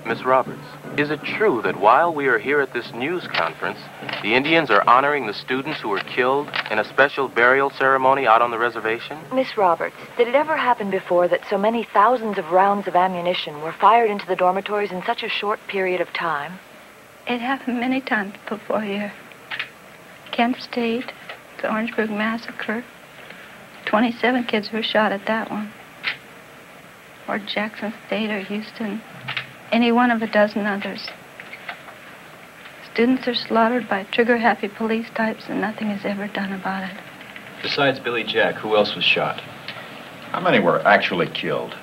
Miss Roberts, is it true that while we are here at this news conference, the Indians are honoring the students who were killed in a special burial ceremony out on the reservation? Miss Roberts, did it ever happen before that so many thousands of rounds of ammunition were fired into the dormitories in such a short period of time? It happened many times before here. Kent State, the Orangeburg Massacre, 27 kids were shot at that one. Or Jackson State or Houston. Any one of a dozen others. Students are slaughtered by trigger-happy police types and nothing is ever done about it. Besides Billy Jack, who else was shot? How many were actually killed?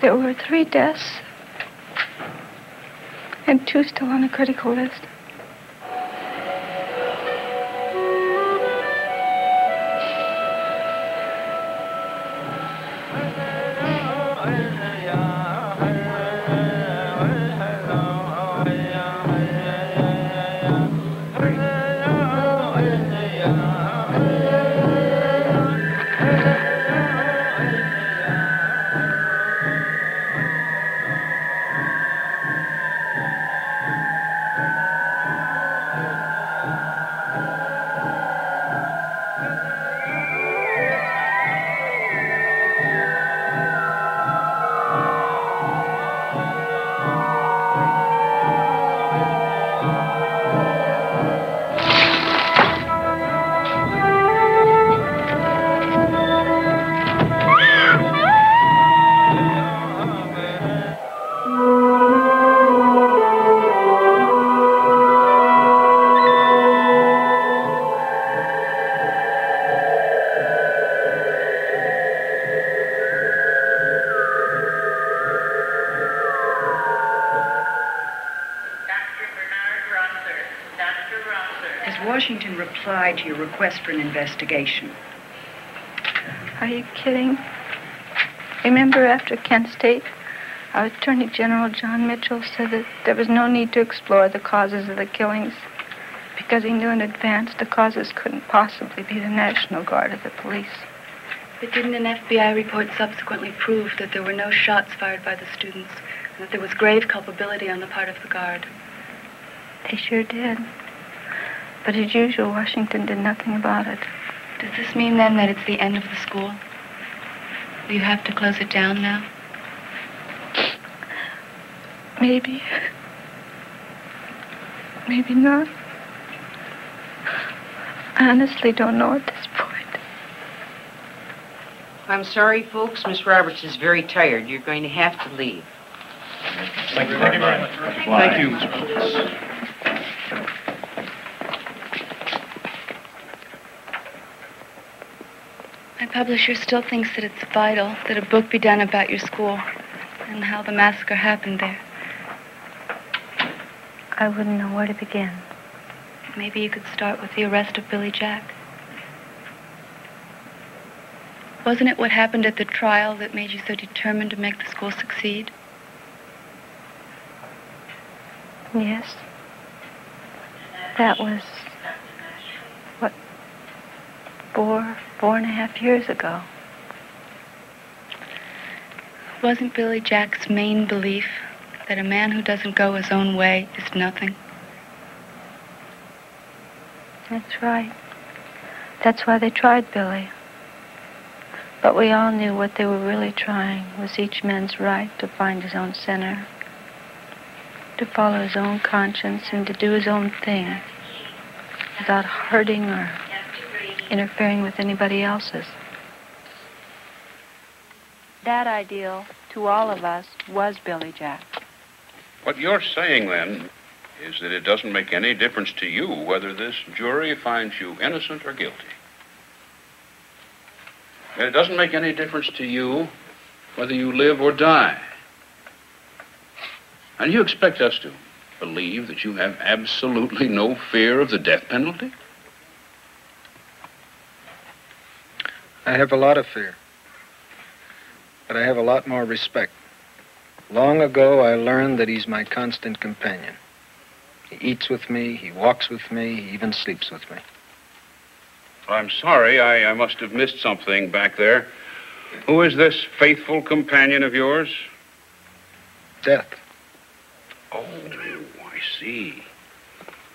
There were 3 deaths and 2 still on the critical list. Washington replied to your request for an investigation. Are you kidding? Remember after Kent State, our Attorney General John Mitchell said that there was no need to explore the causes of the killings because he knew in advance the causes couldn't possibly be the National Guard or the police. But didn't an FBI report subsequently prove that there were no shots fired by the students and that there was grave culpability on the part of the Guard? They sure did. But as usual, Washington did nothing about it. Does this mean, then, that it's the end of the school? Will you have to close it down now? Maybe. Maybe not. I honestly don't know at this point. I'm sorry, folks. Miss Roberts is very tired. You're going to have to leave. Thank you very much. Thank you, Mr. Williams. My publisher still thinks that it's vital that a book be done about your school and how the massacre happened there. I wouldn't know where to begin. Maybe you could start with the arrest of Billy Jack. Wasn't it what happened at the trial that made you so determined to make the school succeed? Yes. That was, what, 4.5 years ago. Wasn't Billy Jack's main belief that a man who doesn't go his own way is nothing? That's right. That's why they tried Billy. But we all knew what they were really trying was each man's right to find his own center, to follow his own conscience and to do his own thing without hurting or interfering with anybody else's. That ideal, to all of us, was Billy Jack. What you're saying, then, is that it doesn't make any difference to you whether this jury finds you innocent or guilty. And it doesn't make any difference to you whether you live or die. And you expect us to believe that you have absolutely no fear of the death penalty? I have a lot of fear, but I have a lot more respect. Long ago, I learned that he's my constant companion. He eats with me, he walks with me, he even sleeps with me. I'm sorry, I must have missed something back there. Who is this faithful companion of yours? Death. Oh, I see.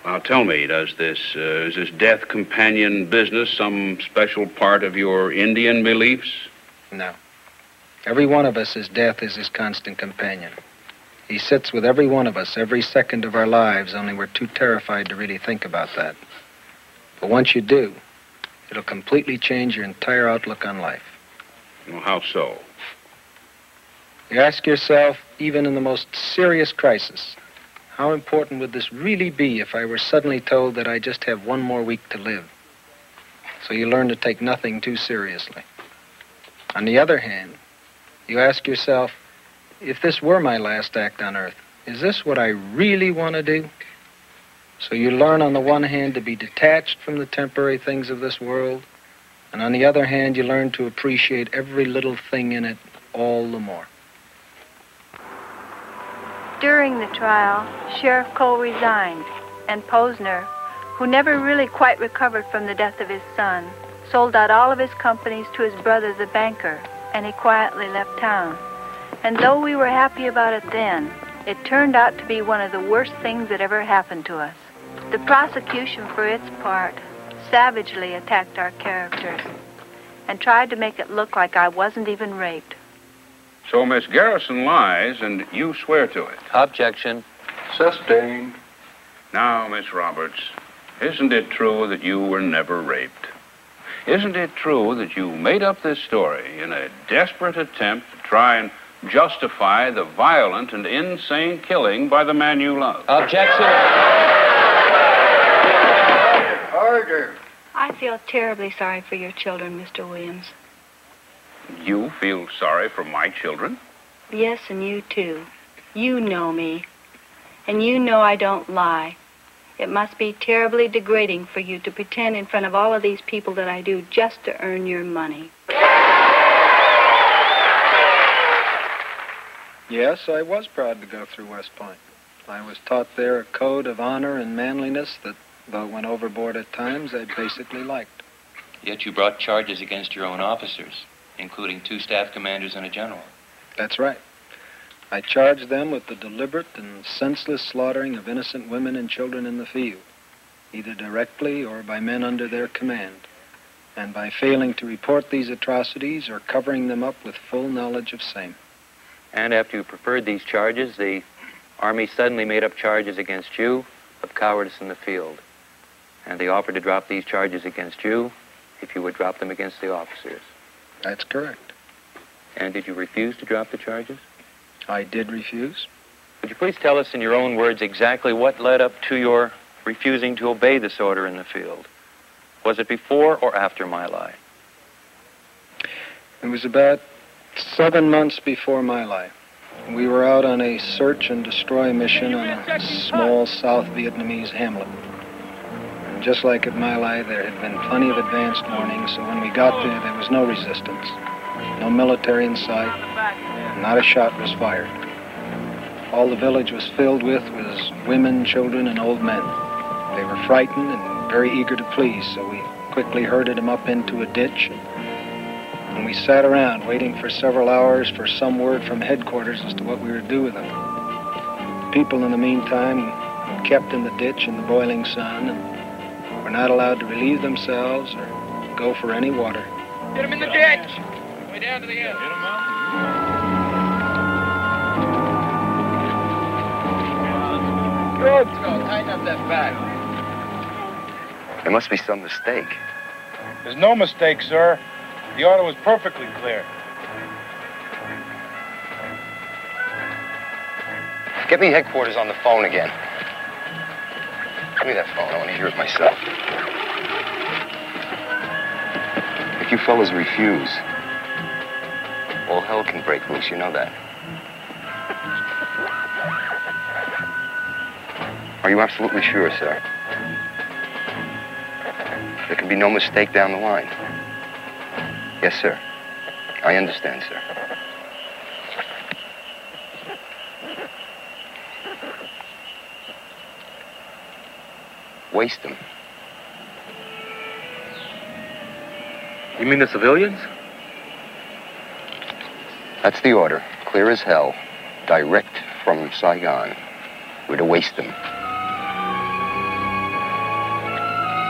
Now, tell me, is this death companion business some special part of your Indian beliefs? No. Every one of us is death is his constant companion. He sits with every one of us every second of our lives, only we're too terrified to really think about that. But once you do, it'll completely change your entire outlook on life. Well, how so? You ask yourself, even in the most serious crisis, how important would this really be if I were suddenly told that I just have one more week to live? So you learn to take nothing too seriously. On the other hand, you ask yourself, if this were my last act on earth, is this what I really want to do? So you learn on the one hand to be detached from the temporary things of this world, and on the other hand you learn to appreciate every little thing in it all the more. During the trial, Sheriff Cole resigned, and Posner, who never really quite recovered from the death of his son, sold out all of his companies to his brother, the banker, and he quietly left town. And though we were happy about it then, it turned out to be one of the worst things that ever happened to us. The prosecution, for its part, savagely attacked our characters and tried to make it look like I wasn't even raped. So Miss Garrison lies, and you swear to it? Objection. Sustained. Now, Miss Roberts, isn't it true that you were never raped? Isn't it true that you made up this story in a desperate attempt to try and justify the violent and insane killing by the man you love? Objection. Order. I feel terribly sorry for your children, Mr. Williams. You feel sorry for my children? Yes, and you too. You know me. And you know I don't lie. It must be terribly degrading for you to pretend in front of all of these people that I do just to earn your money. Yes, I was proud to go through West Point. I was taught there a code of honor and manliness that, though it went overboard at times, I basically liked. Yet you brought charges against your own officers, including 2 staff commanders and a general. That's right. I charged them with the deliberate and senseless slaughtering of innocent women and children in the field, either directly or by men under their command, and by failing to report these atrocities or covering them up with full knowledge of same. And after you preferred these charges, the Army suddenly made up charges against you of cowardice in the field. And they offered to drop these charges against you if you would drop them against the officers. That's correct. And did you refuse to drop the charges? I did refuse. Would you please tell us in your own words exactly what led up to your refusing to obey this order in the field? Was it before or after My Lai? It was about 7 months before My Lai. We were out on a search and destroy mission on a small South Vietnamese hamlet. And just like at My Lai, there had been plenty of advanced warning, so when we got there was no resistance. No military in sight. Not a shot was fired. All the village was filled with was women, children, and old men. They were frightened and very eager to please, so we quickly herded them up into a ditch. And we sat around waiting for several hours for some word from headquarters as to what we were to do with them. The people, in the meantime, were kept in the ditch in the boiling sun and were not allowed to relieve themselves or go for any water. Get them in the ditch! Way down to the end. Get them up. Good. Go, tighten up that back. There must be some mistake. There's no mistake, sir. The order was perfectly clear. Get me headquarters on the phone again. Give me that phone. I want to hear it myself. If you fellas refuse, all hell can break loose. You know that. Are you absolutely sure, sir? There can be no mistake down the line. Yes, sir. I understand, sir. Waste them. You mean the civilians? That's the order. Clear as hell. Direct from Saigon. We're to waste them.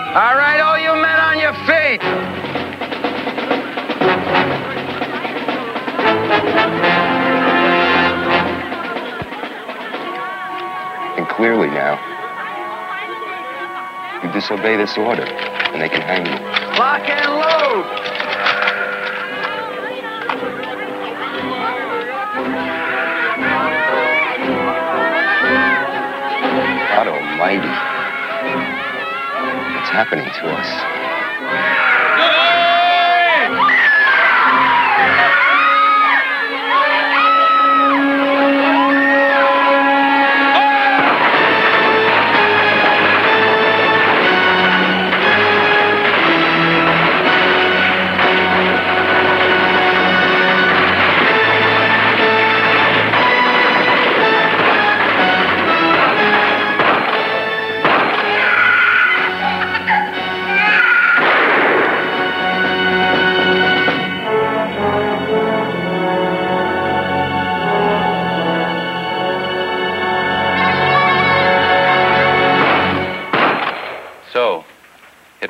All right, all you men on your feet! And clearly now, you disobey this order, and they can hang you. Lock and load! God almighty. What's happening to us?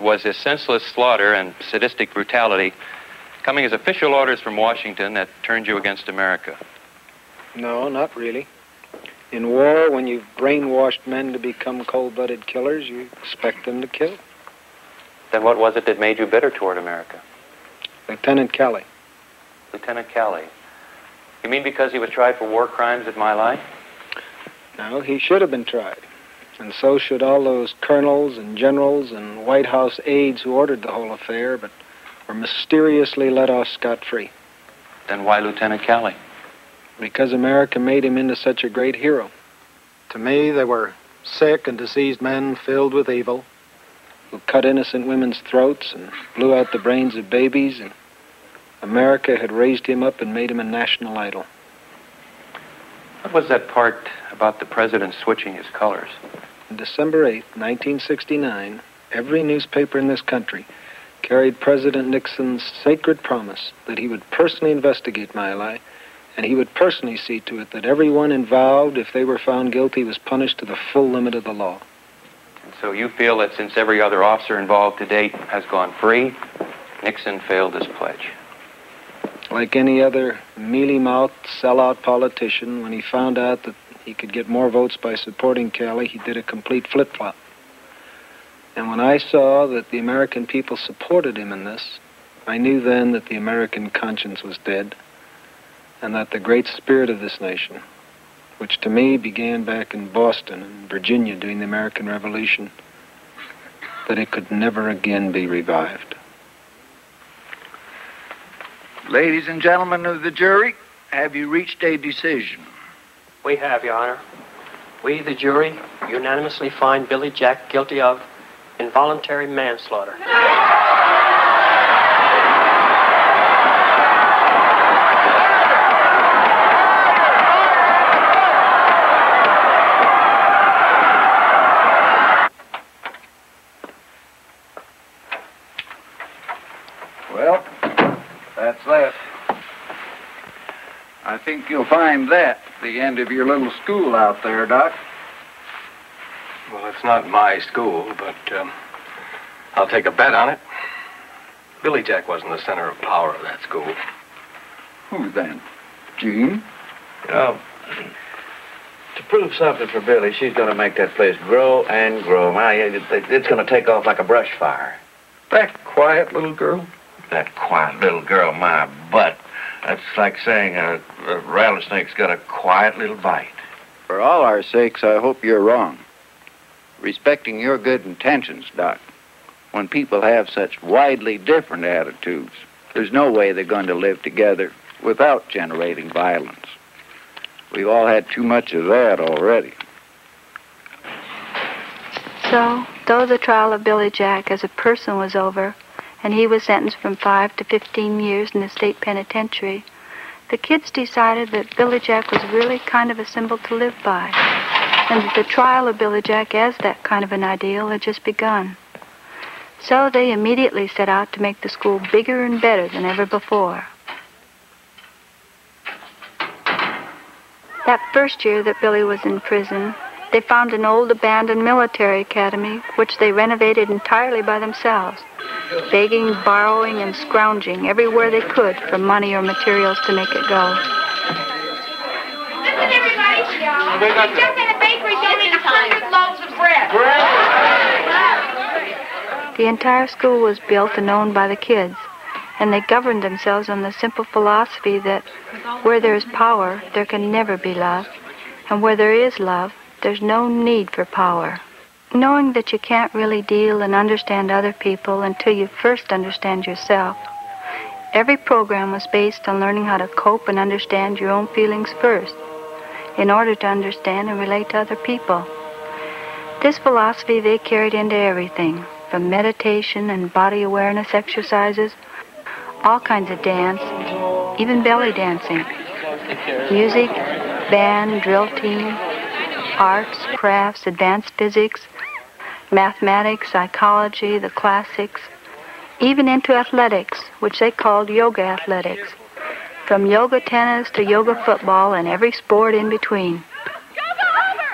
Was this senseless slaughter and sadistic brutality coming as official orders from Washington that turned you against America? No, not really. In war, when you've brainwashed men to become cold-blooded killers, you expect them to kill. Then what was it that made you bitter toward America? Lieutenant Kelly. Lieutenant Kelly. You mean because he was tried for war crimes at My Lai? No, he should have been tried. And so should all those colonels and generals and White House aides who ordered the whole affair, but were mysteriously let off scot-free. Then why Lieutenant Kelly? Because America made him into such a great hero. To me, they were sick and diseased men filled with evil, who cut innocent women's throats and blew out the brains of babies, and America had raised him up and made him a national idol. What was that part about the president switching his colors? On December 8th, 1969, every newspaper in this country carried President Nixon's sacred promise that he would personally investigate My Lai, and he would personally see to it that everyone involved, if they were found guilty, was punished to the full limit of the law. And so you feel that since every other officer involved to date has gone free, Nixon failed his pledge? Like any other mealy-mouthed, sellout politician, when he found out that he could get more votes by supporting Kelly, he did a complete flip-flop. And when I saw that the American people supported him in this, I knew then that the American conscience was dead, and that the great spirit of this nation which to me began back in Boston and Virginia during the American Revolution, that it could never again be revived. Ladies and gentlemen of the jury, have you reached a decision? We have, Your Honor. We, the jury, unanimously find Billy Jack guilty of involuntary manslaughter. Well, that's that. I think you'll find that the end of your little school out there, Doc. Well, it's not my school, but I'll take a bet on it. Billy Jack wasn't the center of power of that school. Who then? Jean? You know, to prove something for Billy, she's going to make that place grow and grow. It's going to take off like a brush fire. That quiet little girl? That quiet little girl, my butt. That's like saying a rattlesnake's got a quiet little bite. For all our sakes, I hope you're wrong. Respecting your good intentions, Doc. When people have such widely different attitudes, there's no way they're going to live together without generating violence. We've all had too much of that already. So, though the trial of Billy Jack as a person was over, and he was sentenced from 5 to 15 years in the state penitentiary, the kids decided that Billy Jack was really kind of a symbol to live by, and that the trial of Billy Jack as that kind of an ideal had just begun. So they immediately set out to make the school bigger and better than ever before. That first year that Billy was in prison, they found an old abandoned military academy, which they renovated entirely by themselves, begging, borrowing, and scrounging everywhere they could for money or materials to make it go. Listen, everybody. We just had a bakery donate 100 loaves of bread. The entire school was built and owned by the kids, and they governed themselves on the simple philosophy that where there is power, there can never be love, and where there is love, there's no need for power. Knowing that you can't really deal and understand other people until you first understand yourself, every program was based on learning how to cope and understand your own feelings first, in order to understand and relate to other people. This philosophy they carried into everything, from meditation and body awareness exercises, all kinds of dance, even belly dancing, music, band, drill team, arts, crafts, advanced physics, mathematics, psychology, the classics, even into athletics, which they called yoga athletics, from yoga tennis to yoga football and every sport in between.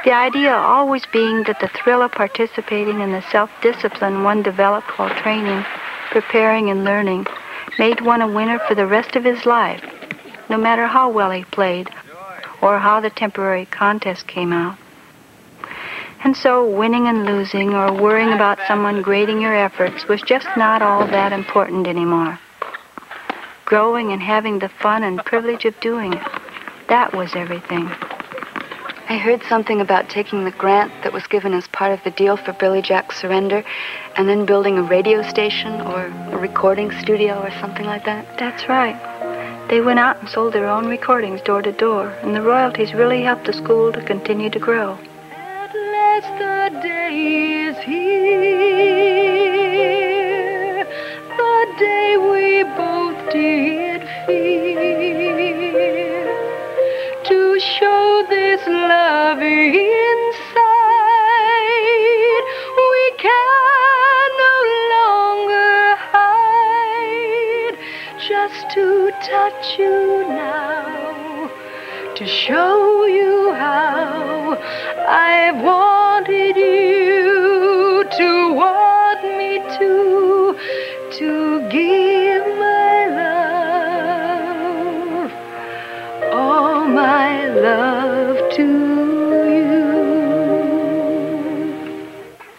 The idea always being that the thrill of participating in the self-discipline one developed while training, preparing, and learning made one a winner for the rest of his life, no matter how well he played or how the temporary contest came out. And so winning and losing or worrying about someone grading your efforts was just not all that important anymore. Growing and having the fun and privilege of doing it, that was everything. I heard something about taking the grant that was given as part of the deal for Billy Jack's surrender and then building a radio station or a recording studio or something like that. That's right. They went out and sold their own recordings door to door, and the royalties really helped the school to continue to grow. At last the day is here, the day we both did fear, to show this love inside, we can no longer hide, just to touch you now, to show you how I've wanted you to want me to give my love, all my love to you.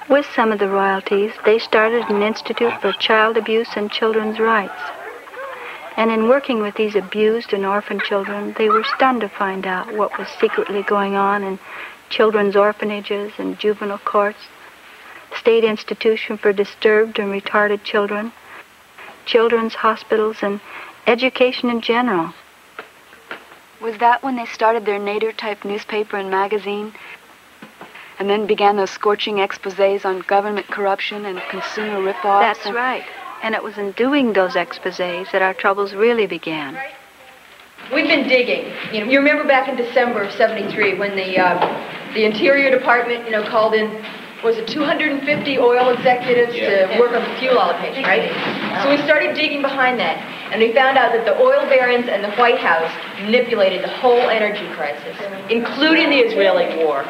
With some of the royalties, they started an institute for child abuse and children's rights. And in working with these abused and orphaned children, they were stunned to find out what was secretly going on in children's orphanages and juvenile courts, state institution for disturbed and retarded children, children's hospitals, and education in general. Was that when they started their Nader-type newspaper and magazine? And then began those scorching exposés on government corruption and consumer rip-offs? That's right. And it was in doing those exposés that our troubles really began. We've been digging. You remember back in December of '73 when the Interior Department, called in, was it 250 oil executives to work on the fuel allocation, right? So we started digging behind that, and we found out that the oil barons and the White House manipulated the whole energy crisis, including the Israeli war.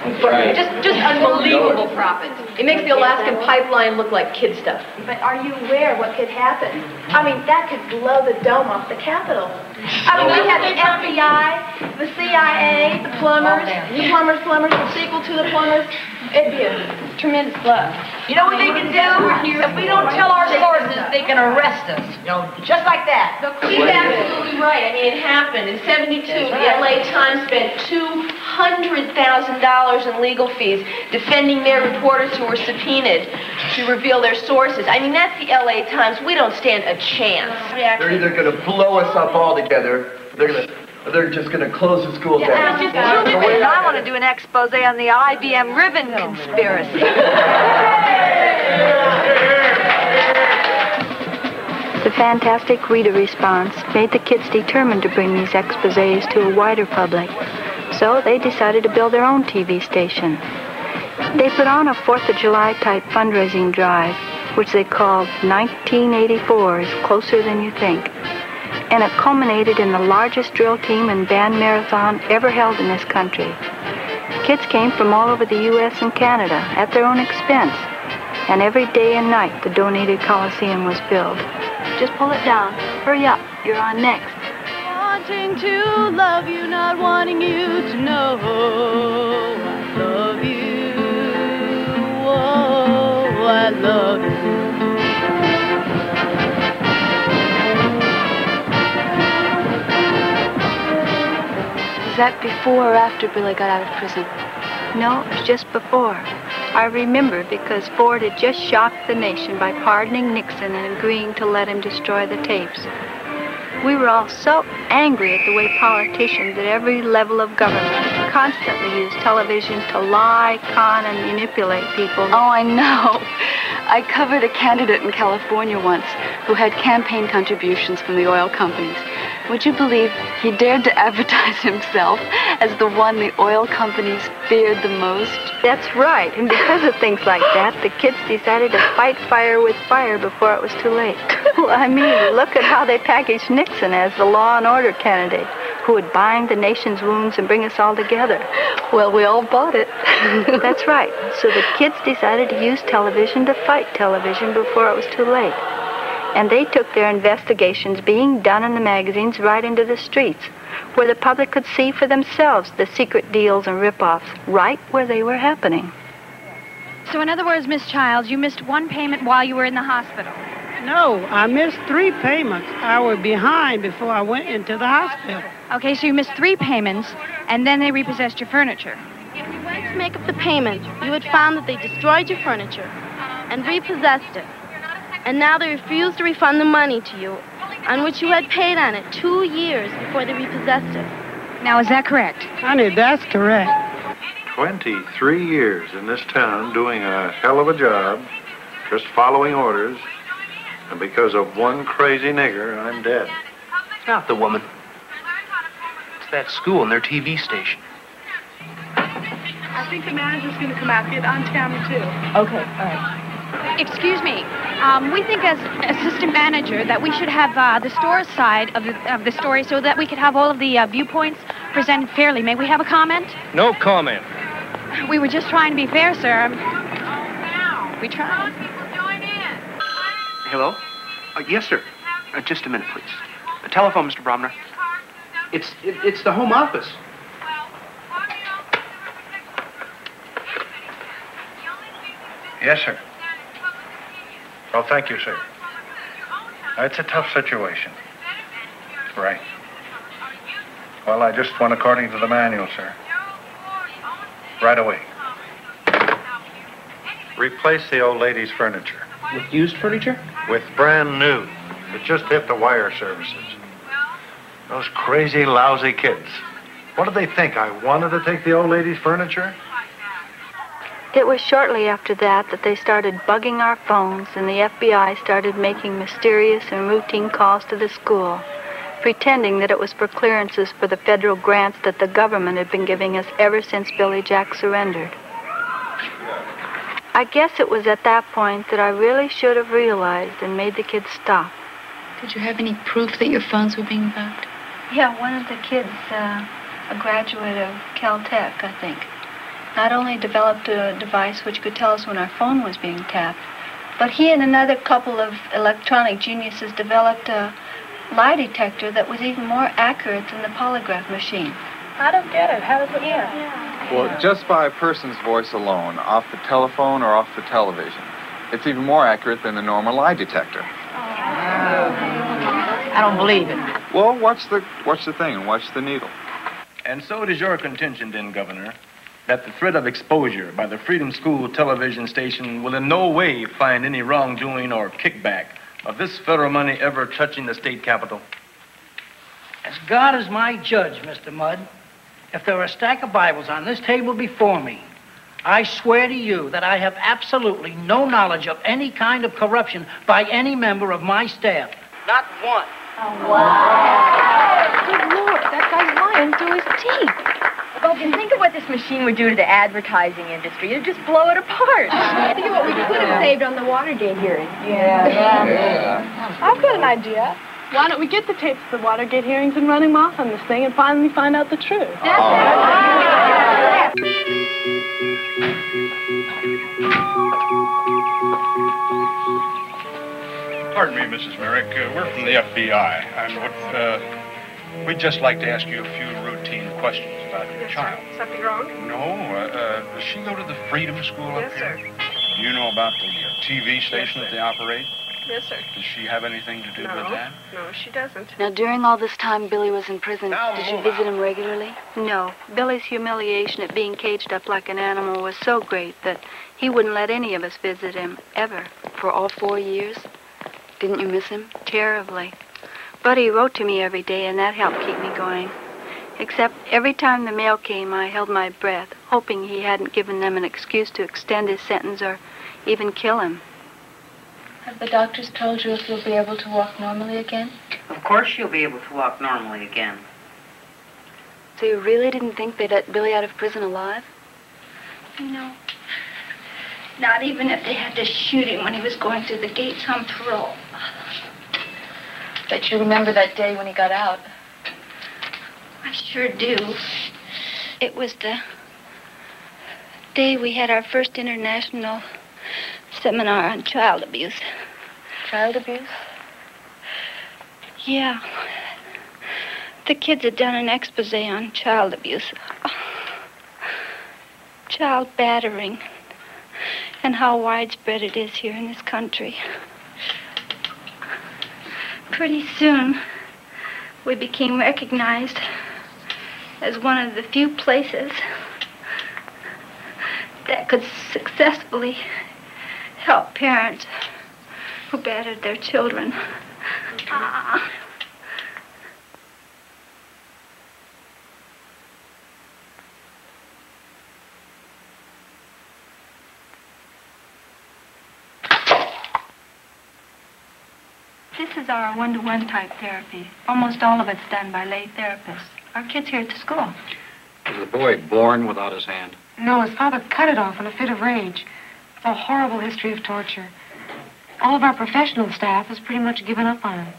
Just unbelievable profits. It makes the Alaskan pipeline look like kid stuff. But are you aware what could happen? I mean, that could blow the dome off the Capitol. I mean, we had the FBI, the CIA, the plumbers, the sequel to the plumbers. It'd be a tremendous blow. You know what they can do? If we don't tell our sources, they can arrest us. Just like that. He's absolutely right. I mean, it happened. In '72, the LA Times spent $200,000 in legal fees defending their reporters who were subpoenaed to reveal their sources. I mean, that's the LA Times. We don't stand a chance. They're either going to blow us up altogether, they're just going to close the school down. I want to do an expose on the IBM ribbon conspiracy. The fantastic reader response made the kids determined to bring these exposés to a wider public. So they decided to build their own TV station. They put on a 4th of July type fundraising drive, which they called 1984's Closer Than You Think. And it culminated in the largest drill team and band marathon ever held in this country. Kids came from all over the U.S. and Canada at their own expense. And every day and night, the donated Coliseum was filled. Just pull it down. Hurry up. You're on next. Wanting to love you, not wanting you to know I love you. Oh, I love you. Was that before or after Billy got out of prison? No, it was just before. I remember because Ford had just shocked the nation by pardoning Nixon and agreeing to let him destroy the tapes. We were all so angry at the way politicians at every level of government constantly use television to lie, con, and manipulate people. Oh, I know. I covered a candidate in California once who had campaign contributions from the oil companies. Would you believe he dared to advertise himself as the one the oil companies feared the most? That's right. And because of things like that, the kids decided to fight fire with fire before it was too late. Well, I mean, look at how they packaged Nixon as the law and order candidate who would bind the nation's wounds and bring us all together. Well, we all bought it. That's right. So the kids decided to use television to fight television before it was too late. And they took their investigations being done in the magazines right into the streets, where the public could see for themselves the secret deals and rip-offs, right where they were happening. So in other words, Miss Childs, you missed one payment while you were in the hospital. No, I missed 3 payments. I was behind before I went into the hospital. Okay, so you missed 3 payments, and then they repossessed your furniture. If you went to make up the payment, you had found that they destroyed your furniture and repossessed it. And now they refuse to refund the money to you, on which you had paid on it 2 years before they repossessed it. Now, is that correct? Honey, that's correct. 23 years in this town doing a hell of a job, just following orders, and because of one crazy nigger, I'm dead. It's not the woman. It's that school and their TV station. I think the manager's going to come out, get on camera, too. Okay, all right. Excuse me. We think as assistant manager that we should have the store side of the story so that we could have all of the viewpoints presented fairly. May we have a comment? No comment. We were just trying to be fair, sir. We tried. Hello? Yes, sir. Just a minute, please. Telephone, Mr. Bromner. It's the home office. Yes, sir. Well, thank you, sir. It's a tough situation. Right. Well, I just went according to the manual, sir. Right away. Replace the old lady's furniture. With used furniture? With brand new. It just hit the wire services. Those crazy, lousy kids. What did they think? I wanted to take the old lady's furniture? It was shortly after that that they started bugging our phones and the FBI started making mysterious and routine calls to the school, pretending that it was for clearances for the federal grants that the government had been giving us ever since Billy Jack surrendered. I guess it was at that point that I really should have realized and made the kids stop. Did you have any proof that your phones were being bugged? Yeah, one of the kids, a graduate of Caltech, I think, not only developed a device which could tell us when our phone was being tapped, but he and another couple of electronic geniuses developed a lie detector that was even more accurate than the polygraph machine. I don't get it. How does it work? Well, just by a person's voice alone, off the telephone or off the television, it's even more accurate than the normal lie detector. I don't believe it. Well, watch the thing and watch the needle. And so it is your contention, then, Governor, that the threat of exposure by the Freedom School television station will in no way find any wrongdoing or kickback of this federal money ever touching the state capitol? As God is my judge, Mr. Mudd, if there are a stack of Bibles on this table before me, I swear to you that I have absolutely no knowledge of any kind of corruption by any member of my staff. Not one. Oh, wow. Good Lord, that guy's lying through his teeth. Well, just think of what this machine would do to the advertising industry. It'd just blow it apart. Think of what we could have saved on the Watergate hearing. Yeah. I've got an idea. Why don't we get the tapes of the Watergate hearings and run him off on this thing and finally find out the truth? Pardon me, Mrs. Merrick. We're from the FBI, and we'd just like to ask you a few routine questions about your child. Something wrong? No, does she go to the Freedom School up here? Yes, sir. Do you know about the TV station that they operate? Yes, sir. Does she have anything to do with that? No, she doesn't. Now, during all this time Billy was in prison, did you visit him regularly? No. Billy's humiliation at being caged up like an animal was so great that he wouldn't let any of us visit him, ever. For all 4 years? Didn't you miss him? Terribly. But he wrote to me every day, and that helped keep me going. Except every time the mail came, I held my breath, hoping he hadn't given them an excuse to extend his sentence or even kill him. Have the doctors told you if you'll be able to walk normally again? Of course you'll be able to walk normally again. So you really didn't think they'd let Billy out of prison alive? No. Not even if they had to shoot him when he was going through the gates on parole. Bet you remember that day when he got out. I sure do. It was the day we had our first international seminar on child abuse. Child abuse? Yeah. The kids had done an expose on child abuse. Child battering. And how widespread it is here in this country. Pretty soon, we became recognized as one of the few places that could successfully help parents who battered their children. This is our one-to-one type therapy. Almost all of it's done by lay therapists. Our kids here at the school. Was the boy born without his hand? No, his father cut it off in a fit of rage. It's a horrible history of torture. All of our professional staff has pretty much given up on him.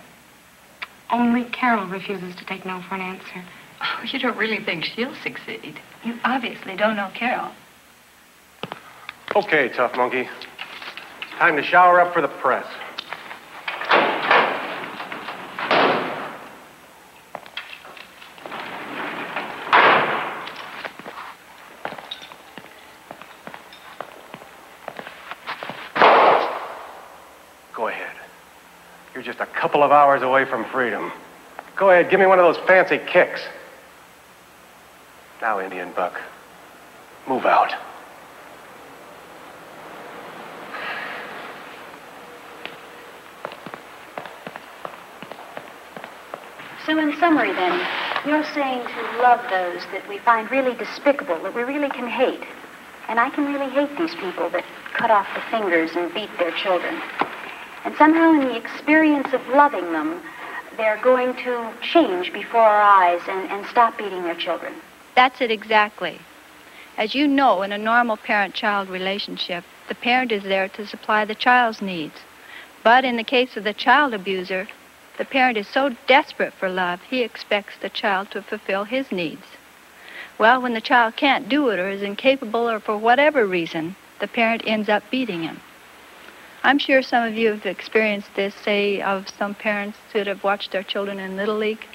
Only Carol refuses to take no for an answer. Oh, you don't really think she'll succeed? You obviously don't know Carol. Okay, tough monkey. Time to shower up for the press. Go ahead. You're just a couple of hours away from freedom. Go ahead, give me one of those fancy kicks. Now, Indian Buck, move out. So in summary then, you're saying to love those that we find really despicable, that we really can hate. And I can really hate these people that cut off the fingers and beat their children. And somehow in the experience of loving them, they're going to change before our eyes and stop beating their children. That's it exactly. As you know, in a normal parent-child relationship, the parent is there to supply the child's needs. But in the case of the child abuser, the parent is so desperate for love, he expects the child to fulfill his needs. Well, when the child can't do it or is incapable or for whatever reason, the parent ends up beating him. I'm sure some of you have experienced this, say, of some parents that have watched their children in Little League.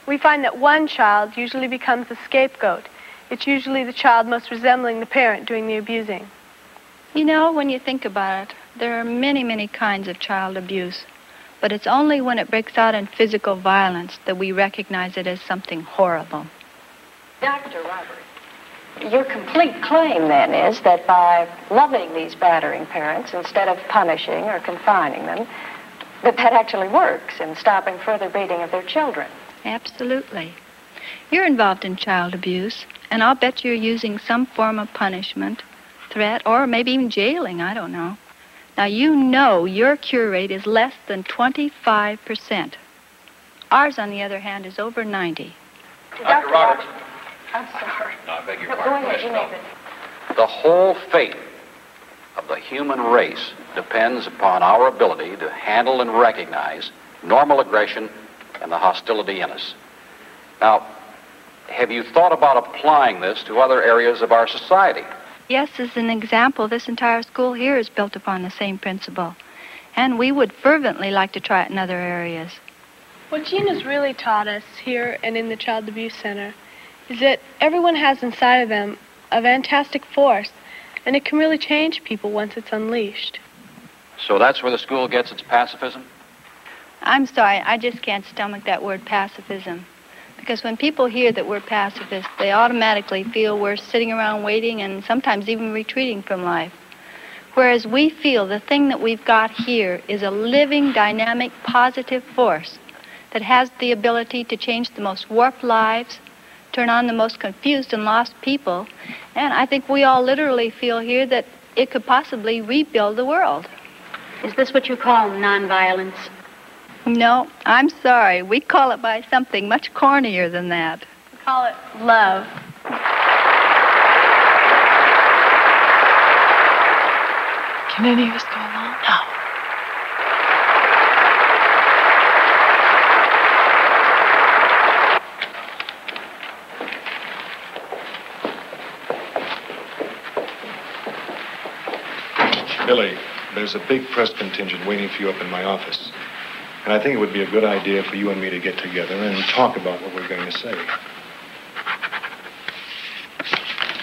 We find that one child usually becomes the scapegoat. It's usually the child most resembling the parent doing the abusing. You know, when you think about it, there are many, many kinds of child abuse. But it's only when it breaks out in physical violence that we recognize it as something horrible. Dr. Robert, your complete claim, then, is that by loving these battering parents instead of punishing or confining them, that actually works in stopping further beating of their children. Absolutely. You're involved in child abuse, and I'll bet you're using some form of punishment, threat, or maybe even jailing, I don't know. Now, you know your cure rate is less than 25%. Ours, on the other hand, is over 90. Dr. Roberts. I'm sorry. No, I beg your Go pardon. ahead, you make it. The whole fate of the human race depends upon our ability to handle and recognize normal aggression and the hostility in us. Now, have you thought about applying this to other areas of our society? Yes, as an example, this entire school here is built upon the same principle. And we would fervently like to try it in other areas. What Jean has really taught us here and in the Child Abuse Center is that everyone has inside of them a fantastic force, and it can really change people once it's unleashed. So that's where the school gets its pacifism? I'm sorry, I just can't stomach that word pacifism. Because when people hear that we're pacifists, they automatically feel we're sitting around waiting and sometimes even retreating from life. Whereas we feel the thing that we've got here is a living, dynamic, positive force that has the ability to change the most warped lives, turn on the most confused and lost people, and I think we all literally feel here that it could possibly rebuild the world. Is this what you call nonviolence? No, I'm sorry. We call it by something much cornier than that. We call it love. Can any of us go along? No. Billy, there's a big press contingent waiting for you up in my office. And I think it would be a good idea for you and me to get together and talk about what we're going to say.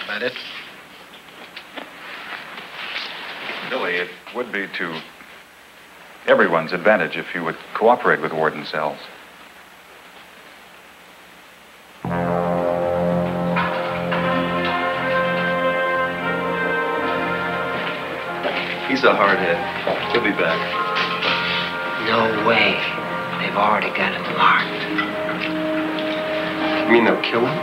That it? Billy, it would be to everyone's advantage if you would cooperate with Warden Sells. He's a hardhead. He'll be back. No way. They've already got it locked. You mean they'll kill him?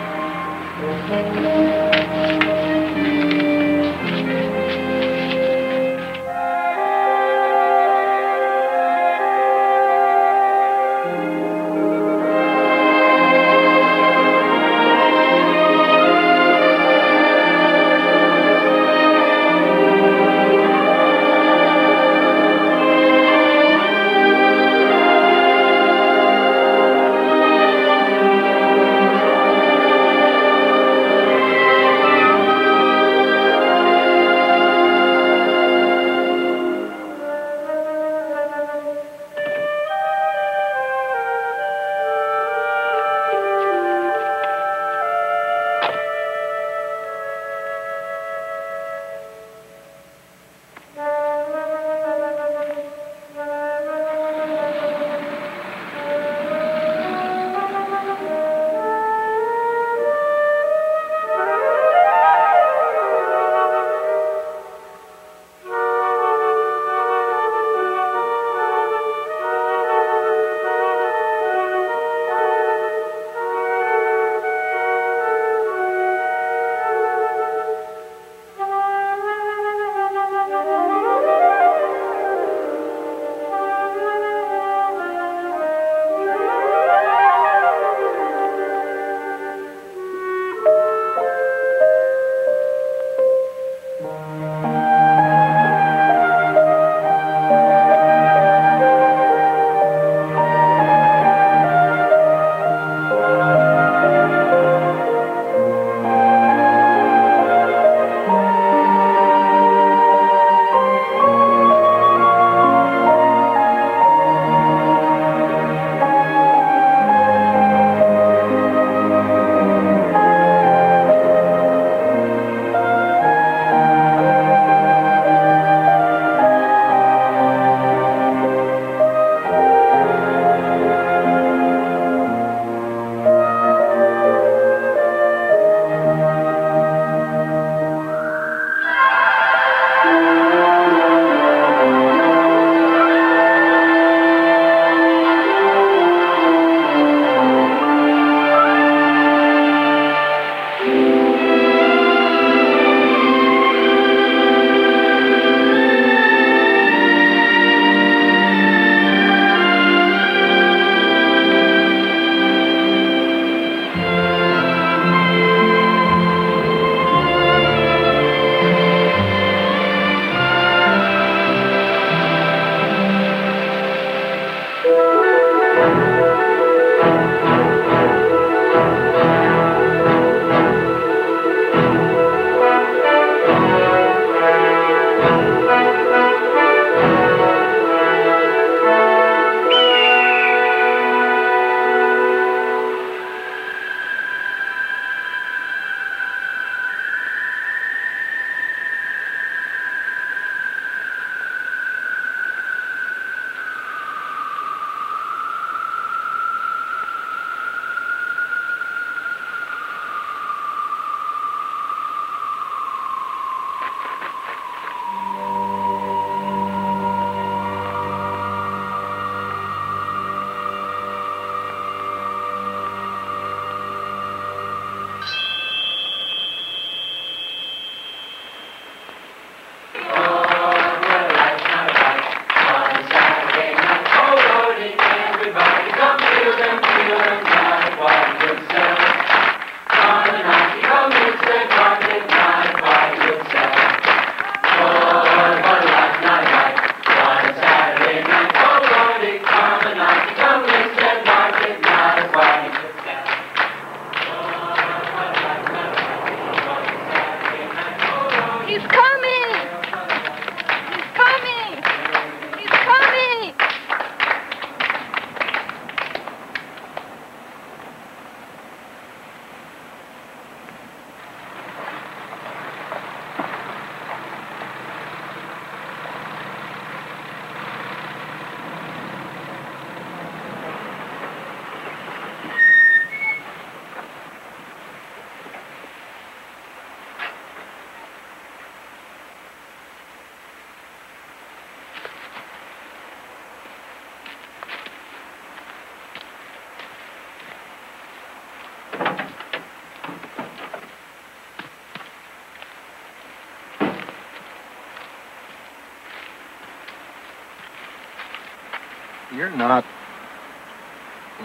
You're not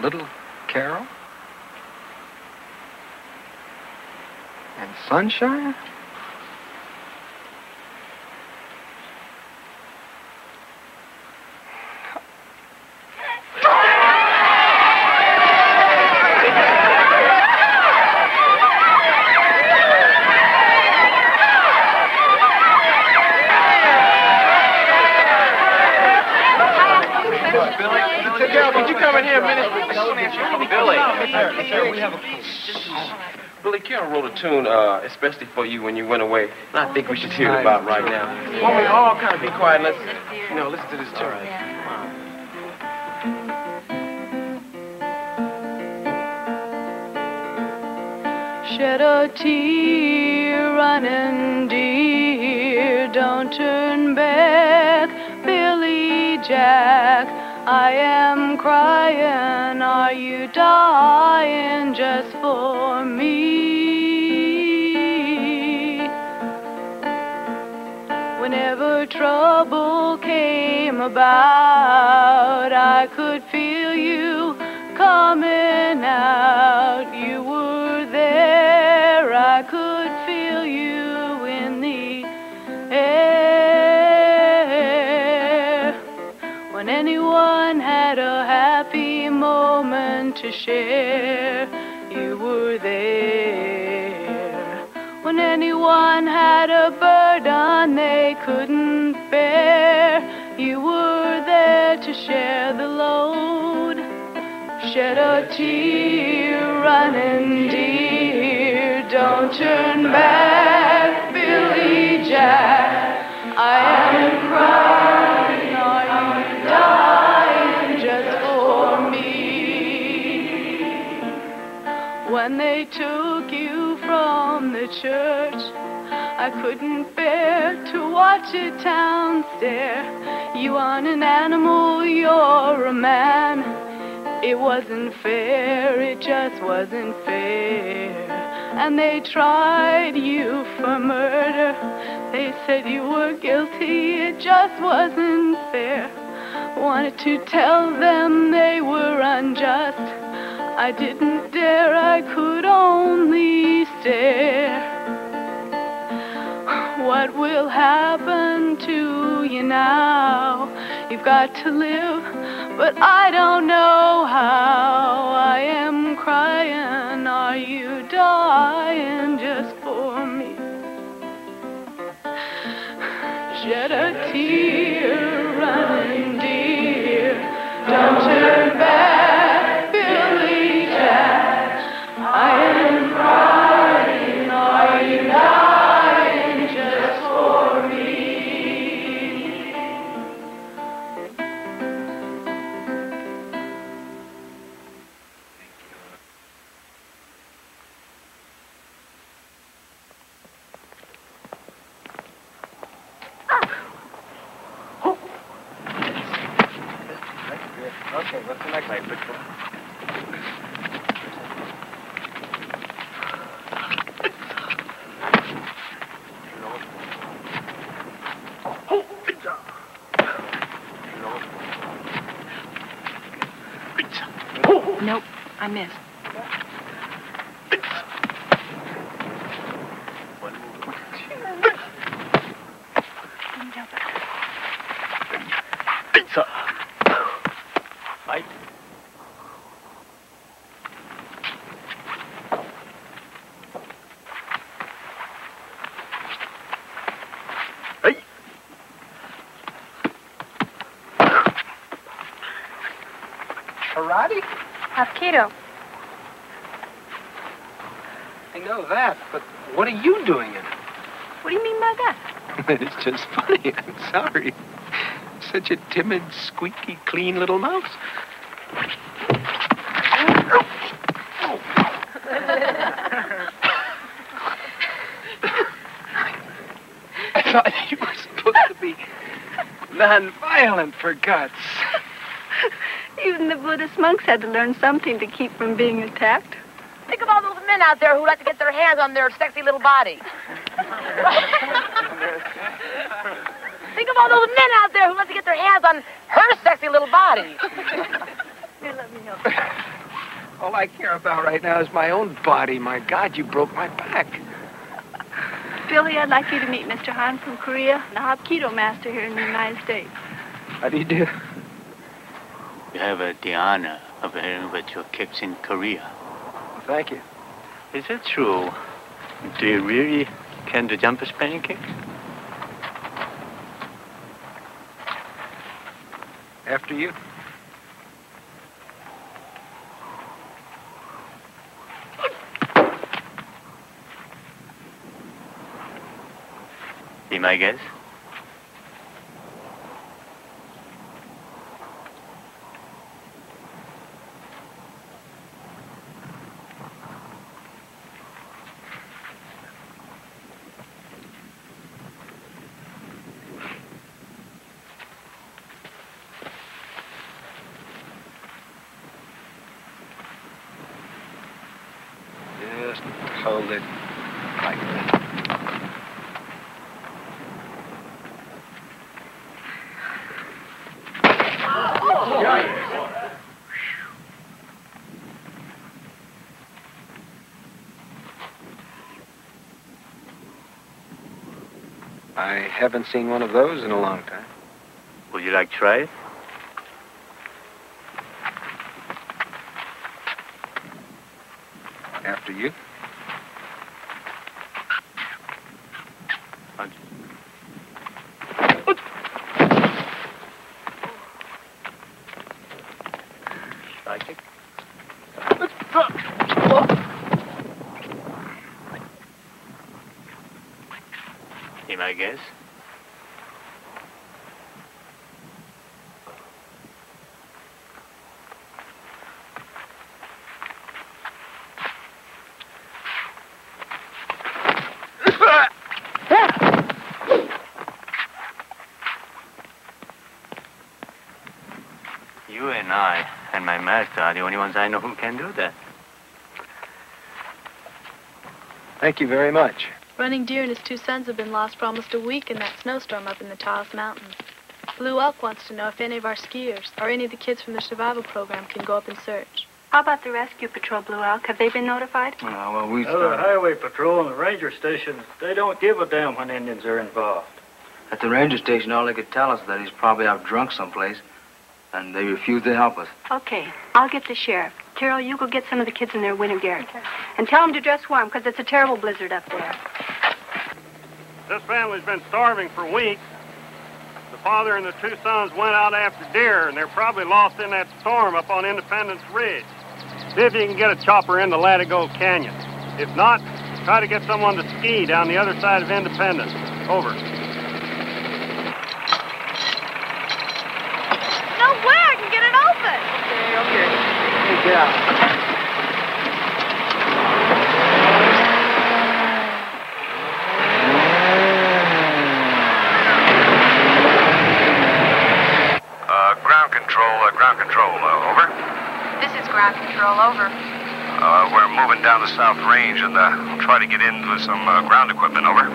little Carol? And Sunshine? Could you come in here a minute? Billy. Billy, Carol wrote a tune especially for you when you went away, and I think we should hear it about right now. Why don't we all kind of be quiet and listen to this tune. Shed a tear, running dear, don't turn back, Billy Jack. I am crying, are you dying just for me? Whenever trouble came about, I could feel you coming out. You were there, I could feel you in the air. When anyone had a happy moment to share, you were there. When anyone had a burden they couldn't bear, you were there to share the load. Shed a tear, running dear, don't turn back, Billy Jack. I am crying, are you dying just for me? When they took you from the church, I couldn't bear to watch a town stare. You aren't an animal, you're a man. It wasn't fair, it just wasn't fair. And they tried you for murder. They said you were guilty, it just wasn't fair. Wanted to tell them they were unjust. I didn't dare, I could only stare. What will happen to you now? You've got to live, but I don't know how. I am crying, are you dying just for me? Shed a tear, running dear, don't turn back, Billy Jack. I am crying, are you dying just for me? Okay, what's the next one? Nope, I missed. Pizza. Right. Hey. Karate? Hapkido. I know that, but what are you doing in it? What do you mean by that? It's just funny. I'm sorry. Such a timid, squeaky, clean little mouse. I thought you were supposed to be non-violent, for God's sake. Even the Buddhist monks had to learn something to keep from being attacked. Think of all those men out there who like to get their hands on their sexy little body. Think of all those men out there who like to get their hands on her sexy little body. Here, let me help you. All I care about right now is my own body. My God, you broke my back. Billy, I'd like you to meet Mr. Han from Korea, the Hapkido master here in the United States. How do you do? You have the honor of hearing about your kicks in Korea. Well, thank you. Is it true? Do you really can do jump spinning kick? After you. Be my guest. Just hold it like that. I haven't seen one of those in a long time. Would you like to try it? After you. Like it? Be my guest. You and I and my master are the only ones I know who can do that. Thank you very much. Running Deer and his two sons have been lost for almost a week in that snowstorm up in the Taos Mountains. Blue Elk wants to know if any of our skiers or any of the kids from the survival program can go up and search. How about the rescue patrol, Blue Elk? Have they been notified? The highway patrol and the ranger stations, they don't give a damn when Indians are involved. At the ranger station, all they could tell us is that he's probably out drunk someplace, and they refuse to help us. Okay, I'll get the sheriff. Carol, you go get some of the kids in their winter gear. Okay. And tell them to dress warm, because it's a terrible blizzard up there. This family's been starving for weeks. The father and the two sons went out after deer, and they're probably lost in that storm up on Independence Ridge. See if you can get a chopper into Latigo Canyon. If not, try to get someone to ski down the other side of Independence. Over. No way I can get it open. Okay. Hey, get out. Ground control, over. This is ground control, over. We're moving down the South Range and we'll try to get in with some ground equipment, over.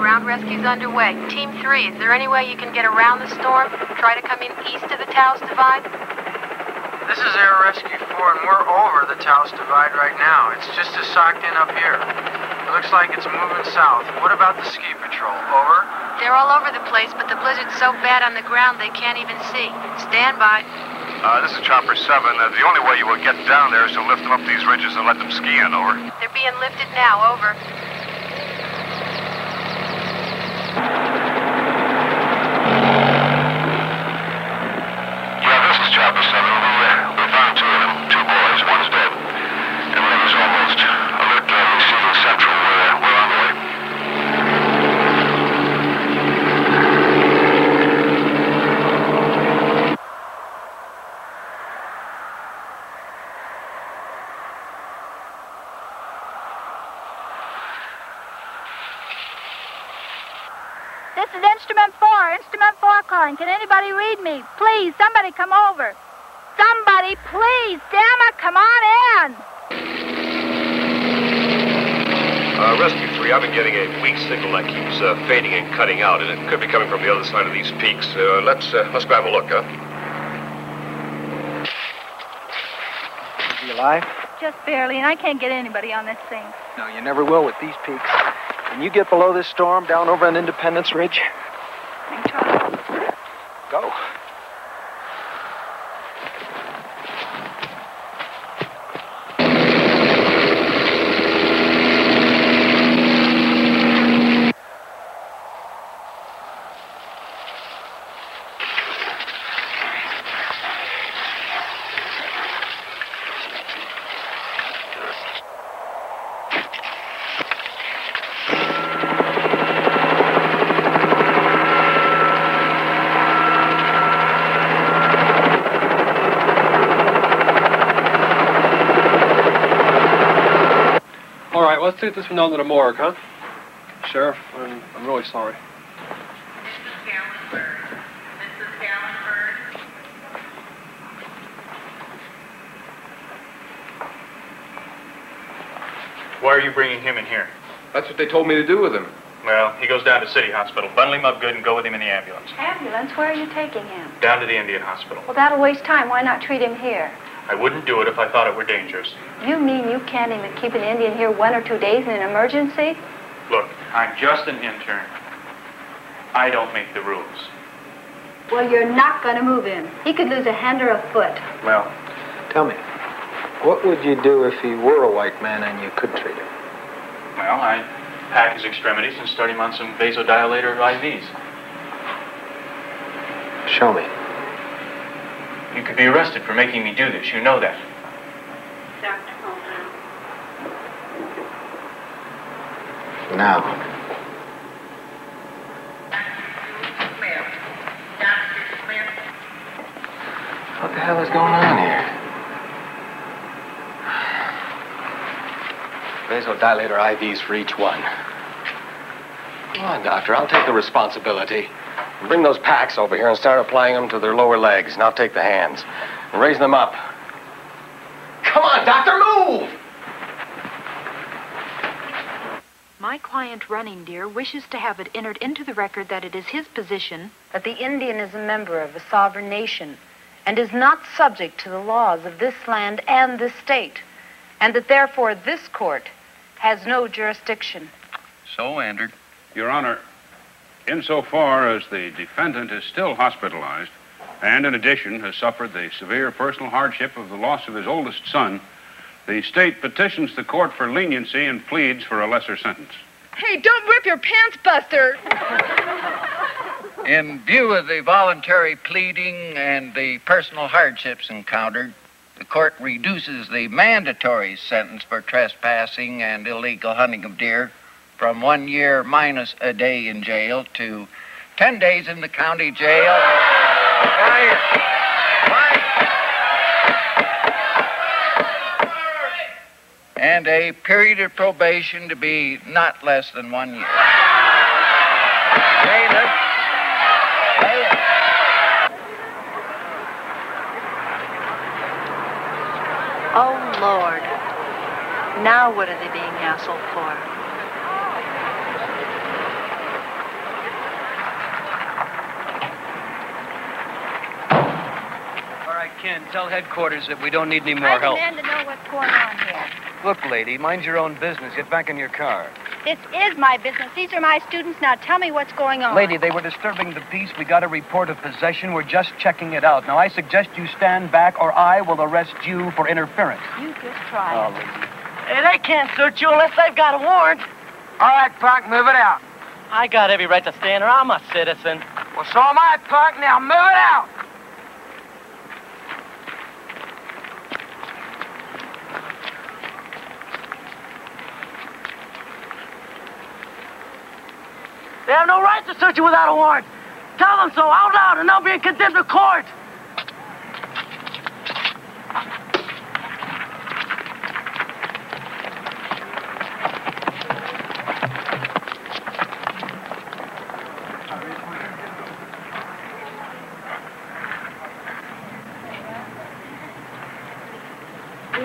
Ground rescue's underway. Team 3, is there any way you can get around the storm? Try to come in east of the Taos Divide? This is Air Rescue 4, and we're over the Taos Divide right now. It's just as socked in up here. It looks like it's moving south. What about the ski patrol? Over? They're all over the place, but the blizzard's so bad on the ground they can't even see. Stand by. This is Chopper 7. The only way you will get down there is to lift them up these ridges and let them ski in, over. They're being lifted now, over. Yeah, this is Chopper 7. We found two of them. Two boys. One's dead. Everything's almost alert receiving central. We're on the way. This is Instrument 4 calling. Can anybody read me? Please, somebody come over. Somebody, please, damn it, come on in. Rescue 3, I've been getting a weak signal that keeps fading and cutting out, and it could be coming from the other side of these peaks. Let's go have a look, huh? alive? Just barely, and I can't get anybody on this thing. No, you never will with these peaks. When you get below this storm down over on Independence Ridge, go. All right, let's take this one down to the morgue, huh? Sheriff, I'm really sorry. Why are you bringing him in here? That's what they told me to do with him. Well, he goes down to City Hospital. Bundle him up good and go with him in the ambulance. Ambulance? Where are you taking him? Down to the Indian Hospital. Well, that'll waste time. Why not treat him here? I wouldn't do it if I thought it were dangerous. You mean you can't even keep an Indian here 1 or 2 days in an emergency? Look, I'm just an intern. I don't make the rules. Well, you're not going to move him. He could lose a hand or a foot. Well, Tell me, what would you do if he were a white man and you could treat him? well, I'd pack his extremities and start him on some vasodilator IVs. Show me. You could be arrested for making me do this. You know that. Now. What the hell is going on here? Vasodilator IVs for each one. Come on, Doctor, I'll take the responsibility. Bring those packs over here and start applying them to their lower legs, and I'll take the hands. And raise them up. Come on, Doctor, move! My client, Running Deer, wishes to have it entered into the record that it is his position that the Indian is a member of a sovereign nation and is not subject to the laws of this land and this state, and that therefore this court has no jurisdiction. So entered. Your Honor, insofar as the defendant is still hospitalized and in addition has suffered the severe personal hardship of the loss of his oldest son, the state petitions the court for leniency and pleads for a lesser sentence. Hey, don't rip your pants, Buster! In view of the voluntary pleading and the personal hardships encountered, the court reduces the mandatory sentence for trespassing and illegal hunting of deer from 1 year minus a day in jail to 10 days in the county jail. Quiet. And a period of probation to be not less than 1 year. Caleb. Oh, Lord. Now what are they being hassled for? All right, Ken, tell headquarters that we don't need any more help. I demand to know what's going on here. Look, lady, mind your own business. Get back in your car. This is my business. These are my students. Now tell me what's going on. Lady, they were disturbing the peace. We got a report of possession. We're just checking it out. Now, I suggest you stand back or I will arrest you for interference. You just try. Oh, lady. Hey, they can't search you unless they've got a warrant. All right, punk, move it out. I got every right to stay in here. I'm a citizen. Well, so am I, punk. Now move it out. They have no right to search you without a warrant. Tell them so out loud, and they'll be in contempt of court.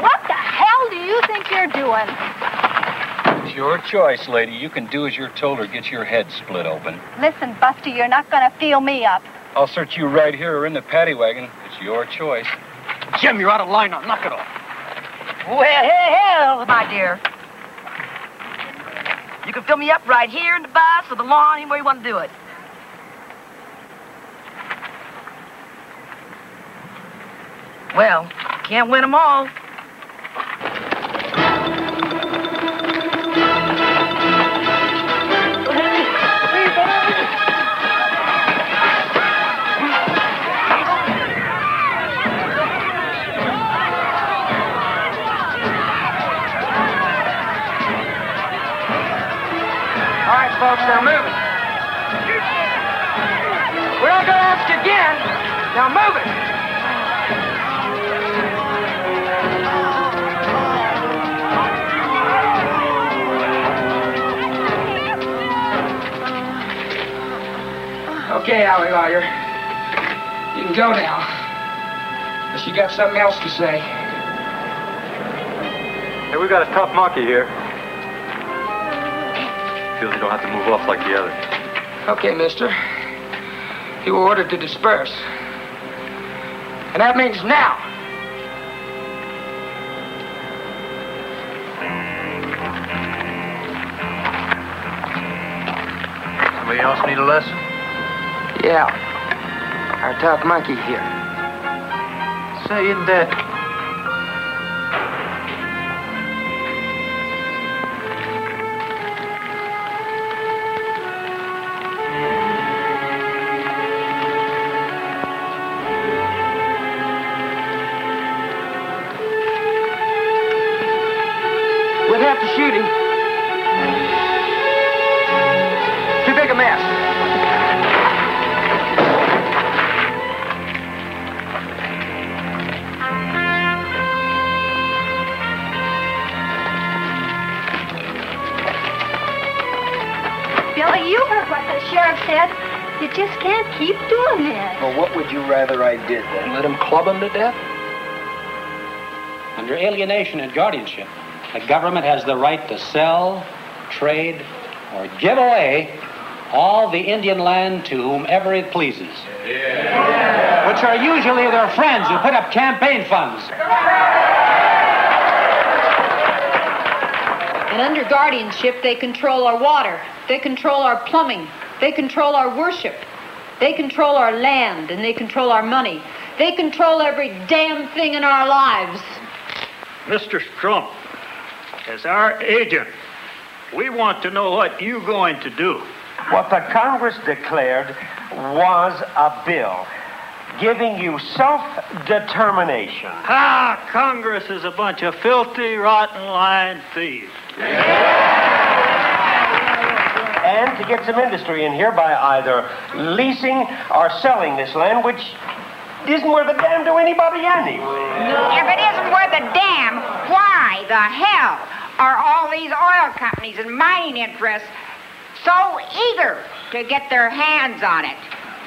What the hell do you think you're doing? It's your choice, lady. You can do as you're told or get your head split open. Listen, Buster, you're not going to feel me up. I'll search you right here or in the paddy wagon. It's your choice. Jim, you're out of line now. Knock it off. Well, hell, my dear. You can fill me up right here in the bus or the lawn, anywhere you want to do it. Well, can't win them all. Folks, they're moving. We're not going to ask you again. Now move it. Okay, Alley Lawyer. You can go now. Unless you got something else to say. Hey, we got a tough monkey here. Feels you don't have to move off like the others. Okay, mister. You were ordered to disperse. And that means now. Somebody else need a lesson? Yeah. Our tough monkey here. Say, isn't that... We'll have to shoot him. Too big a mess. Billy, you heard what the sheriff said. You just can't keep doing this. Well, what would you rather I did then? Let him club him to death? Under alienation and guardianship, the government has the right to sell, trade, or give away all the Indian land to whomever it pleases. Yeah. Which are usually their friends who put up campaign funds. And under guardianship, they control our water. They control our plumbing. They control our worship. They control our land, and they control our money. They control every damn thing in our lives. Mr. Strump, as our agent, we want to know what you're going to do. What the Congress declared was a bill giving you self-determination. Ah, Congress is a bunch of filthy, rotten, lying thieves. And to get some industry in here by either leasing or selling this land, which isn't worth a damn to anybody anyway. If it isn't worth a damn, why the hell are all these oil companies and mining interests so eager to get their hands on it?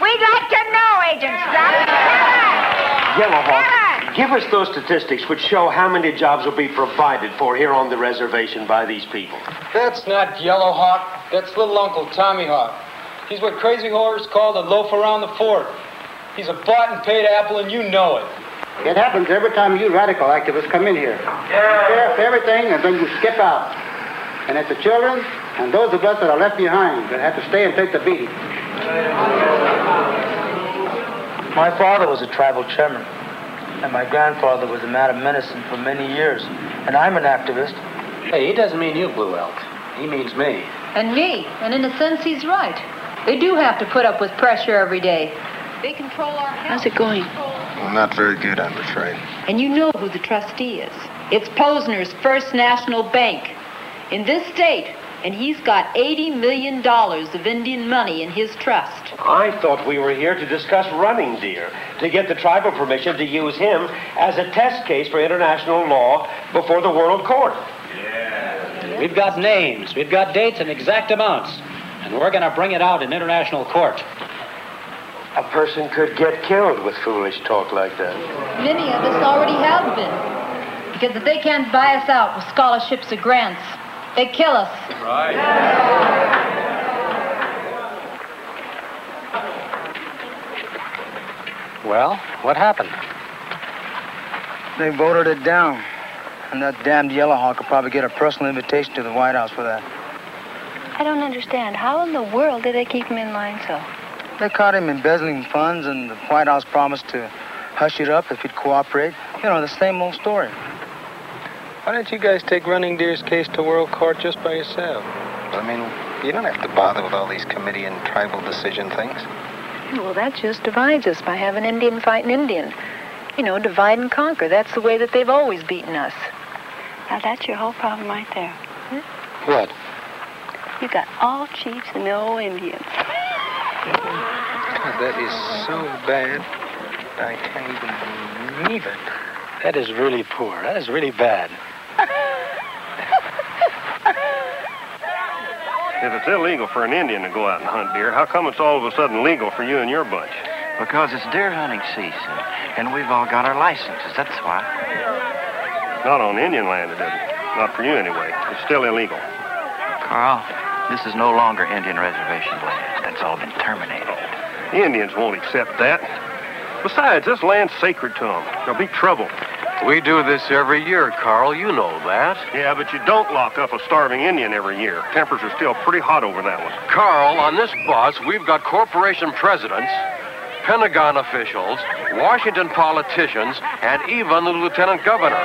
We'd like to know, Agent Stubb. Yellowhawk, give us those statistics which show how many jobs will be provided for here on the reservation by these people. That's not Yellowhawk. That's little Uncle Tommy Hawk. He's what crazy whores call the loaf around the fort. He's a bought and paid apple, and you know it. It happens every time you radical activists come in here. You share for everything, and then you skip out. And it's the children and those of us that are left behind that have to stay and take the beating. My father was a tribal chairman, and my grandfather was a man of medicine for many years. And I'm an activist. Hey, he doesn't mean you, Blue Elk. He means me. And me. And in a sense, he's right. They do have to put up with pressure every day. They control our health. How's it going? Well, not very good, I'm afraid. And you know who the trustee is. It's Posner's First National Bank in this state. And he's got $80 million of Indian money in his trust. I thought we were here to discuss running deer, to get the tribal permission to use him as a test case for international law before the World Court. Yeah. We've got names, we've got dates and exact amounts, and we're going to bring it out in international court. A person could get killed with foolish talk like that. Many of us already have been. Because if they can't buy us out with scholarships or grants, they kill us. Right. Well, what happened? They voted it down. And that damned yellow hawk will probably get a personal invitation to the White House for that. I don't understand. How in the world did they keep him in line so? They caught him embezzling funds, and the White House promised to hush it up if he'd cooperate. You know, the same old story. Why don't you guys take Running Deer's case to world court just by yourself? I mean, you don't have to bother with all these committee and tribal decision things. Well, that just divides us by having Indian fighting Indian. You know, divide and conquer. That's the way that they've always beaten us. Now, that's your whole problem right there. Hmm? What? You got all chiefs and no Indians. God, that is so bad. I can't even believe it. That is really poor. That is really bad. If it's illegal for an Indian to go out and hunt deer, how come it's all of a sudden legal for you and your bunch? Because it's deer hunting season, and we've all got our licenses, that's why. Not on Indian land, it isn't. Not for you, anyway. It's still illegal. Carl, this is no longer Indian reservation land. That's all been terminated. The Indians won't accept that. Besides, this land's sacred to them. There'll be trouble. We do this every year, Carl. You know that. Yeah, but you don't lock up a starving Indian every year. Tempers are still pretty hot over that one. Carl, on this bus, we've got corporation presidents, Pentagon officials, Washington politicians, and even the lieutenant governor.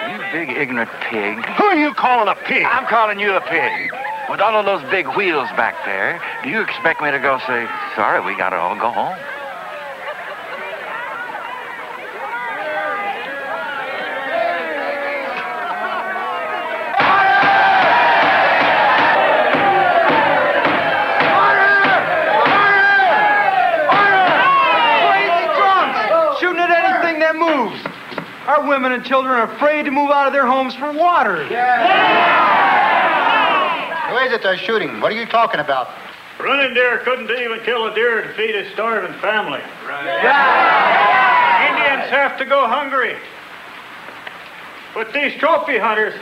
You big ignorant pig. Who are you calling a pig? I'm calling you a pig. With all of those big wheels back there, do you expect me to go say, sorry, we gotta all go home? Our women and children are afraid to move out of their homes for water. Who is it they're shooting? What are you talking about? Running deer couldn't even kill a deer to feed his starving family. Indians have to go hungry. But these trophy hunters,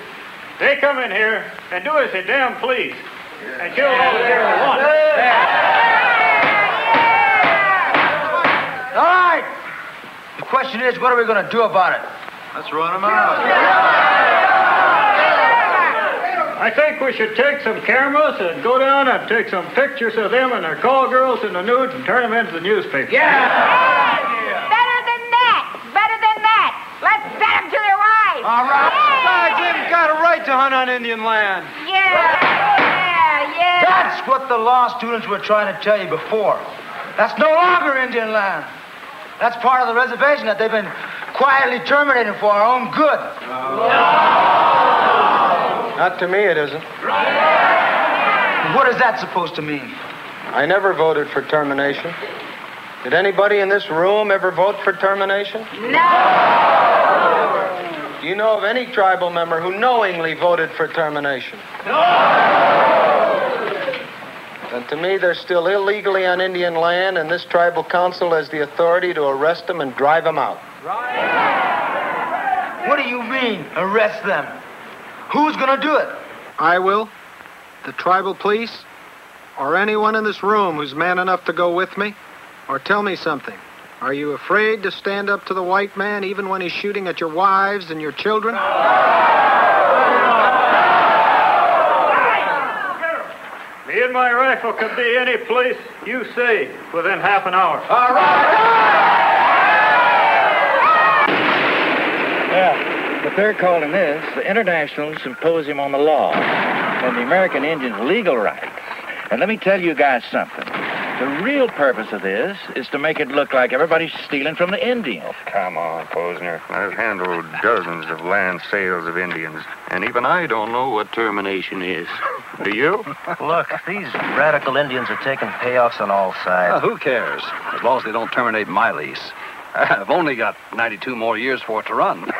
they come in here and do as they damn please and kill all the deer at once. All right. The question is, what are we going to do about it? Let's run them out. I think we should take some cameras and go down and take some pictures of them and their call girls in the nude and turn them into the newspaper. Better than that. Better than that. Let's send them to their wives. All right. Besides, they've got a right to hunt on Indian land. Yeah. That's what the law students were trying to tell you before. That's no longer Indian land. That's part of the reservation that they've been quietly terminating for our own good. Not to me, it isn't. What is that supposed to mean? I never voted for termination. Did anybody in this room ever vote for termination? No! Do you know of any tribal member who knowingly voted for termination? No! And to me, they're still illegally on Indian land, and this tribal council has the authority to arrest them and drive them out. What do you mean, arrest them? Who's going to do it? I will, the tribal police, or anyone in this room who's man enough to go with me. Or tell me something. Are you afraid to stand up to the white man even when he's shooting at your wives and your children? Me and my rifle could be any place you say within half an hour. All right! Yeah, but they're calling this the International Symposium on the Law and the American Indians' Legal Rights. And let me tell you guys something. The real purpose of this is to make it look like everybody's stealing from the Indians. Oh, come on, Posner. I've handled dozens of land sales of Indians, and even I don't know what termination is. Do you? Look, these radical Indians are taking payoffs on all sides. Who cares? As long as they don't terminate my lease. I've only got 92 more years for it to run.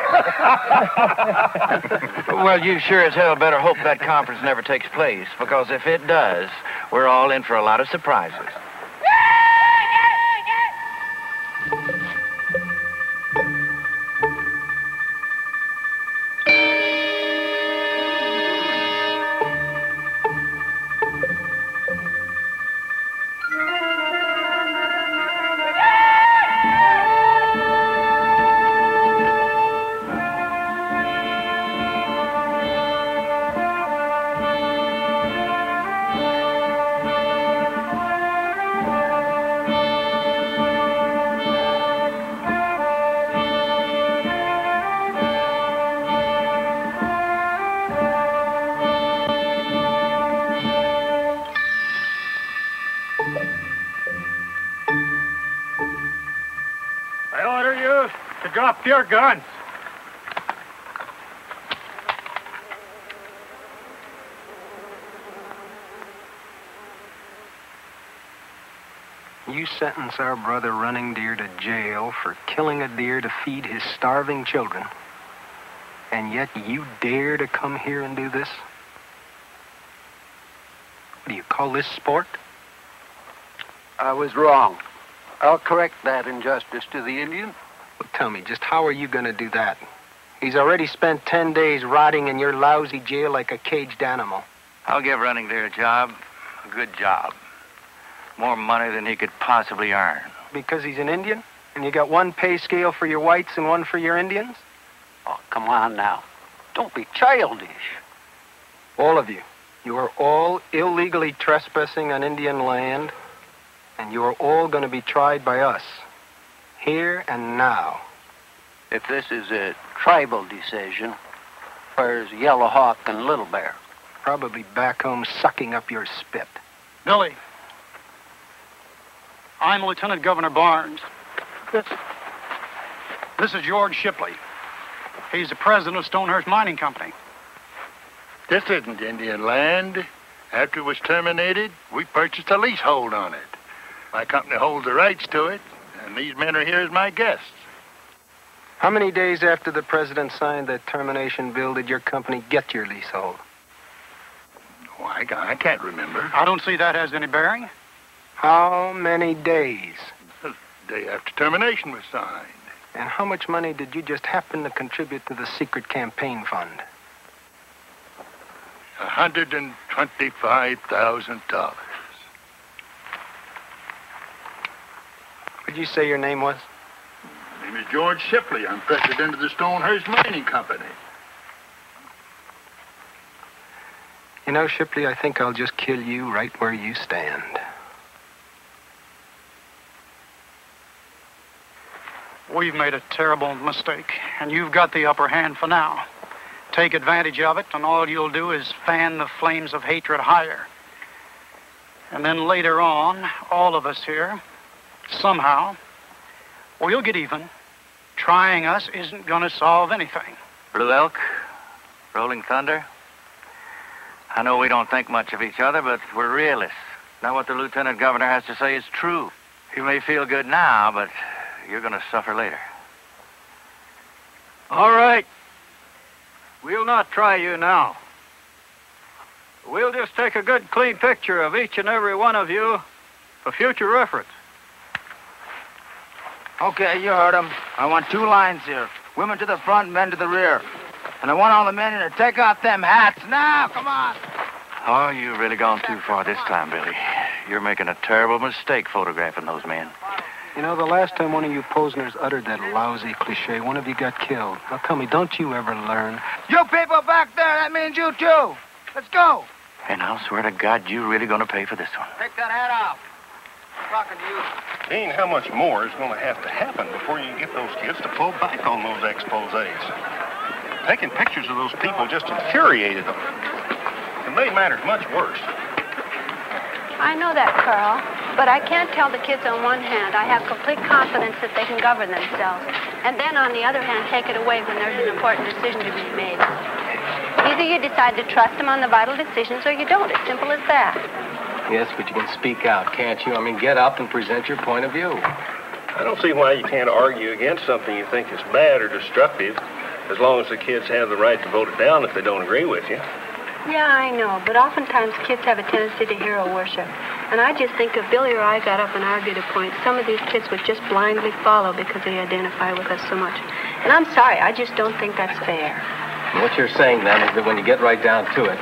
Well, you sure as hell better hope that conference never takes place, because if it does, we're all in for a lot of surprises. I order you to drop your guns. You sentence our brother Running Deer to jail for killing a deer to feed his starving children. And yet you dare to come here and do this? What do you call this, sport? I was wrong. I'll correct that injustice to the Indian. Well, tell me, just how are you going to do that? He's already spent 10 days rotting in your lousy jail like a caged animal. I'll give Running Deer a job. A good job. More money than he could possibly earn. Because he's an Indian? And you got one pay scale for your whites and one for your Indians? Oh, come on now. Don't be childish. All of you. You are all illegally trespassing on Indian land, and you are all going to be tried by us. Here and now. If this is a tribal decision, where's Yellow Hawk and Little Bear? Probably back home sucking up your spit. Billy, I'm Lieutenant Governor Barnes. This is George Shipley. He's the president of Stonehurst Mining Company. This isn't Indian land. After it was terminated, we purchased a leasehold on it. My company holds the rights to it, and these men are here as my guests. How many days after the president signed that termination bill did your company get your leasehold? Oh, I can't remember. I don't see that has any bearing. How many days? The day after termination was signed. And how much money did you just happen to contribute to the secret campaign fund? $125,000. What'd you say your name was? My name is George Shipley. I'm president of the Stonehurst Mining Company. You know, Shipley, I think I'll just kill you right where you stand. We've made a terrible mistake, and you've got the upper hand for now. Take advantage of it, and all you'll do is fan the flames of hatred higher. And then later on, all of us here, somehow, we'll get even. Trying us isn't going to solve anything. Blue Elk, Rolling Thunder. I know we don't think much of each other, but we're realists. Now what the lieutenant governor has to say is true. You may feel good now, but you're going to suffer later. All right. We'll not try you now. We'll just take a good, clean picture of each and every one of you for future reference. Okay, you heard him. I want 2 lines here. Women to the front, men to the rear. And I want all the men in to take off them hats now. Come on. Oh, you've really gone too far this time, Billy. You're making a terrible mistake photographing those men. You know, the last time one of you Posners uttered that lousy cliche, one of you got killed. Now tell me, don't you ever learn? You people back there, that means you too. Let's go. And I'll swear to God, you're really going to pay for this one. Take that hat off. I'm talking to you. Dean, how much more is going to have to happen before you can get those kids to pull back on those exposés? Taking pictures of those people just infuriated them. It made matters much worse. I know that, Carl, but I can't tell the kids on one hand I have complete confidence that they can govern themselves, and then on the other hand take it away when there's an important decision to be made. Either you decide to trust them on the vital decisions or you don't. It's simple as that. Yes, but you can speak out, can't you? I mean, get up and present your point of view. I don't see why you can't argue against something you think is bad or destructive, as long as the kids have the right to vote it down if they don't agree with you. Yeah, I know, but oftentimes kids have a tendency to hero worship. And I just think if Billy or I got up and argued a point, some of these kids would just blindly follow because they identify with us so much. And I'm sorry, I just don't think that's fair. And what you're saying, then, is that when you get right down to it,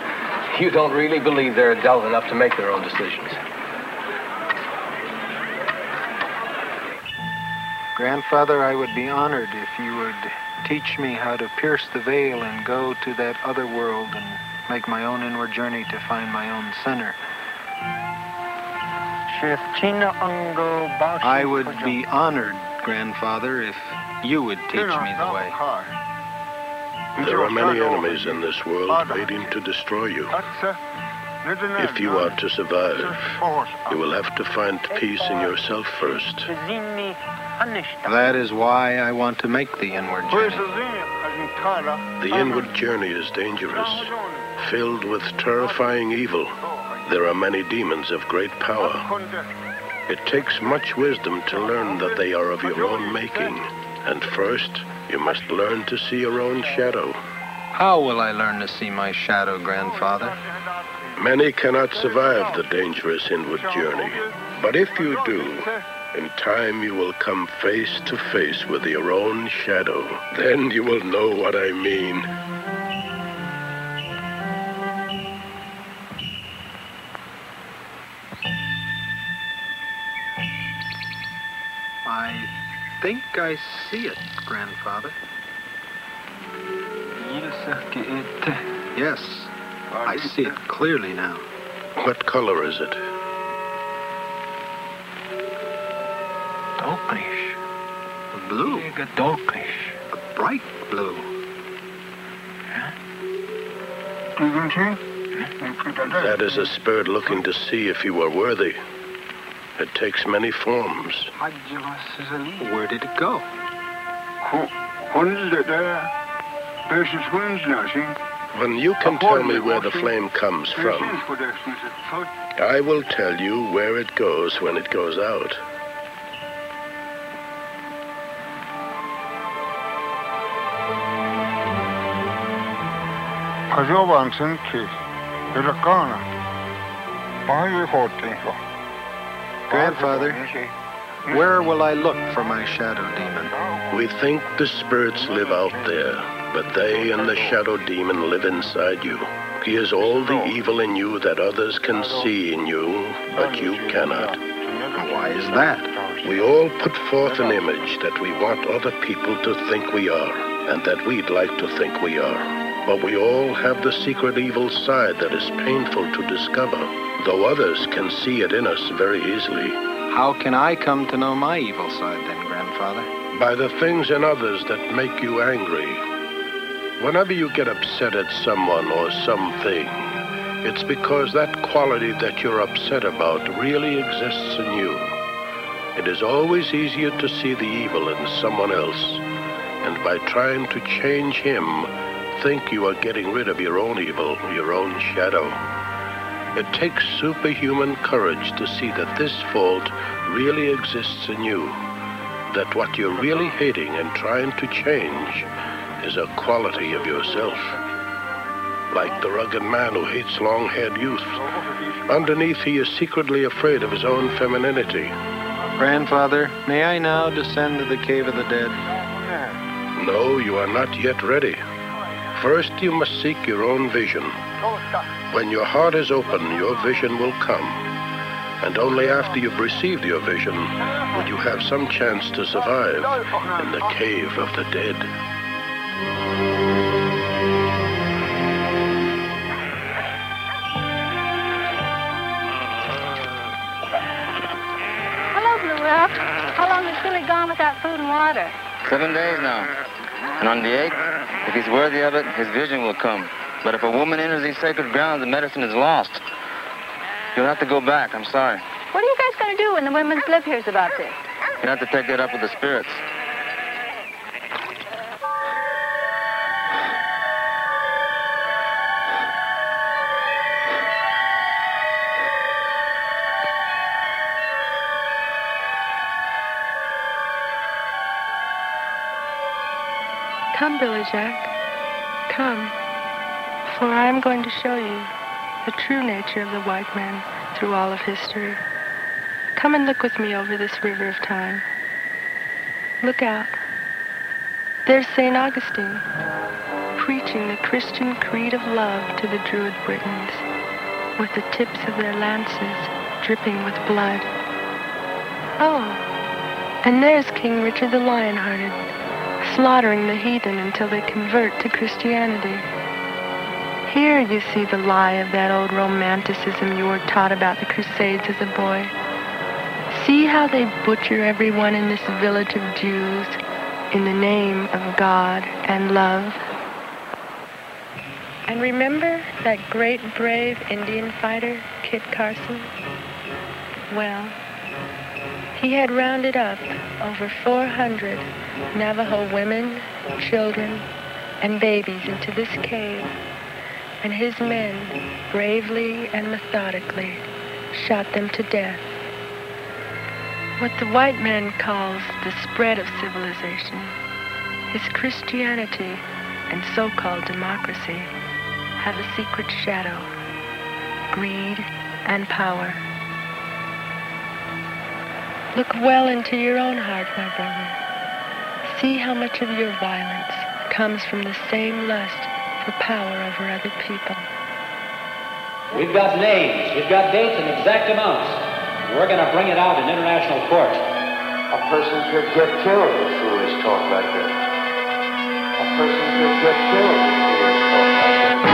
you don't really believe they're adult enough to make their own decisions. Grandfather, I would be honored if you would teach me how to pierce the veil and go to that other world and make my own inward journey to find my own center. I would be honored, Grandfather, if you would teach me the way. There are many enemies in this world waiting to destroy you. If you are to survive, you will have to find peace in yourself first. That is why I want to make the inward journey. The inward journey is dangerous, filled with terrifying evil. There are many demons of great power. It takes much wisdom to learn that they are of your own making. And first, you must learn to see your own shadow. How will I learn to see my shadow, Grandfather? Many cannot survive the dangerous inward journey. But if you do, in time you will come face to face with your own shadow. Then you will know what I mean. I think I see it, Grandfather. Yes, I see it clearly now. What color is it? Blue. A bright blue. That is a spirit looking to see if you are worthy. It takes many forms. Where did it go? When you can tell me where the flame comes from, I will tell you where it goes when it goes out. Grandfather, where will I look for my shadow demon? We think the spirits live out there, but they and the shadow demon live inside you. He is all the evil in you that others can see in you, but you cannot. Why is that? We all put forth an image that we want other people to think we are, and that we'd like to think we are. But we all have the secret evil side that is painful to discover, though others can see it in us very easily. How can I come to know my evil side then, Grandfather? By the things in others that make you angry. Whenever you get upset at someone or something, it's because that quality that you're upset about really exists in you. It is always easier to see the evil in someone else, and by trying to change him, think you are getting rid of your own evil, your own shadow. It takes superhuman courage to see that this fault really exists in you, that what you're really hating and trying to change is a quality of yourself. Like the rugged man who hates long-haired youth, underneath he is secretly afraid of his own femininity. Grandfather, may I now descend to the cave of the dead? No, you are not yet ready. First, you must seek your own vision. When your heart is open, your vision will come. And only after you've received your vision will you have some chance to survive in the cave of the dead. Hello, Blue Rock. How long has Billy gone without food and water? 7 days now. And on the 8th, if he's worthy of it, his vision will come. But if a woman enters these sacred grounds, the medicine is lost. You'll have to go back. I'm sorry. What are you guys going to do when the women's lib hears about this? You'll have to take that up with the spirits. Come, Billy Jack. Come, for I am going to show you the true nature of the white man through all of history. Come and look with me over this river of time. Look out. There's St. Augustine, preaching the Christian creed of love to the Druid Britons, with the tips of their lances dripping with blood. Oh, and there's King Richard the Lionhearted, slaughtering the heathen until they convert to Christianity. Here you see the lie of that old romanticism you were taught about the Crusades as a boy. See how they butcher everyone in this village of Jews in the name of God and love. And remember that great, brave Indian fighter, Kit Carson? Well, he had rounded up over 400 Navajo women, children, and babies into this cave, and his men bravely and methodically shot them to death. What the white man calls the spread of civilization, his Christianity and so-called democracy have a secret shadow, greed and power. Look well into your own heart, my brother. See how much of your violence comes from the same lust for power over other people. We've got names, we've got dates and exact amounts. We're going to bring it out in international court. A person could get killed with foolish talk like that. A person could get killed with foolish talk like that.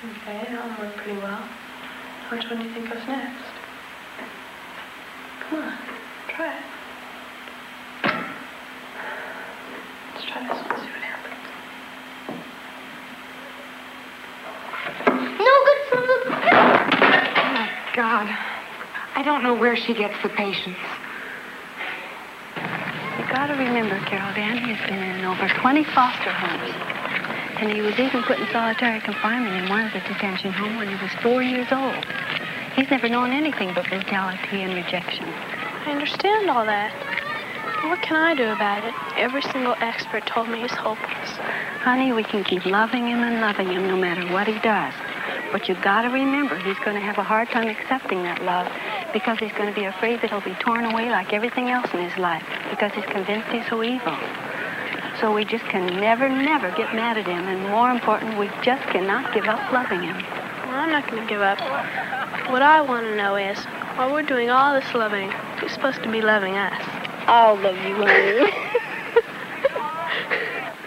Okay, that'll work pretty well. Which one do you think goes next? Come on, try it. Let's try this one, see what happens. No good from the... Oh, my God. I don't know where she gets the patience. You gotta remember, Carol, Danny has been in over 20 foster homes. And he was even put in solitary confinement in one of the detention homes when he was 4 years old. He's never known anything but brutality and rejection. I understand all that. But what can I do about it? Every single expert told me he's hopeless. Honey, we can keep loving him and loving him no matter what he does. But you gotta remember, he's going to have a hard time accepting that love because he's going to be afraid that he'll be torn away like everything else in his life because he's convinced he's so evil. So we just can never, never get mad at him. And more important, we just cannot give up loving him. Well, I'm not going to give up. What I want to know is, while we're doing all this loving, who's supposed to be loving us? I'll love you, honey.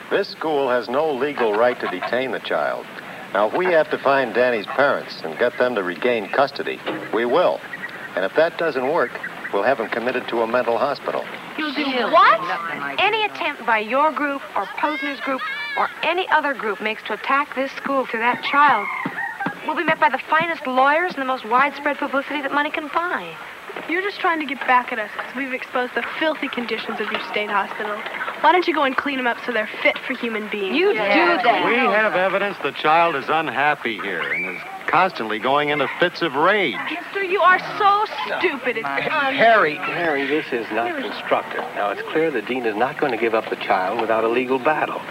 This school has no legal right to detain the child. Now, if we have to find Danny's parents and get them to regain custody, we will. And if that doesn't work, we'll have him committed to a mental hospital. You'll do what? Any attempt by your group or Posner's group or any other group makes to attack this school through that child will be met by the finest lawyers and the most widespread publicity that money can buy. You're just trying to get back at us because we've exposed the filthy conditions of your state hospital. Why don't you go and clean them up so they're fit for human beings? You do that. We have evidence the child is unhappy here and is constantly going into fits of rage. Mister, you are so stupid. It's Harry, this is not constructive. Now, it's clear the dean is not going to give up the child without a legal battle.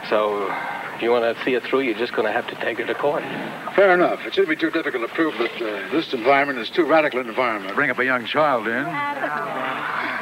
So, if you want to see it through, you're just going to have to take her to court. Fair enough. It shouldn't be too difficult to prove that this environment is too radical an environment. Bring up a young child in.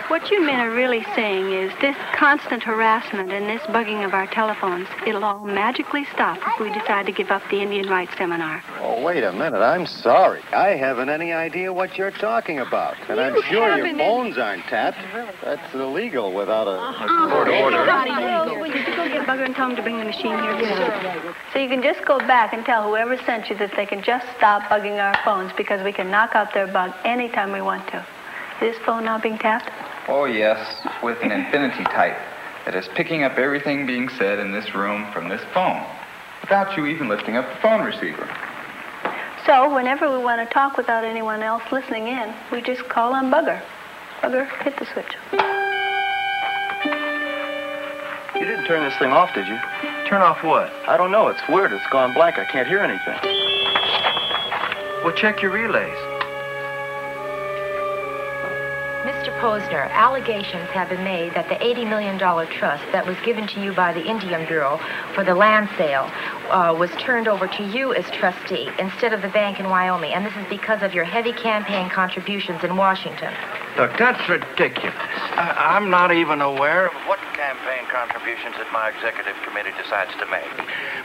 What you men are really saying is this constant harassment and this bugging of our telephones, it'll all magically stop if we decide to give up the Indian rights seminar. Oh, wait a minute. I'm sorry. I haven't any idea what you're talking about. And I'm sure your phones aren't tapped. That's illegal without a court order. Well, you should go get Bugger and tell him to bring the machine here, too. So you can just go back and tell whoever sent you that they can just stop bugging our phones because we can knock out their bug anytime we want to. Is this phone now being tapped? Oh, yes, with an infinity type that is picking up everything being said in this room from this phone without you even lifting up the phone receiver. So whenever we want to talk without anyone else listening in, we just call on Bugger. Bugger, hit the switch. You didn't turn this thing off, did you? Turn off what? I don't know. It's weird. It's gone blank. I can't hear anything. Well, check your relays. Mr. Posner, allegations have been made that the $80 million trust that was given to you by the Indian Bureau for the land sale was turned over to you as trustee instead of the bank in Wyoming, and this is because of your heavy campaign contributions in Washington. Look, that's ridiculous. I'm not even aware of what campaign contributions that my executive committee decides to make.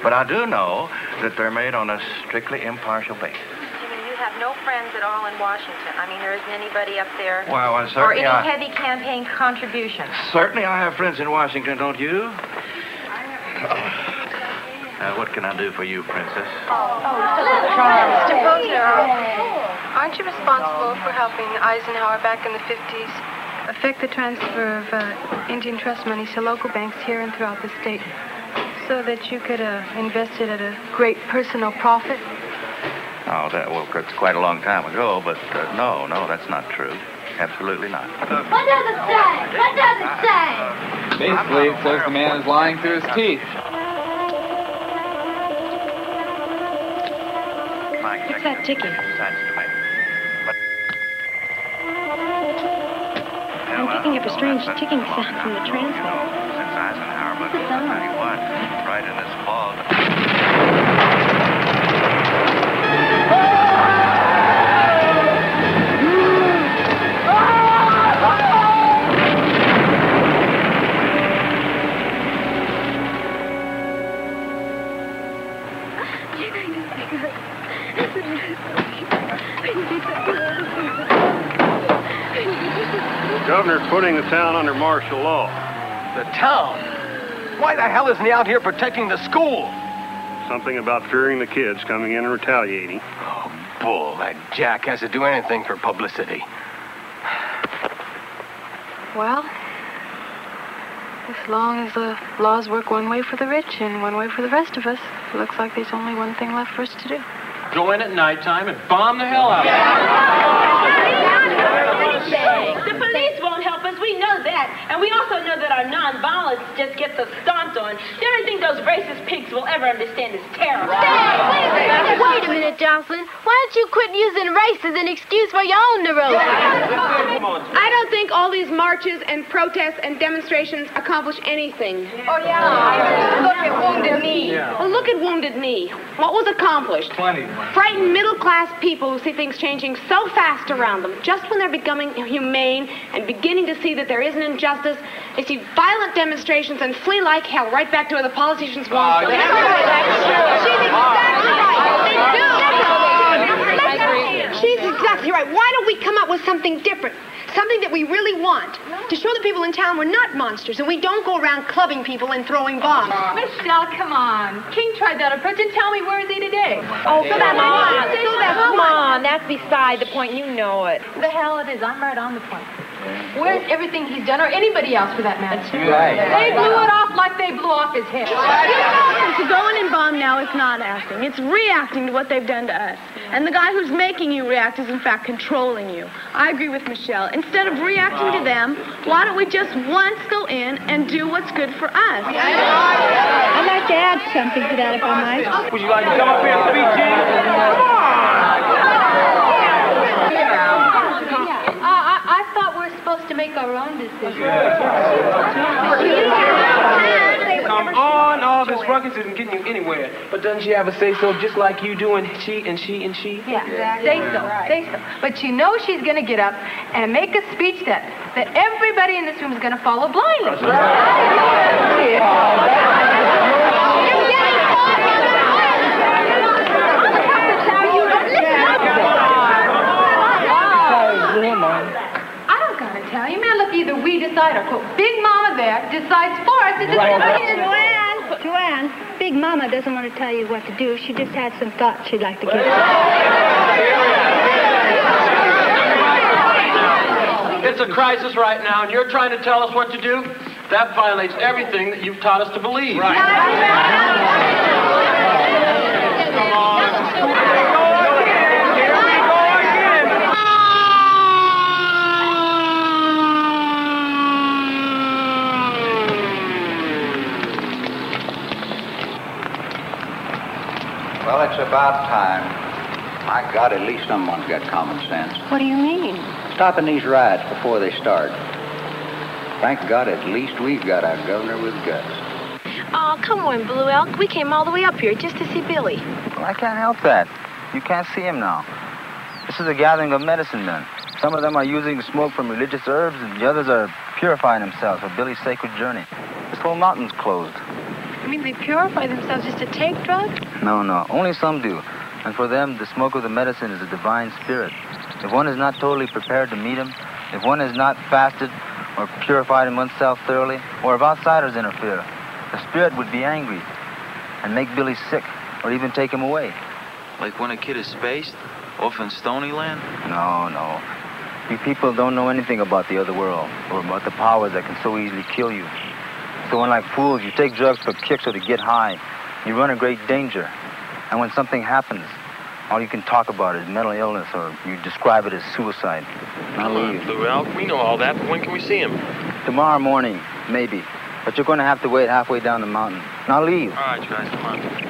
But I do know that they're made on a strictly impartial basis. have no friends at all in Washington. I mean, there isn't anybody up there. Well, or certainly any heavy campaign contributions. Certainly I have friends in Washington, don't you? What can I do for you, Princess? Mr. Posner, aren't you responsible for helping Eisenhower back in the 50s affect the transfer of Indian trust monies to local banks here and throughout the state so that you could invest it at a great personal profit? Oh, that's quite a long time ago, but no, that's not true. Absolutely not. What does it say? What does it say? Basically, it says the man is lying through his teeth. What's that ticking? I'm picking up a strange ticking sound from the transmitter. Since Eisenhower, but 91, right in this fall. The governor's putting the town under martial law. The town? Why the hell isn't he out here protecting the school? Something about fearing the kids coming in and retaliating. Oh, bull. That Jack has to do anything for publicity. Well, as long as the laws work one way for the rich and one way for the rest of us, it looks like there's only one thing left for us to do. Go in at nighttime and bomb the hell out of it. The police won't help us, we know that. And we also know that our nonviolence just gets us stomped on. The only thing those racist pigs will ever understand is terror. Wait a minute, Jocelyn. Why don't you quit using race as an excuse for your own neurosis? I don't think all these marches and protests and demonstrations accomplish anything. Oh, yeah. Look at Wounded Knee. Well, look at Wounded Knee. What was accomplished? Frightened middle-class people who see things changing so fast around them, just when they're becoming humane and beginning to see that there is an injustice, they see violent demonstrations and flee like hell right back to where the politicians want them. She's exactly right. She's exactly right. Why don't we come up with something different? Something that we really want. To show the people in town we're not monsters and we don't go around clubbing people and throwing bombs. Michelle, come on. King tried that approach, and tell me, where is he today? Oh, come on. That's beside the point. You know it. The hell it is. I'm right on the point. Where's everything he's done, or anybody else for that matter? Right. They blew it off like they blew off his head. To go in and bomb now is not acting. It's reacting to what they've done to us. And the guy who's making you react is, in fact, controlling you. I agree with Michelle. Instead of reacting to them, why don't we just once go in and do what's good for us? I'd like to add something to that, if I might. Would you like to come up here and speak, Gene? I thought we're supposed to make our own decisions. Come on, all this ruckus isn't getting you anywhere. But doesn't she have a say-so just like you do, and she, and she, and she? Yeah, say so. But you know she's going to get up and make a speech that everybody in this room is going to follow blindly. I don't got to tell you, man. Look, either we decide or, quote, Big Mama there decides for us. Joanne, Big Mama doesn't want to tell you what to do. She just had some thoughts she'd like to give you. It's a crisis right now, and you're trying to tell us what to do? That violates everything that you've taught us to believe. Right. Come on. Well, it's about time. My God, at least someone's got common sense. What do you mean? Stopping these riots before they start. Thank God, at least we've got our governor with guts. Oh, come on, Blue Elk. We came all the way up here just to see Billy. Well, I can't help that. You can't see him now. This is a gathering of medicine men. Some of them are using the smoke from religious herbs, and the others are purifying themselves for Billy's sacred journey. This whole mountain's closed. You mean they purify themselves just to take drugs? No, only some do. And for them, the smoke of the medicine is a divine spirit. If one is not totally prepared to meet him, if one is not fasted or purified in oneself thoroughly, or if outsiders interfere, the spirit would be angry and make Billy sick or even take him away. Like when a kid is spaced off in Stony Land? No. You people don't know anything about the other world or about the powers that can so easily kill you. So when, like fools, you take drugs for kicks or to get high, you run a great danger. And when something happens, all you can talk about is mental illness, or you describe it as suicide. Now leave. Well, we know all that, but when can we see him? Tomorrow morning, maybe. But you're going to have to wait halfway down the mountain. Now leave. All right, guys, come on.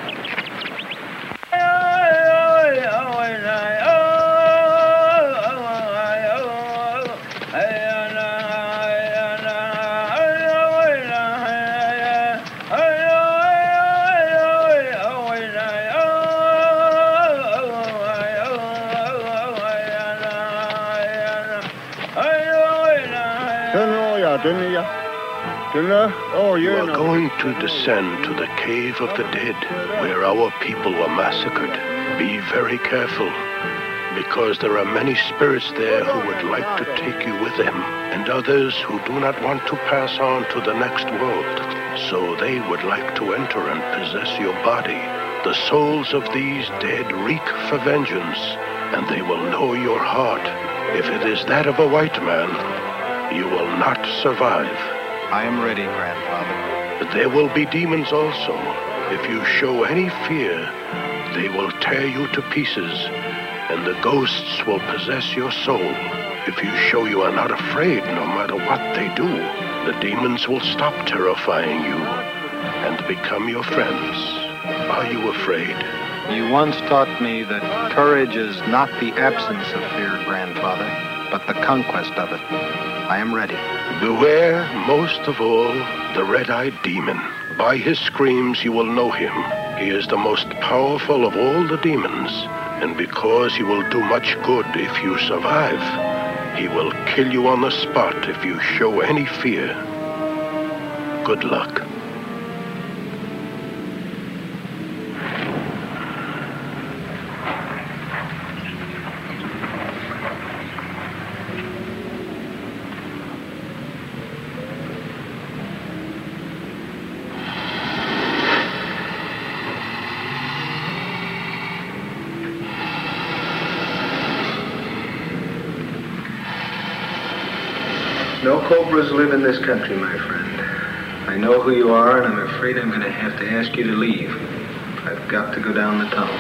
You are going to descend to the cave of the dead, where our people were massacred. Be very careful, because there are many spirits there who would like to take you with them, and others who do not want to pass on to the next world. So they would like to enter and possess your body. The souls of these dead reek for vengeance, and they will know your heart. If it is that of a white man, you will not survive. I am ready, Grandfather. But there will be demons also. If you show any fear, they will tear you to pieces, and the ghosts will possess your soul. If you show you are not afraid, no matter what they do, the demons will stop terrifying you and become your friends. Are you afraid? You once taught me that courage is not the absence of fear, Grandfather, but the conquest of it. I am ready. Beware, most of all, the red-eyed demon. By his screams you will know him. He is the most powerful of all the demons, and because he will do much good if you survive, he will kill you on the spot if you show any fear. Good luck. No cobras live in this country, my friend. I know who you are, and I'm afraid I'm going to have to ask you to leave. I've got to go down the tunnel.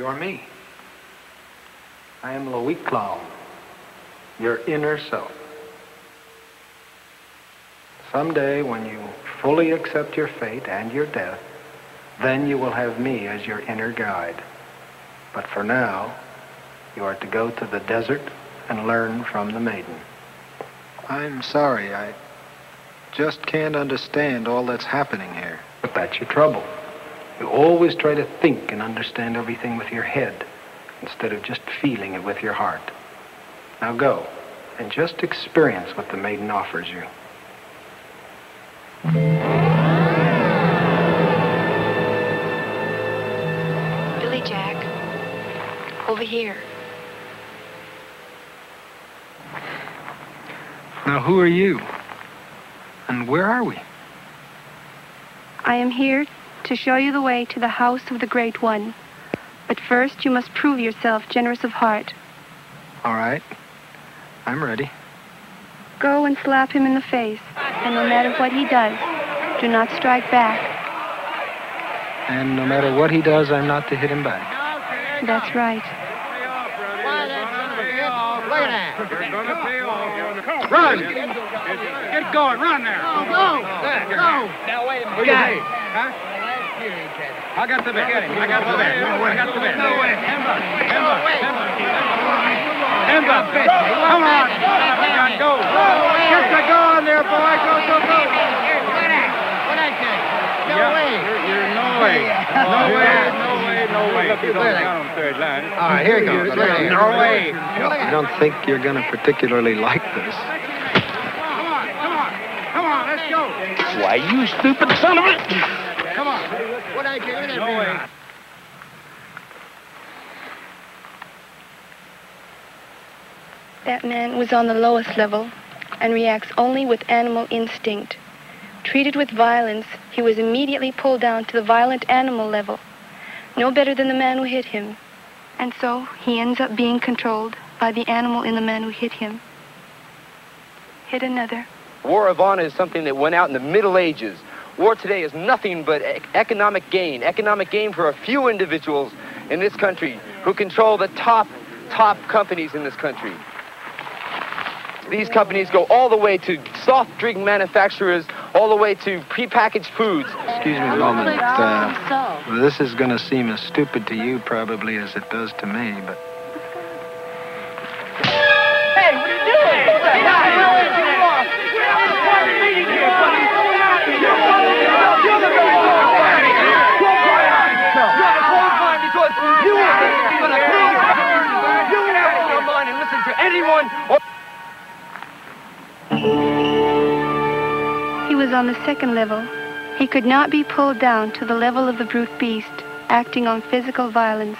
You're me. I am Loic Clown, your inner self. Someday, when you fully accept your fate and your death, then you will have me as your inner guide. But for now, you are to go to the desert and learn from the maiden. I'm sorry, I just can't understand all that's happening here. But that's your trouble. You always try to think and understand everything with your head instead of just feeling it with your heart. Now go and just experience what the maiden offers you. Billy Jack, over here. Now, who are you? And where are we? I am here to show you the way to the house of the Great One. But first, you must prove yourself generous of heart. All right. I'm ready. Go and slap him in the face, and no matter what he does, do not strike back. And no matter what he does, I'm not to hit him back. That's right. Look at that. They're gonna pay off. Run! Get going. Run there. Go. Now, wait a minute. What do you think? Huh? I got the bet. I got the bet. No way. Emma. Come on. Go. Get the go on there, boy. Go. What I say? No way. No way. You don't count on third line. All right, here he goes. No way. I don't think you're going to particularly like this. Come on, let's go. Why, you stupid son of a... Come on. What I say? No way. That man was on the lowest level and reacts only with animal instinct. Treated with violence, he was immediately pulled down to the violent animal level, no better than the man who hit him. And so he ends up being controlled by the animal in the man who hit him. Hit another. War of honor is something that went out in the Middle Ages. War today is nothing but economic gain for a few individuals in this country who control the top companies in this country. These companies go all the way to soft drink manufacturers, all the way to prepackaged foods. Excuse me a moment. This is going to seem as stupid to you probably as it does to me, but... Hey, what are you doing? He was on the second level. He could not be pulled down to the level of the brute beast, acting on physical violence,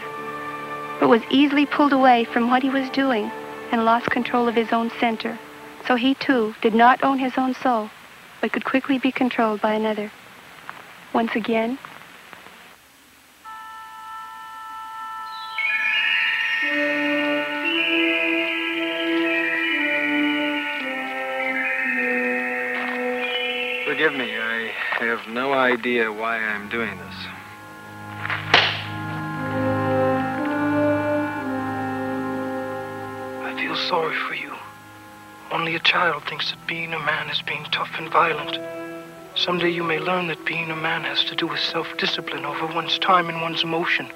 but was easily pulled away from what he was doing and lost control of his own center. So he, too, did not own his own soul, but could quickly be controlled by another. Once again, Forgive me, I have no idea why I'm doing this. I feel sorry for you. Only a child thinks that being a man is being tough and violent. Someday you may learn that being a man has to do with self-discipline over one's time and one's emotion,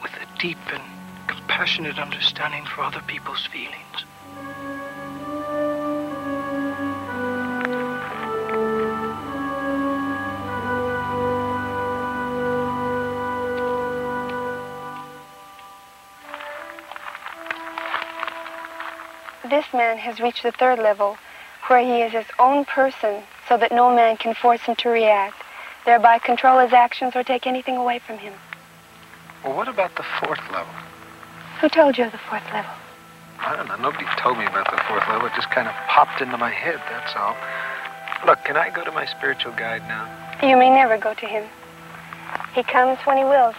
with a deep and compassionate understanding for other people's feelings. this man has reached the third level, where he is his own person, so that no man can force him to react, thereby control his actions or take anything away from him. Well, what about the fourth level? Who told you of the fourth level? I don't know. Nobody told me about the fourth level. It just kind of popped into my head, that's all. Look, can I go to my spiritual guide now? You may never go to him. He comes when he wills.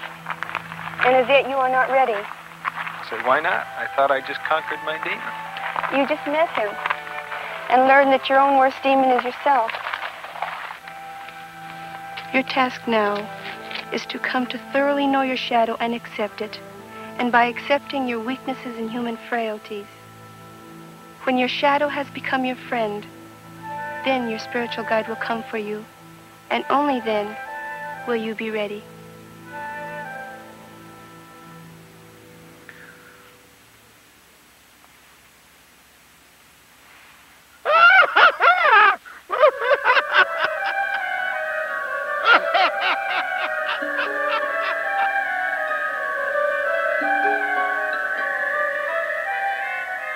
And as yet you are not ready. I said, why not? I thought I just conquered my demon. You just met him and learned that your own worst demon is yourself. Your task now is to come to thoroughly know your shadow and accept it, and by accepting your weaknesses and human frailties. When your shadow has become your friend, then your spiritual guide will come for you, and only then will you be ready.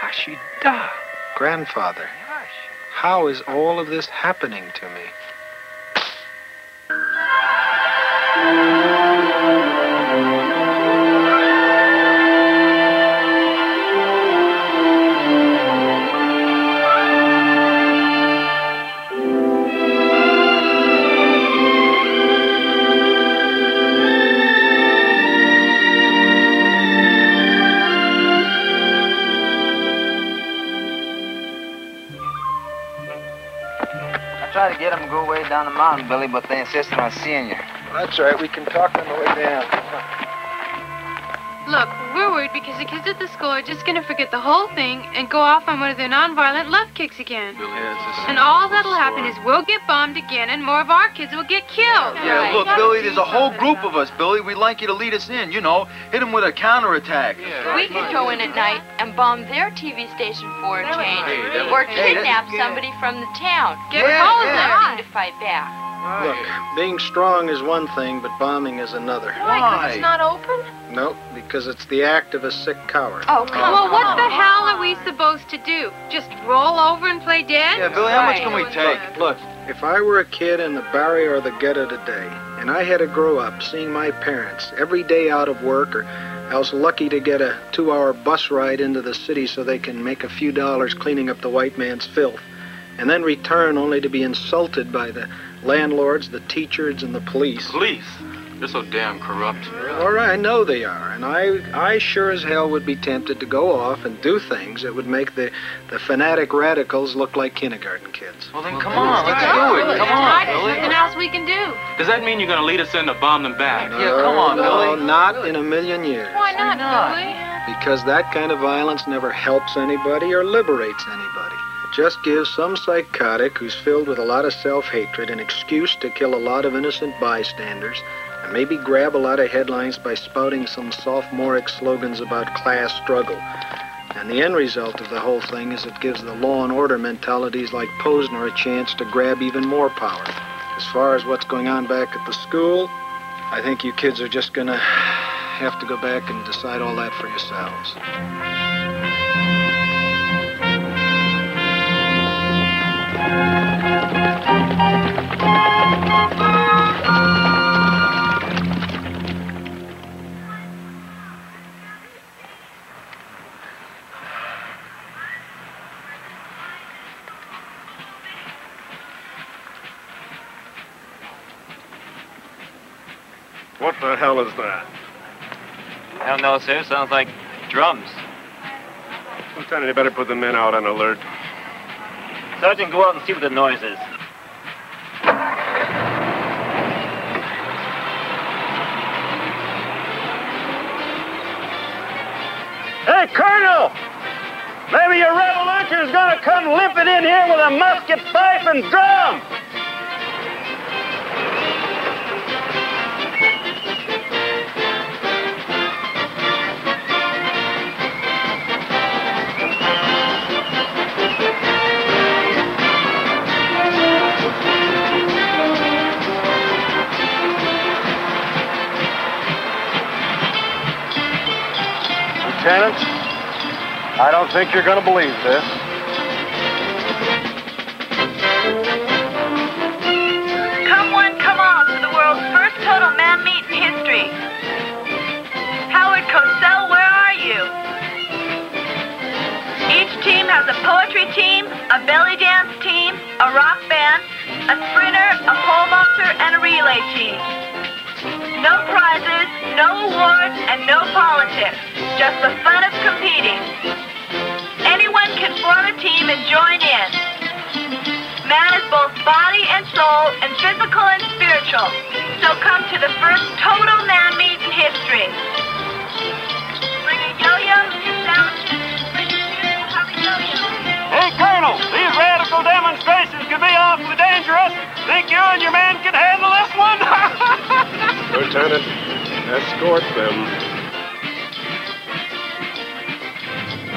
Ashida, grandfather, how is all of this happening to me? I tried to get them to go way down the mountain, Billy, but they insisted on seeing you. That's right, we can talk on the way down. Look, we're worried because the kids at the school are just going to forget the whole thing and go off on one of their nonviolent love kicks again. And all that'll happen is we'll get bombed again and more of our kids will get killed. Yeah, look, Billy, there's a whole group of us, Billy. We'd like you to lead us in, you know, hit them with a counterattack. We could go in at night and bomb their TV station for a change, or kidnap somebody from the town. Get hold of them to fight back. Look, being strong is one thing, but bombing is another. Why? 'Cause it's not open? No, because it's the act of a sick coward. Oh, come on. Well, what the hell are we supposed to do? Just roll over and play dead? Yeah, Billy, how much can we take? Look, if I were a kid in the barrio or the ghetto today, and I had to grow up seeing my parents every day out of work or else lucky to get a 2-hour bus ride into the city so they can make a few dollars cleaning up the white man's filth, and then return only to be insulted by the landlords, the teachers, and the police. Police? They're so damn corrupt. All right, I know they are, and I sure as hell would be tempted to go off and do things that would make the fanatic radicals look like kindergarten kids. Well, then come on, let's do it. Come on, There's Billy. nothing else we can do. Does that mean you're going to lead us in to bomb them back? No, Yeah, come on, no, Billy. not in a million years. Why not, Billy? Because that kind of violence never helps anybody or liberates anybody. It just gives some psychotic who's filled with a lot of self-hatred an excuse to kill a lot of innocent bystanders and maybe grab a lot of headlines by spouting some sophomoric slogans about class struggle. And the end result of the whole thing is it gives the law and order mentalities like Posner a chance to grab even more power. As far as what's going on back at the school, I think you kids are just gonna have to go back and decide all that for yourselves. What the hell is that? I don't know, sir. Sounds like drums. Lieutenant, you better put the men out on alert. Sergeant, go out and see what the noise is. Hey, Colonel! Maybe your revolution's gonna come limping in here with a musket, pipe, and drum! Lieutenant, I don't think you're going to believe this. Come one, come all to the world's first total man meet in history. Howard Cosell, where are you? Each team has a poetry team, a belly dance team, a rock band, a sprinter, a pole vaulter, and a relay team. No prizes, no awards, and no politics. Just the fun of competing. Anyone can form a team and join in. Man is both body and soul, and physical and spiritual. natural. So come to the first total man-meet in history. Bring a yo-yo, your sandwiches, bring a shoe, have a yo-yo. Hey, Colonel, these radical demonstrations could be awfully dangerous. Think you and your men can handle this one? Lieutenant, escort them.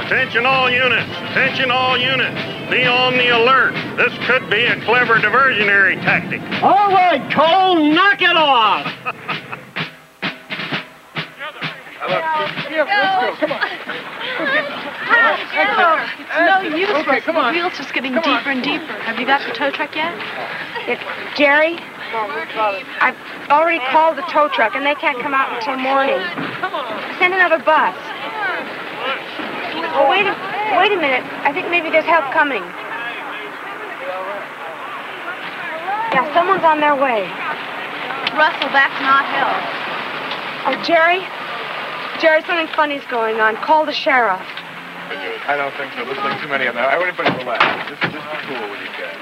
Attention all units. Attention all units. Be on the alert. This could be a clever diversionary tactic. All right, Cole, knock it off. Come on. It's no use. Okay, come on. The wheel's just getting deeper and deeper. Have you got the tow truck yet? Jerry, I've already called the tow truck, and they can't come out until morning. Send another bus. Oh, wait a minute. I think maybe there's help coming. Yeah, someone's on their way. Russell, that's not help. Oh, Jerry, something funny's going on. Call the sheriff. I don't think so. Looks like too many of them. Everybody relax. Just be cool when you can.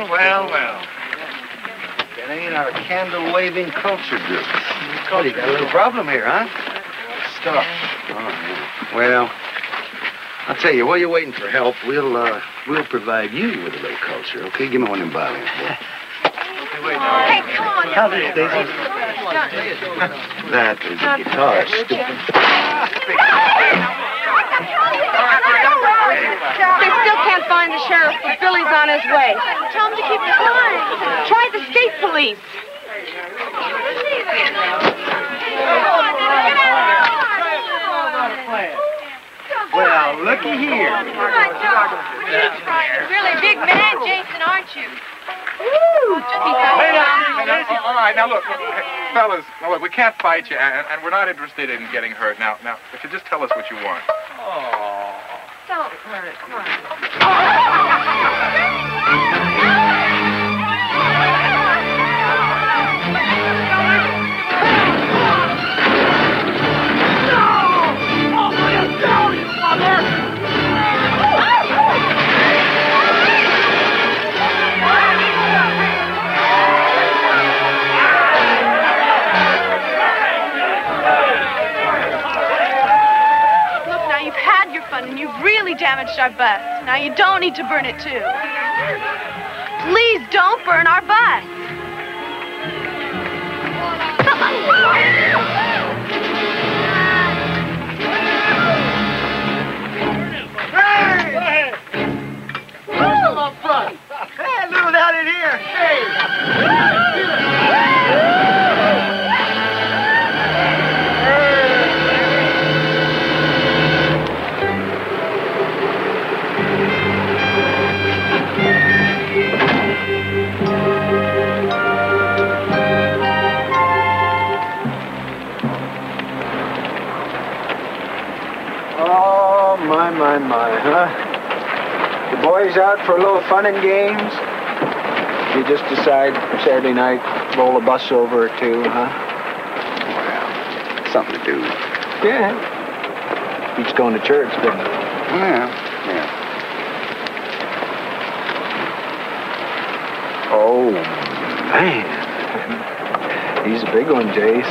Well. That ain't our candle-waving culture group. Well, you got a little problem here, huh? Stuff. Oh, yeah. Well, I'll tell you, while you're waiting for help, we'll provide you with a little culture, okay? Give me one of them bottles. Hey, come on. How's it, Daisy? That is a guitar, stupid. They still can't find the sheriff, but Billy's on his way. Tell him to keep trying. Try the state police. Well, looky here. Really big man, Jason, aren't you? All right, now look, fellas, we can't fight you, and we're not interested in getting hurt. Now, if you just tell us what you want. Oh. Don't hurt. Come on. And you've really damaged our bus. Now you don't need to burn it too. Please don't burn our bus. Hey! Come up front. Hey, move out in here. Hey! My, huh? The boys out for a little fun and games? You just decide Saturday night, roll a bus over or two, huh? Well, something to do. Yeah. Beats going to church, doesn't it? Yeah. Oh, man. He's a big one, Jace.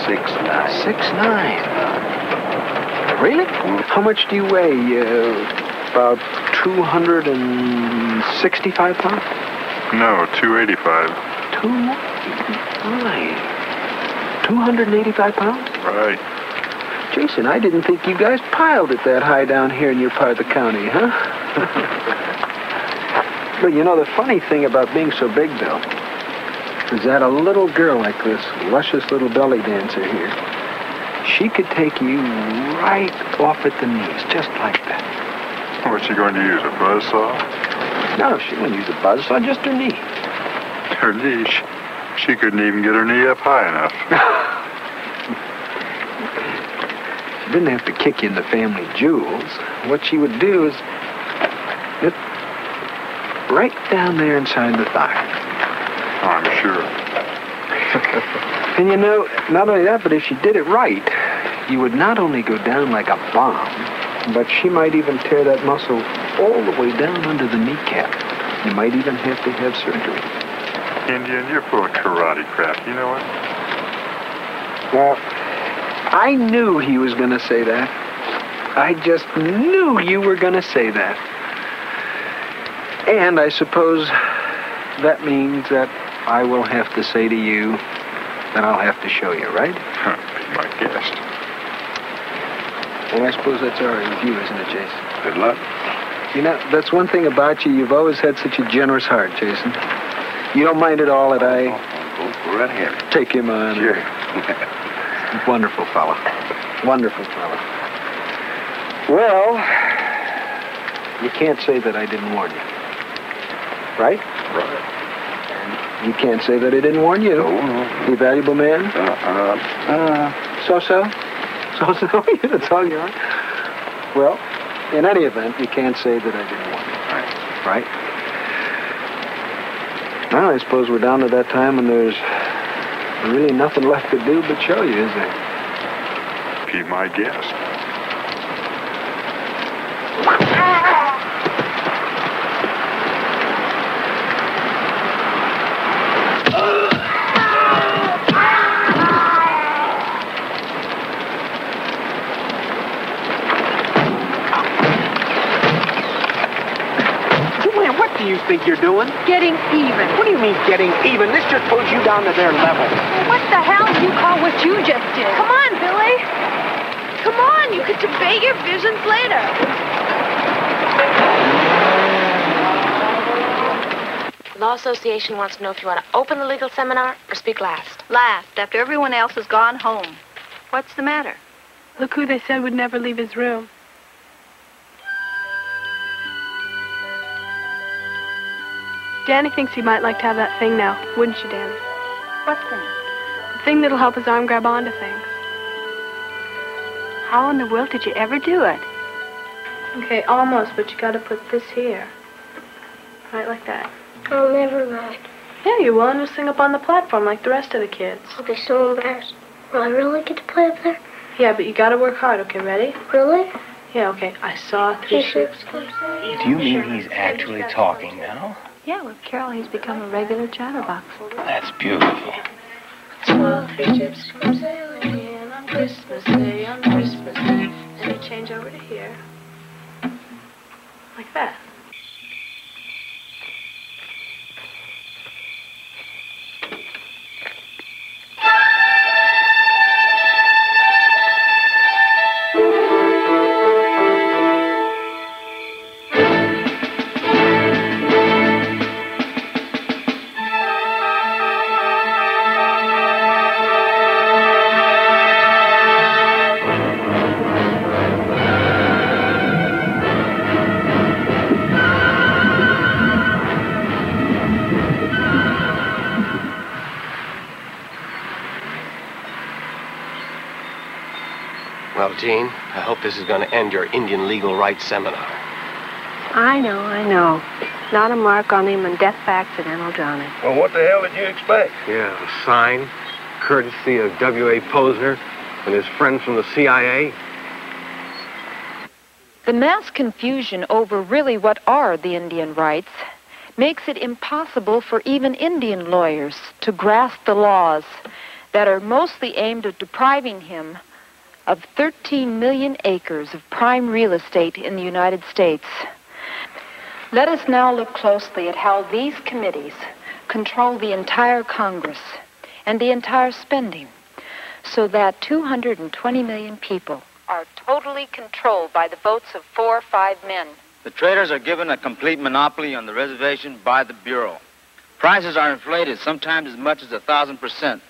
6'9". 6'9". Really? How much do you weigh? About 265 pounds? No, 285. 285 pounds? Right. Jason, I didn't think you guys piled it that high down here in your part of the county, huh? But you know, the funny thing about being so big, Bill, is that a little girl like this luscious little belly dancer here, she could take you right off at the knees, just like that. What's she going to use, a buzzsaw? No, she wouldn't use a buzzsaw, just her knee. Her knee? She couldn't even get her knee up high enough. She didn't have to kick you in the family jewels. What she would do is nip right down there inside the thigh. I'm sure. And you know, not only that, but if she did it right, you would not only go down like a bomb, but she might even tear that muscle all the way down under the kneecap. You might even have to have surgery. Indian, you're full of karate crap. You know what? Well, I knew he was going to say that. I just knew you were going to say that. And I suppose that means that I will have to say to you that I'll have to show you, right? Be my guest. And I suppose that's all right with you, isn't it, Jason? Good luck. You know, that's one thing about you. You've always had such a generous heart, Jason. You don't mind at all that I Go right ahead. take him on. Sure. Wonderful fella. Wonderful fella. Well, you can't say that I didn't warn you. Right? Right. And you can't say that I didn't warn you. No. You valuable man? So-so? So-so? That's all you are? Well, in any event, you can't say that I didn't warn you. Right? Now, I suppose we're down to that time when there's really nothing left to do but show you, is there? Be my guest. What do you think you're doing? Getting even. What do you mean getting even? This just pulls you down to their level. What the hell do you call what you just did? Come on, Billy. Come on, you could debate your visions later. Law Association wants to know if you want to open the legal seminar or speak last. Last, after everyone else has gone home. What's the matter? Look who they said would never leave his room. Danny thinks he might like to have that thing now, wouldn't you, Danny? What thing? The thing that'll help his arm grab onto things. How in the world did you ever do it? Okay, almost, but you gotta put this here. Right like that. I'll never ride. Yeah, you will, and you'll sing up on the platform like the rest of the kids. I'll be so embarrassed. Will I really get to play up there? Yeah, but you gotta work hard, okay, ready? Really? Yeah, okay. I saw 3 ships. Do you mean he's actually talking now? Yeah, with Carol, he's become a regular chatterbox. That's beautiful. 3 ships come sailing in on Christmas Day, on Christmas Day. And you change over to here. Like that. Well, Gene, I hope this is going to end your Indian legal rights seminar. I know. Not a mark on him and death accidental, Johnny. Well, what the hell did you expect? Yeah, a sign, courtesy of W.A. Posner and his friends from the CIA. The mass confusion over really what are the Indian rights makes it impossible for even Indian lawyers to grasp the laws that are mostly aimed at depriving him of 13 million acres of prime real estate in the United States. Let us now look closely at how these committees control the entire Congress and the entire spending, so that 220 million people are totally controlled by the votes of 4 or 5 men. The traders are given a complete monopoly on the reservation by the Bureau. Prices are inflated, sometimes as much as 1,000%.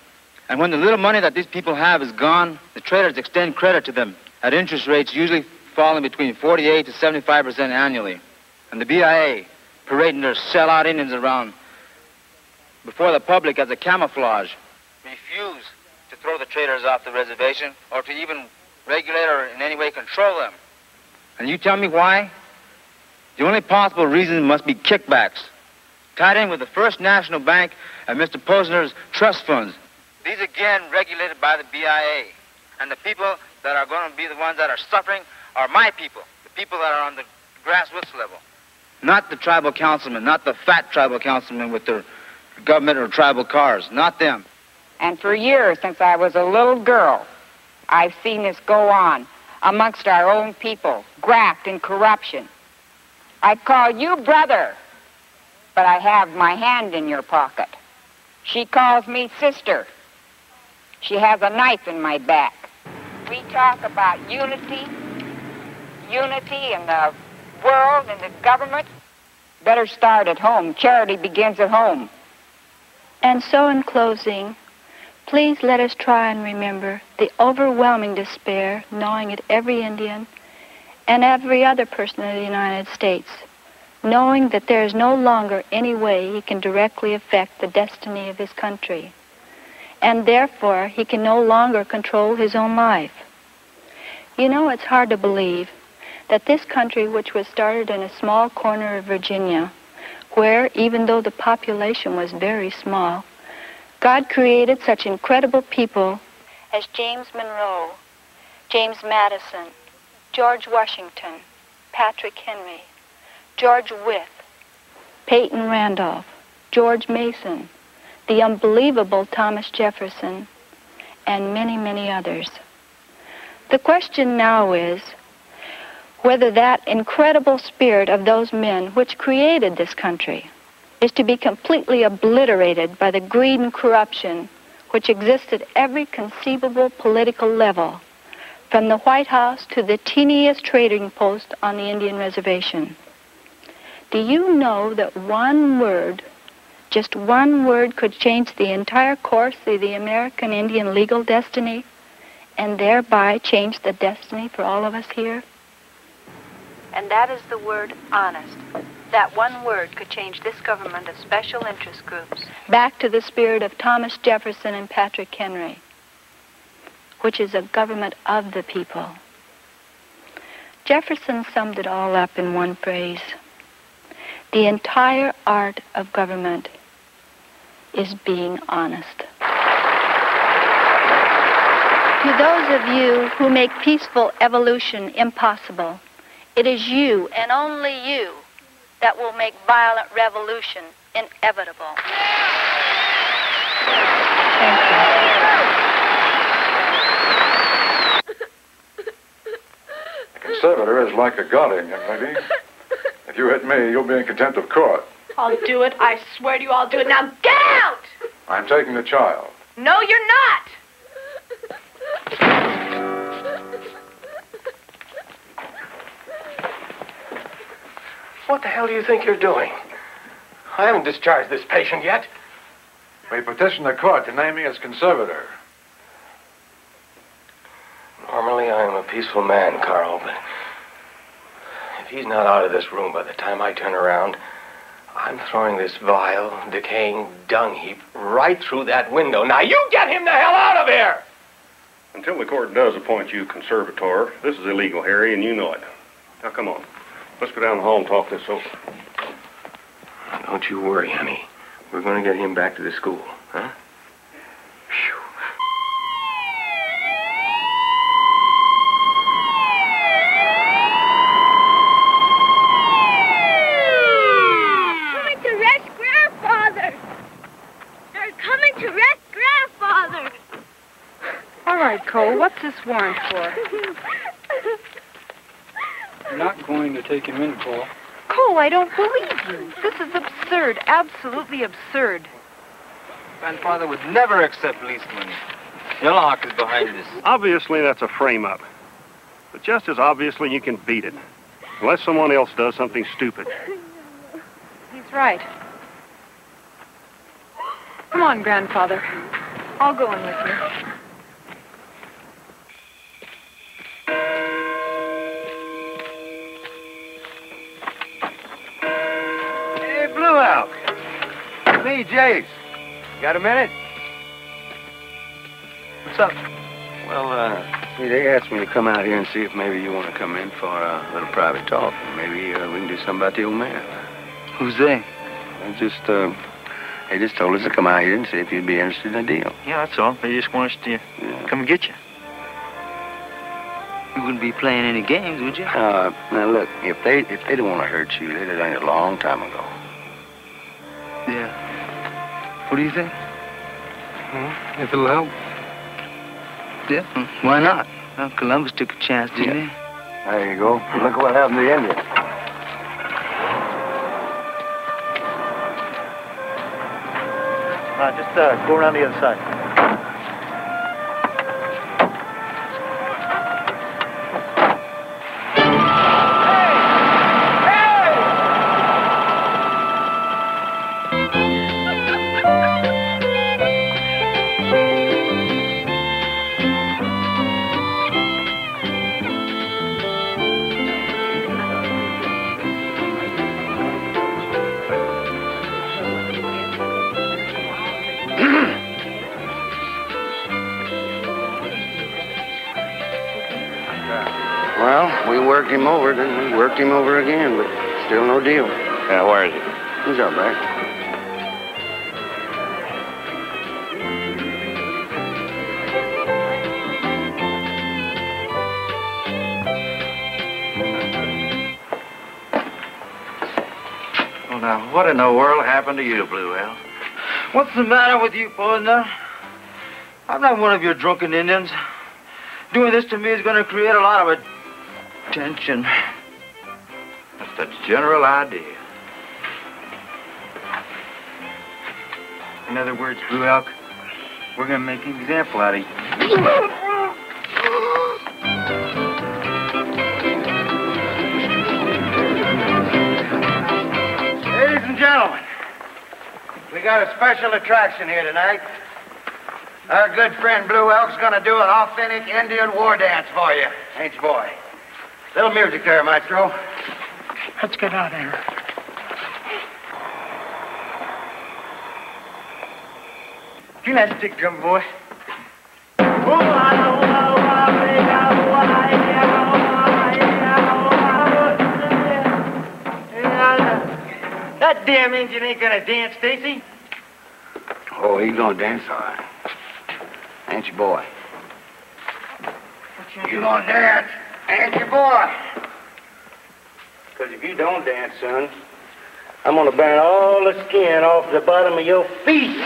And when the little money that these people have is gone, the traders extend credit to them at interest rates usually falling between 48 to 75% annually. And the BIA, parading their sellout Indians around before the public as a camouflage, refuse to throw the traders off the reservation or to even regulate or in any way control them. And you tell me why? The only possible reason must be kickbacks, tied in with the First National Bank and Mr. Posner's trust funds. These again regulated by the BIA. And the people that are going to be the ones that are suffering are my people, the people that are on the grassroots level. Not the tribal councilmen, not the fat tribal councilmen with their government or tribal cars. Not them. And for years, since I was a little girl, I've seen this go on amongst our own people, graft and corruption. I call you brother, but I have my hand in your pocket. She calls me sister. She has a knife in my back. We talk about unity in the world and the government. Better start at home. Charity begins at home. And so in closing, please let us try and remember the overwhelming despair gnawing at every Indian and every other person in the United States, knowing that there is no longer any way he can directly affect the destiny of his country, and therefore he can no longer control his own life. You know, it's hard to believe that this country, which was started in a small corner of Virginia, where, even though the population was very small, God created such incredible people as James Monroe, James Madison, George Washington, Patrick Henry, George Wythe, Peyton Randolph, George Mason, the unbelievable Thomas Jefferson, and many, many others. The question now is whether that incredible spirit of those men which created this country is to be completely obliterated by the greed and corruption which exists at every conceivable political level, from the White House to the teeniest trading post on the Indian reservation. Do you know that one word, just one word, could change the entire course of the American Indian legal destiny and thereby change the destiny for all of us here? And that is the word honest. That one word could change this government of special interest groups back to the spirit of Thomas Jefferson and Patrick Henry, which is a government of the people. Jefferson summed it all up in one phrase. The entire art of government is being honest. To those of you who make peaceful evolution impossible, it is you and only you that will make violent revolution inevitable. A conservator is like a guardian, young lady. If you hit me, you'll be in contempt of court. I'll do it. I swear to you, I'll do it. Now get out! I'm taking the child. No, you're not! What the hell do you think you're doing? I haven't discharged this patient yet. We petition the court to name me as conservator. Normally, I am a peaceful man, Carl, but if he's not out of this room by the time I turn around, I'm throwing this vile, decaying dung heap right through that window. Now, you get him the hell out of here! Until the court does appoint you conservator, this is illegal, Harry, and you know it. Now, come on. Let's go down the hall and talk this over. Don't you worry, honey. We're going to get him back to the school, huh? Coming to arrest Grandfather! They're coming to arrest Grandfather! All right, Cole, what's this warrant for? You're not going to take him in, Cole. Cole, I don't believe you. This is absurd, absolutely absurd. Grandfather would never accept lease money. Yellowhawk is behind this. Obviously, that's a frame-up. But just as obviously, you can beat it. Unless someone else does something stupid. He's right. Come on, Grandfather. I'll go in with you. Out. Me, Jace. Got a minute? What's up? Well, see, they asked me to come out here and see if maybe you want to come in for a little private talk. Maybe we can do something about the old man. Who's they? They just told us to come out here and see if you'd be interested in a deal. Yeah, that's all. They just want us to come and get you. You wouldn't be playing any games, would you? Now look, if they don't want to hurt you, they did it a long time ago. Yeah. What do you think? If it'll help. Yeah, why not? Well, Columbus took a chance, didn't he? There you go. Look what happened to the Indians. Just go around the other side. Well, we worked him over, then we worked him over again, but still no deal. Yeah, where is he? He's out back. Well, now, what in the world happened to you, Blue Al? What's the matter with you, partner? I'm not one of your drunken Indians. Doing this to me is going to create a lot of attention. That's the general idea. In other words, Blue Elk, we're going to make an example out of you. Ladies and gentlemen, we got a special attraction here tonight. Our good friend Blue Elk's gonna do an authentic Indian war dance for you, ain't you, boy? Little music there, Maestro. Let's get out of here. Give me that stick drum, boy. That damn Indian ain't gonna dance, Stacy. Oh, he's gonna dance all right. Ain't you, boy? You gonna dance, ain't you, boy? Because if you don't dance, son, I'm gonna burn all the skin off the bottom of your feet.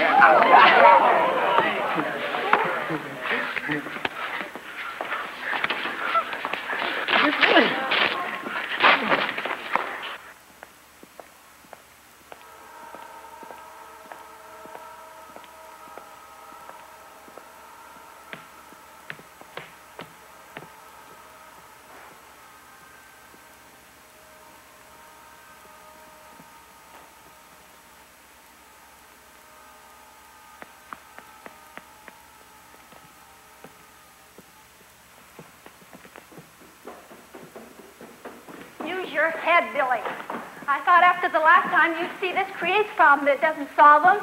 Use your head, Billy. I thought after the last time you'd see this creates problems. It doesn't solve them.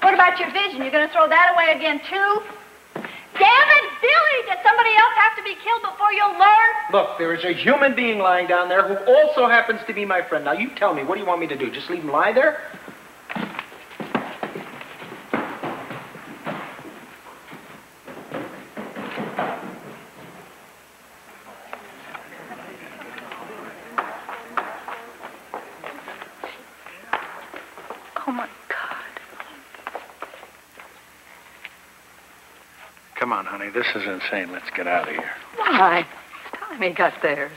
What about your vision? You're going to throw that away again, too? Damn it, Billy! Did somebody else have to be killed before you'll learn? Look, there is a human being lying down there who also happens to be my friend. Now, you tell me, what do you want me to do? Just leave him lie there? Oh, my God. Come on, honey. This is insane. Let's get out of here. Why? Tommy got theirs.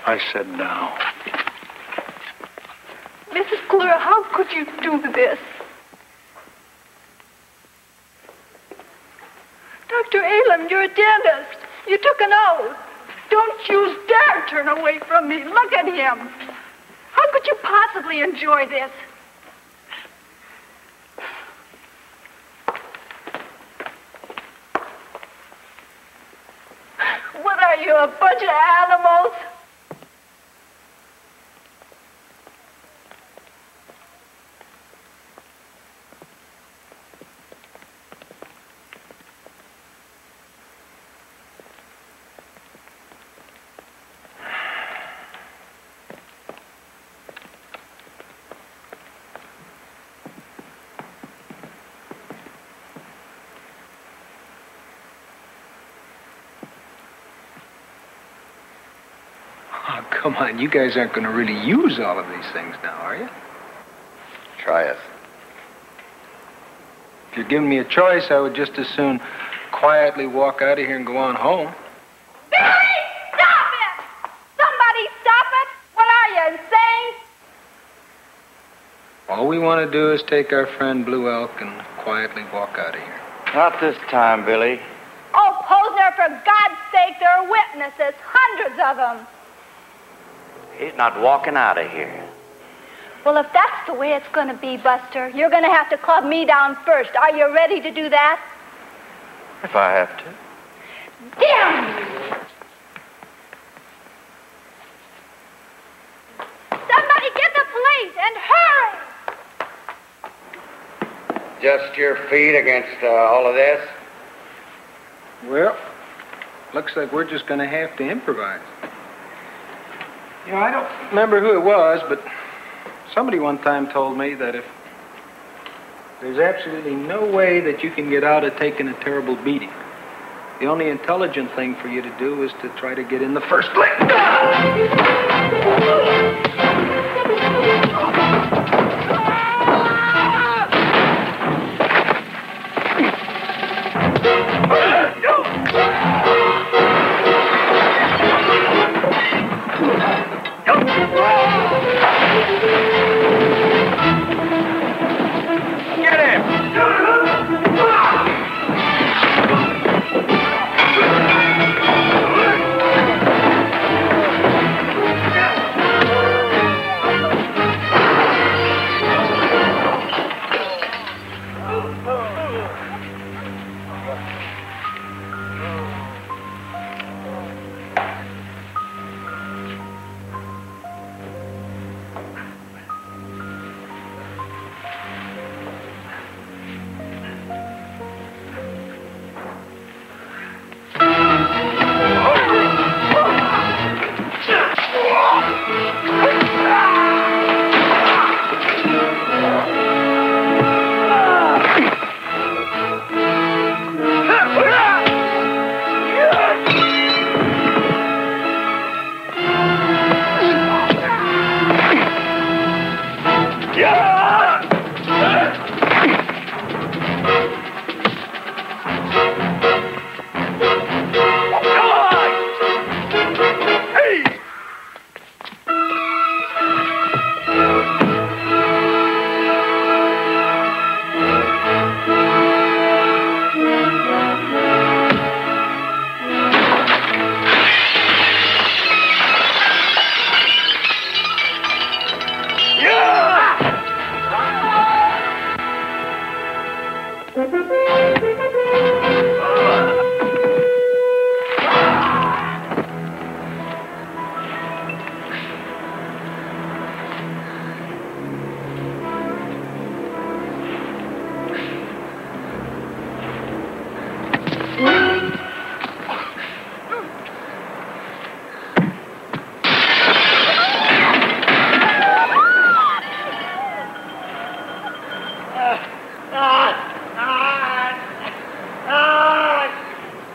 I said no. Mrs. Clear, how could you do this? Dr. Elam, you're a dentist. You took an oath. Don't you dare turn away from me. Look at him. How could you possibly enjoy this? What are you, a bunch of animals? Come on, you guys aren't going to really use all of these things now, are you? Try it. If you're giving me a choice, I would just as soon quietly walk out of here and go on home. Billy, stop it! Somebody stop it! What are you, insane? All we want to do is take our friend Blue Elk and quietly walk out of here. Not this time, Billy. Oh, Posner, for God's sake, there are witnesses, hundreds of them. He's not walking out of here. Well, if that's the way it's going to be, Buster, you're going to have to club me down first. Are you ready to do that? If I have to. Damn you! Somebody get the police and hurry! Just your feet against all of this? Well, looks like we're just going to have to improvise. You know, I don't remember who it was, but somebody one time told me that if there's absolutely no way that you can get out of taking a terrible beating, the only intelligent thing for you to do is to try to get in the first place. Get him!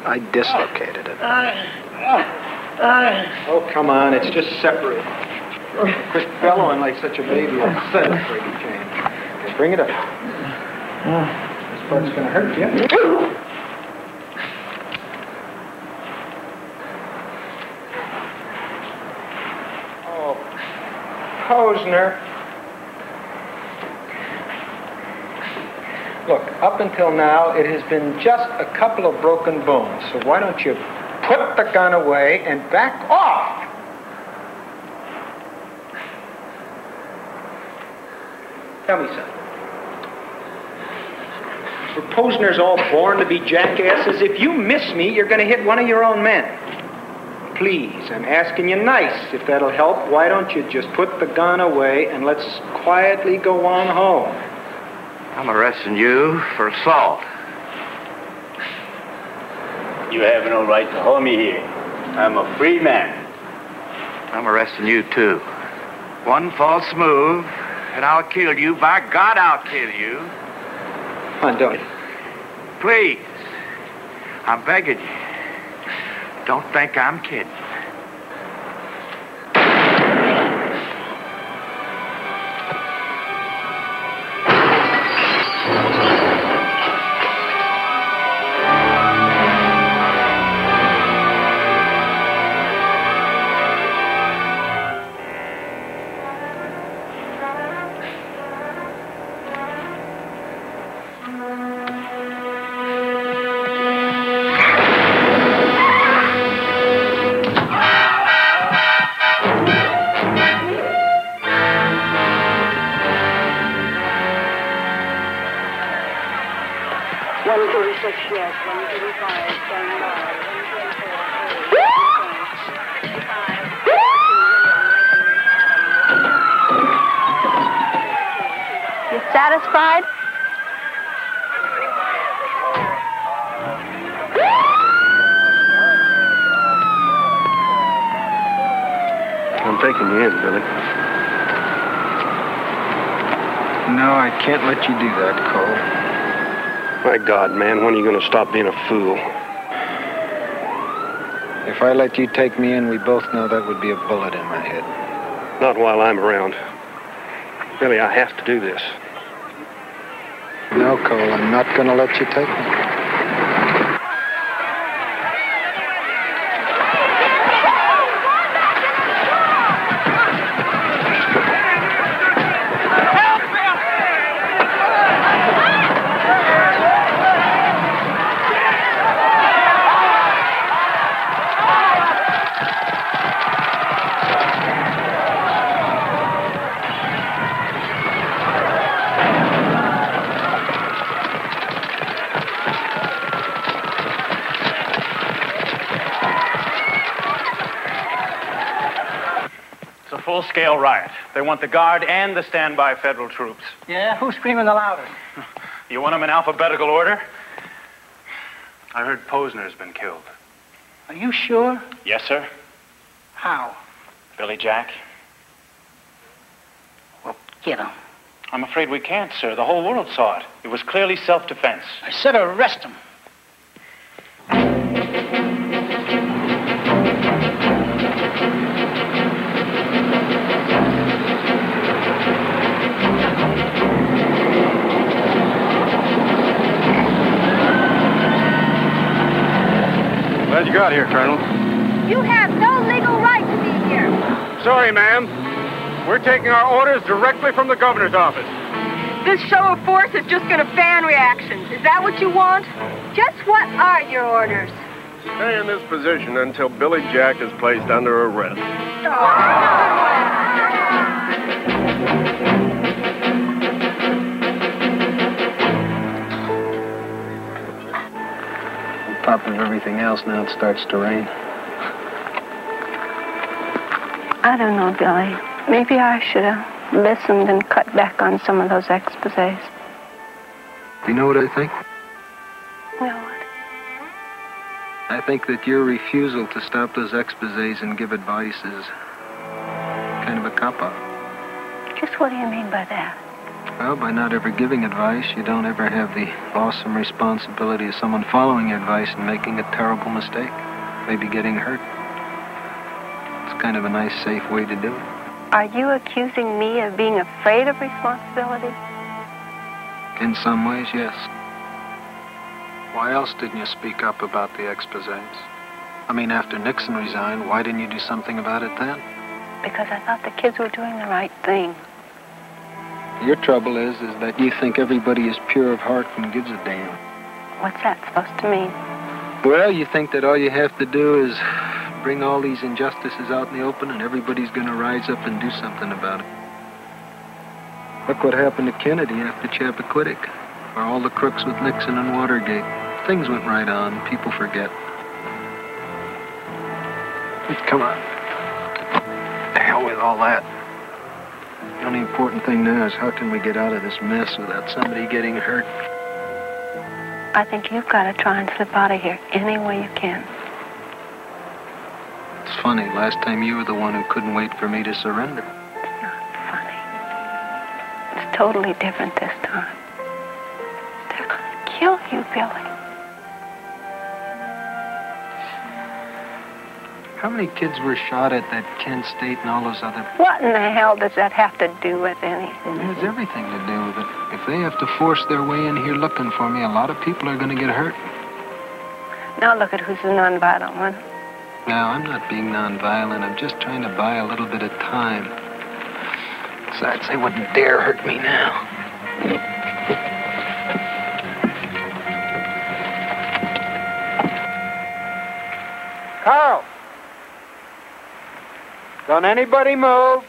I dislocated it. Oh, come on, it's just separated. Quit bellowing like such a baby. I'll set it for you, James. Okay, bring it up. This part's going to hurt you. Oh, Posner. Look, up until now, it has been just a couple of broken bones. So why don't you put the gun away and back off? Tell me something. Were Posners all born to be jackasses? If you miss me, you're going to hit one of your own men. Please, I'm asking you nice. If that'll help, why don't you just put the gun away and let's quietly go on home? I'm arresting you for assault. You have no right to hold me here. I'm a free man. I'm arresting you, too. One false move, and I'll kill you. By God, I'll kill you. Come on, don't. Please. I'm begging you. Don't think I'm kidding. satisfied? I'm taking you in, Billy. No, I can't let you do that, Cole. My God, man, when are you going to stop being a fool? If I let you take me in, we both know that would be a bullet in my head. Not while I'm around. Billy, I have to do this. No, Cole, I'm not going to let you take me. Full-scale riot. They want the Guard and the standby federal troops. Yeah? Who's screaming the loudest? You want them in alphabetical order? I heard Posner's been killed. Are you sure? Yes, sir. How? Billy Jack. Well, get him. I'm afraid we can't, sir. The whole world saw it. It was clearly self-defense. I said arrest him. Glad you got here, Colonel. You have no legal right to be here. Sorry, ma'am. We're taking our orders directly from the governor's office. This show of force is just going to fan reactions. Is that what you want? Just what are your orders? Stay in this position until Billy Jack is placed under arrest. On top of everything else, now it starts to rain. I don't know, Billy. Maybe I should have listened and cut back on some of those exposés. You know what I think? No, what? I think that your refusal to stop those exposés and give advice is kind of a cop-out. Just what do you mean by that? Well, by not ever giving advice, you don't ever have the awesome responsibility of someone following your advice and making a terrible mistake, maybe getting hurt. It's kind of a nice, safe way to do it. Are you accusing me of being afraid of responsibility? In some ways, yes. Why else didn't you speak up about the exposés? I mean, after Nixon resigned, why didn't you do something about it then? Because I thought the kids were doing the right thing. Your trouble is that you think everybody is pure of heart and gives a damn. What's that supposed to mean? Well, you think that all you have to do is bring all these injustices out in the open and everybody's going to rise up and do something about it. Look what happened to Kennedy after Chappaquiddick, or all the crooks with Nixon and Watergate. Things went right on. People forget. Come on. The hell with all that. The only important thing now is how can we get out of this mess without somebody getting hurt? I think you've got to try and slip out of here any way you can. It's funny. Last time you were the one who couldn't wait for me to surrender. It's not funny. It's totally different this time. They're going to kill you, Billy. How many kids were shot at that Kent State and all those other... What in the hell does that have to do with anything? It has everything to do with it. If they have to force their way in here looking for me, a lot of people are going to get hurt. Now look at who's the nonviolent one. Now, I'm not being nonviolent. I'm just trying to buy a little bit of time. Besides, they wouldn't dare hurt me now. Carl! Don't anybody move.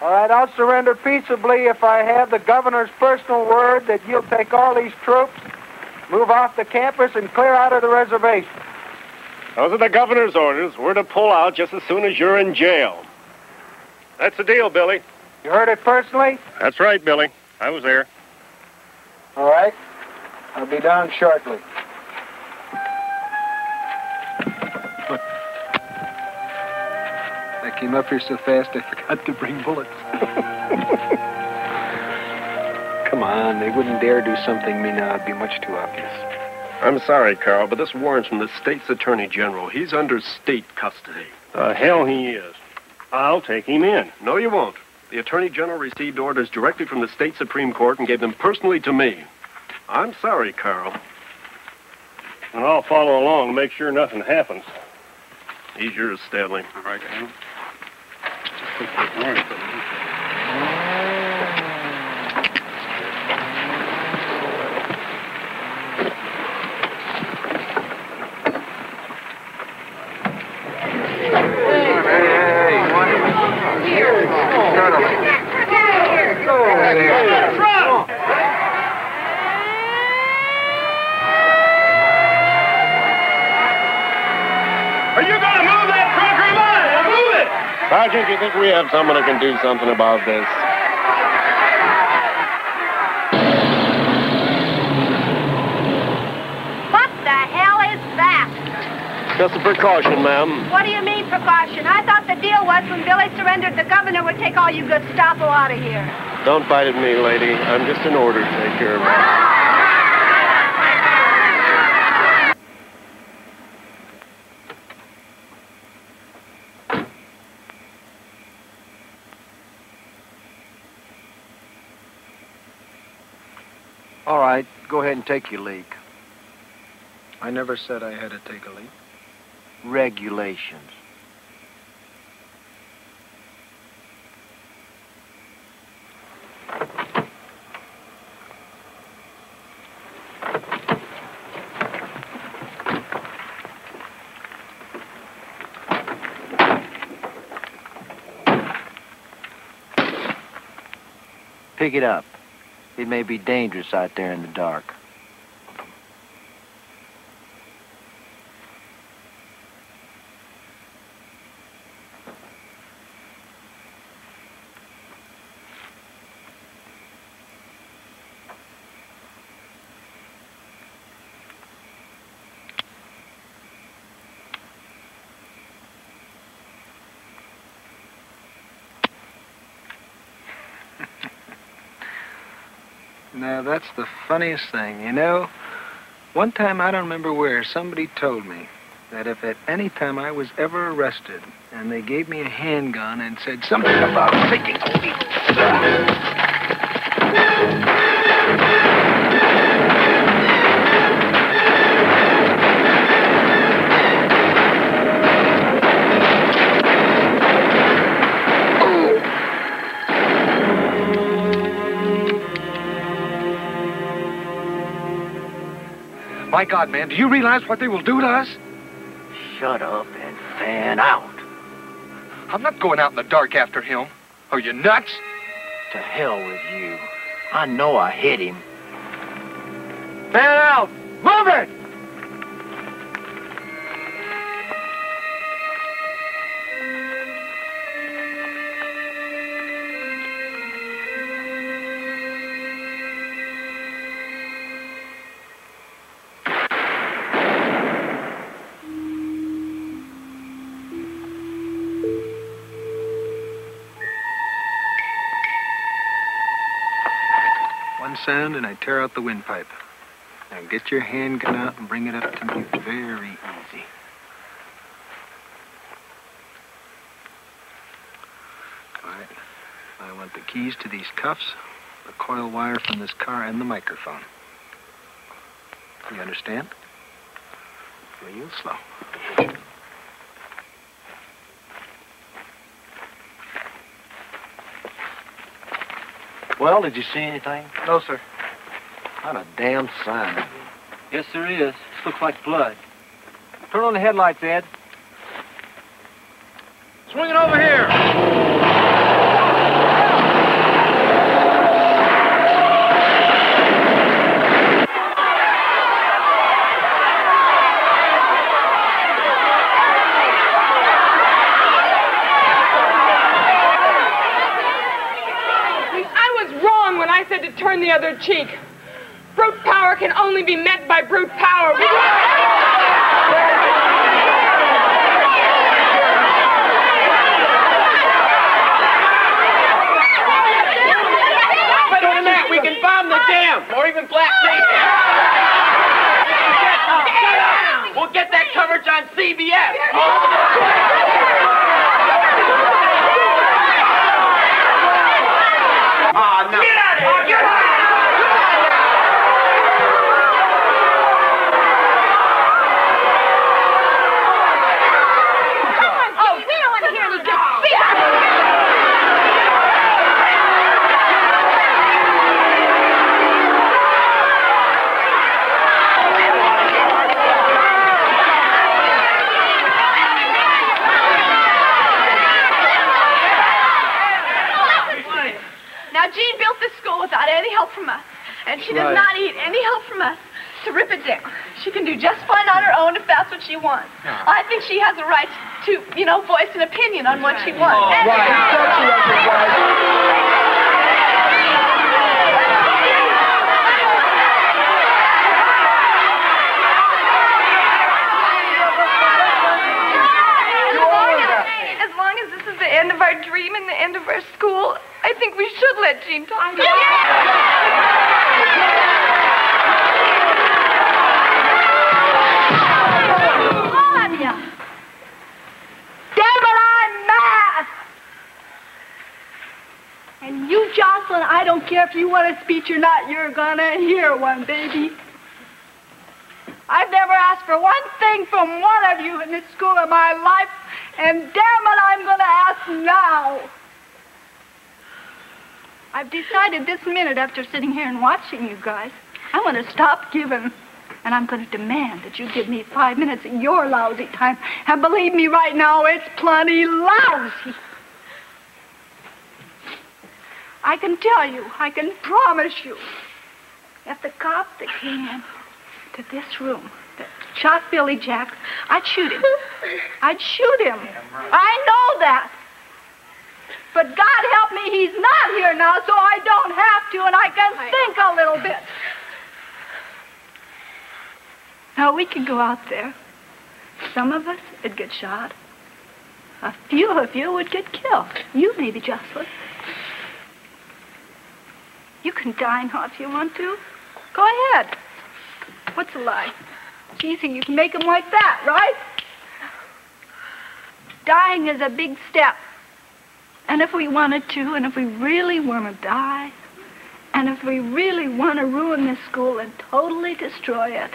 All right, I'll surrender peaceably if I have the governor's personal word that you'll take all these troops, move off the campus, and clear out of the reservation. Those are the governor's orders. We're to pull out just as soon as you're in jail. That's the deal, Billy. You heard it personally? That's right, Billy. I was there. All right. I'll be down shortly. I came up here so fast I forgot to bring bullets. Come on, they wouldn't dare do something to me now. It'd be much too obvious. I'm sorry, Carl, but this warrant's from the state's attorney general. He's under state custody. The hell he is. I'll take him in. No, you won't. The attorney general received orders directly from the state Supreme Court and gave them personally to me. I'm sorry, Carl. And I'll follow along and make sure nothing happens. He's yours, Stanley. All right, Colonel. Sergeant, you think we have someone who can do something about this? What the hell is that? Just a precaution, ma'am. What do you mean, precaution? I thought the deal was when Billy surrendered, the governor would take all you Gestapo out of here. Don't bite at me, lady. I'm just an order taker. All right, go ahead and take your leak. I never said I had to take a leak. Regulations. Pick it up. It may be dangerous out there in the dark. Now, that's the funniest thing. You know, one time, I don't remember where, somebody told me that if at any time I was ever arrested and they gave me a handgun and said something about thinking... My God, man, do you realize what they will do to us? Shut up and fan out. I'm not going out in the dark after him. Are you nuts? To hell with you. I know I hit him. Fan out! Move it! Sound and I tear out the windpipe. Now get your handgun out and bring it up to me very easy. All right. I want the keys to these cuffs, the coil wire from this car, and the microphone. You understand? Real slow. Well, did you see anything? No, sir. Not a damn sign. Yes, there is. This looks like blood. Turn on the headlights, Ed. Swing it over here! I was wrong when I said to turn the other cheek. brute power can only be met by brute power. Better than that, we can bomb the dam, or even blackmail. We'll get that coverage on CBS. Oh, no. Get out of here! Get out! Oh, we don't want to hear any good speech. Now, Jean built this school without any help from us, and she does not need any help from us to rip it down. She can do just fine on her own if that's what she wants. I think she has a right to, voice an opinion on what she wants. As long as this is the end of our dream and the end of our school, I think we should let Jean talk to us. Damn it, I'm mad! And you, Jocelyn, I don't care if you want a speech or not, you're gonna hear one, baby. I've never asked for one thing from one of you in this school in my life, and damn it, I'm gonna ask now. I've decided this minute after sitting here and watching you guys, I'm going to stop giving, and I'm going to demand that you give me 5 minutes of your lousy time. And believe me right now, it's plenty lousy. I can tell you, I can promise you, if the cop that came in to this room that shot Billy Jack, I'd shoot him. I'd shoot him. I know that. But God help me, he's not here now, so I don't have to, and I can think a little bit. Now, we could go out there. Some of us would get shot. A few of you would get killed. You maybe, Jocelyn. You can die now if you want to. Go ahead. What's a lie? It's easy. You can make them like that, right? Dying is a big step. And if we wanted to, and if we really want to die, and if we really want to ruin this school and totally destroy it,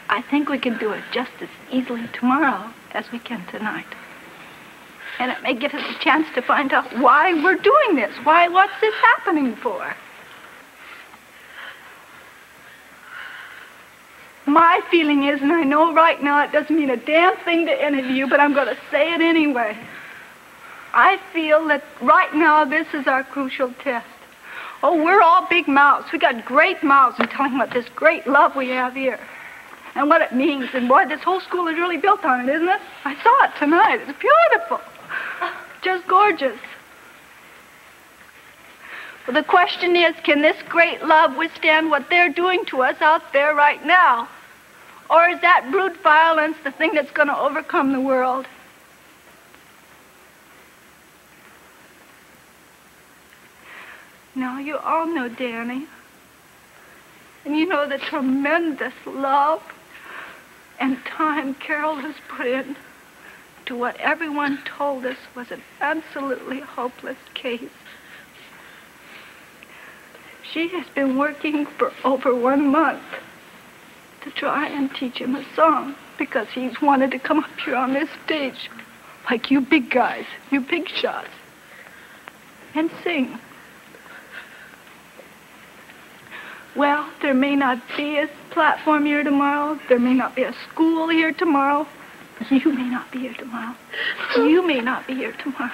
I think we can do it just as easily tomorrow as we can tonight. And it may give us a chance to find out why we're doing this. What's this happening for? My feeling is, and I know right now it doesn't mean a damn thing to any of you, but I'm going to say it anyway. I feel that right now this is our crucial test. Oh, we're all big mouths. We got great mouths in telling what this great love we have here and what it means. And boy, this whole school is really built on it, isn't it? I saw it tonight. It's beautiful. Just gorgeous. Well, the question is, can this great love withstand what they're doing to us out there right now? Or is that brute violence the thing that's going to overcome the world? Now, you all know Danny. And you know the tremendous love and time Carol has put in to what everyone told us was an absolutely hopeless case. She has been working for over 1 month to try and teach him a song because he's wanted to come up here on this stage like you big guys, you big shots, and sing. Well, there may not be a platform here tomorrow. There may not be a school here tomorrow. You may not be here tomorrow. You may not be here tomorrow.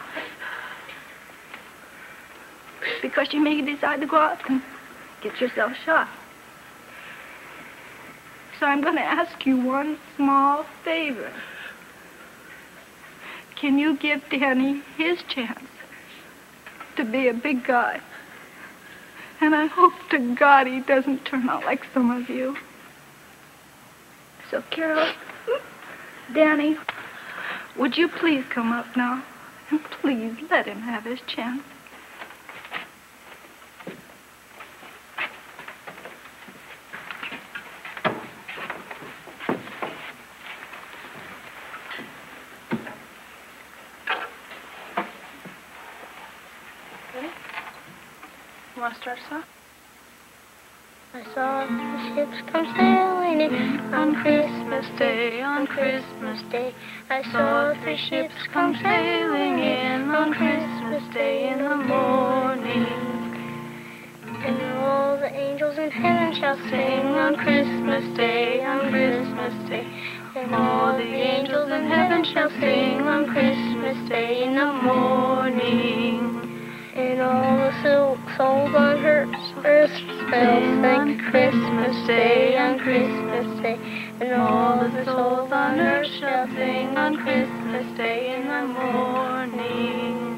Because you may decide to go out and get yourself shot. So I'm going to ask you one small favor. Can you give Danny his chance to be a big guy And I hope to God he doesn't turn out like some of you. So, Carol, Danny, would you please come up now? And please let him have his chance. You want to start us off? I saw the ships come sailing in on Christmas Day, on Christmas Day. I saw 3 ships come sailing in on Christmas Day in the morning. And all the angels in heaven shall sing on Christmas Day, on Christmas Day. And all the angels in heaven shall sing on Christmas Day in the morning. And all the souls on earth shall sing Christmas Day, on Christmas Day. And all the souls on earth shall sing on Christmas Day in the morning.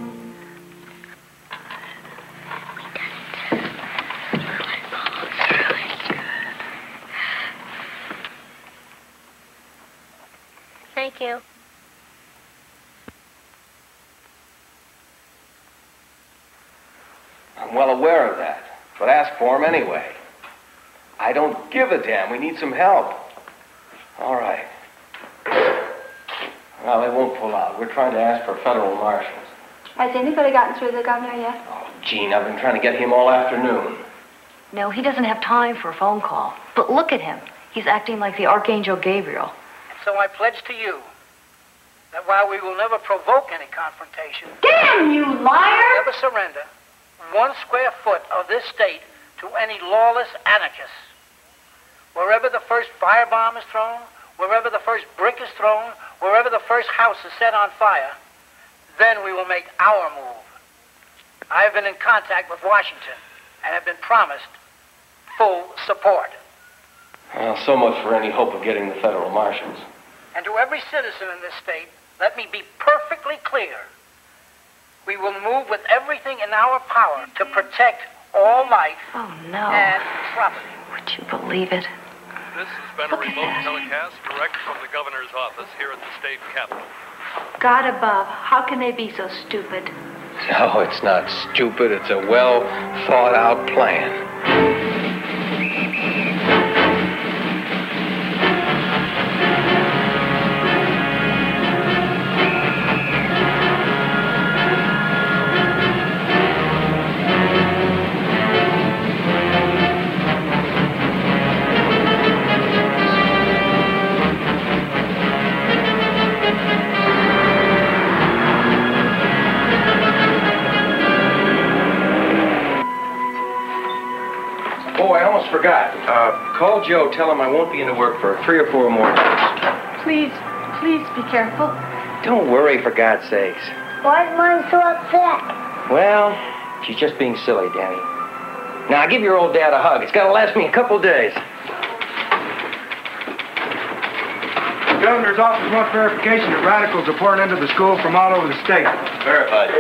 Thank you. I'm well aware of that, but ask for him anyway. I don't give a damn. We need some help. All right. Well, they won't pull out. We're trying to ask for federal marshals. Has anybody gotten through the governor yet? Oh, Gene, I've been trying to get him all afternoon. No, he doesn't have time for a phone call. But look at him. He's acting like the Archangel Gabriel. And so I pledge to you that while we will never provoke any confrontation... Damn you, liar! Never surrender 1 square foot of this state to any lawless anarchists. Wherever the first firebomb is thrown, wherever the first brick is thrown, wherever the first house is set on fire, then we will make our move. I have been in contact with Washington and have been promised full support. Well, so much for any hope of getting the federal marshals. And to every citizen in this state, let me be perfectly clear. We will move with everything in our power to protect all life and property. Would you believe it? This has been a remote telecast direct from the governor's office here at the state capitol. God above, how can they be so stupid? No, it's not stupid. It's a well-thought-out plan. Oh, I almost forgot. Call Joe, tell him I won't be into work for 3 or 4 more days. Please be careful. Don't worry, for God's sakes. Why is Mom so upset? Well, she's just being silly, Danny. Now, give your old dad a hug. It's got to last me a couple days. The governor's office wants verification that radicals are pouring into the school from all over the state. Verified.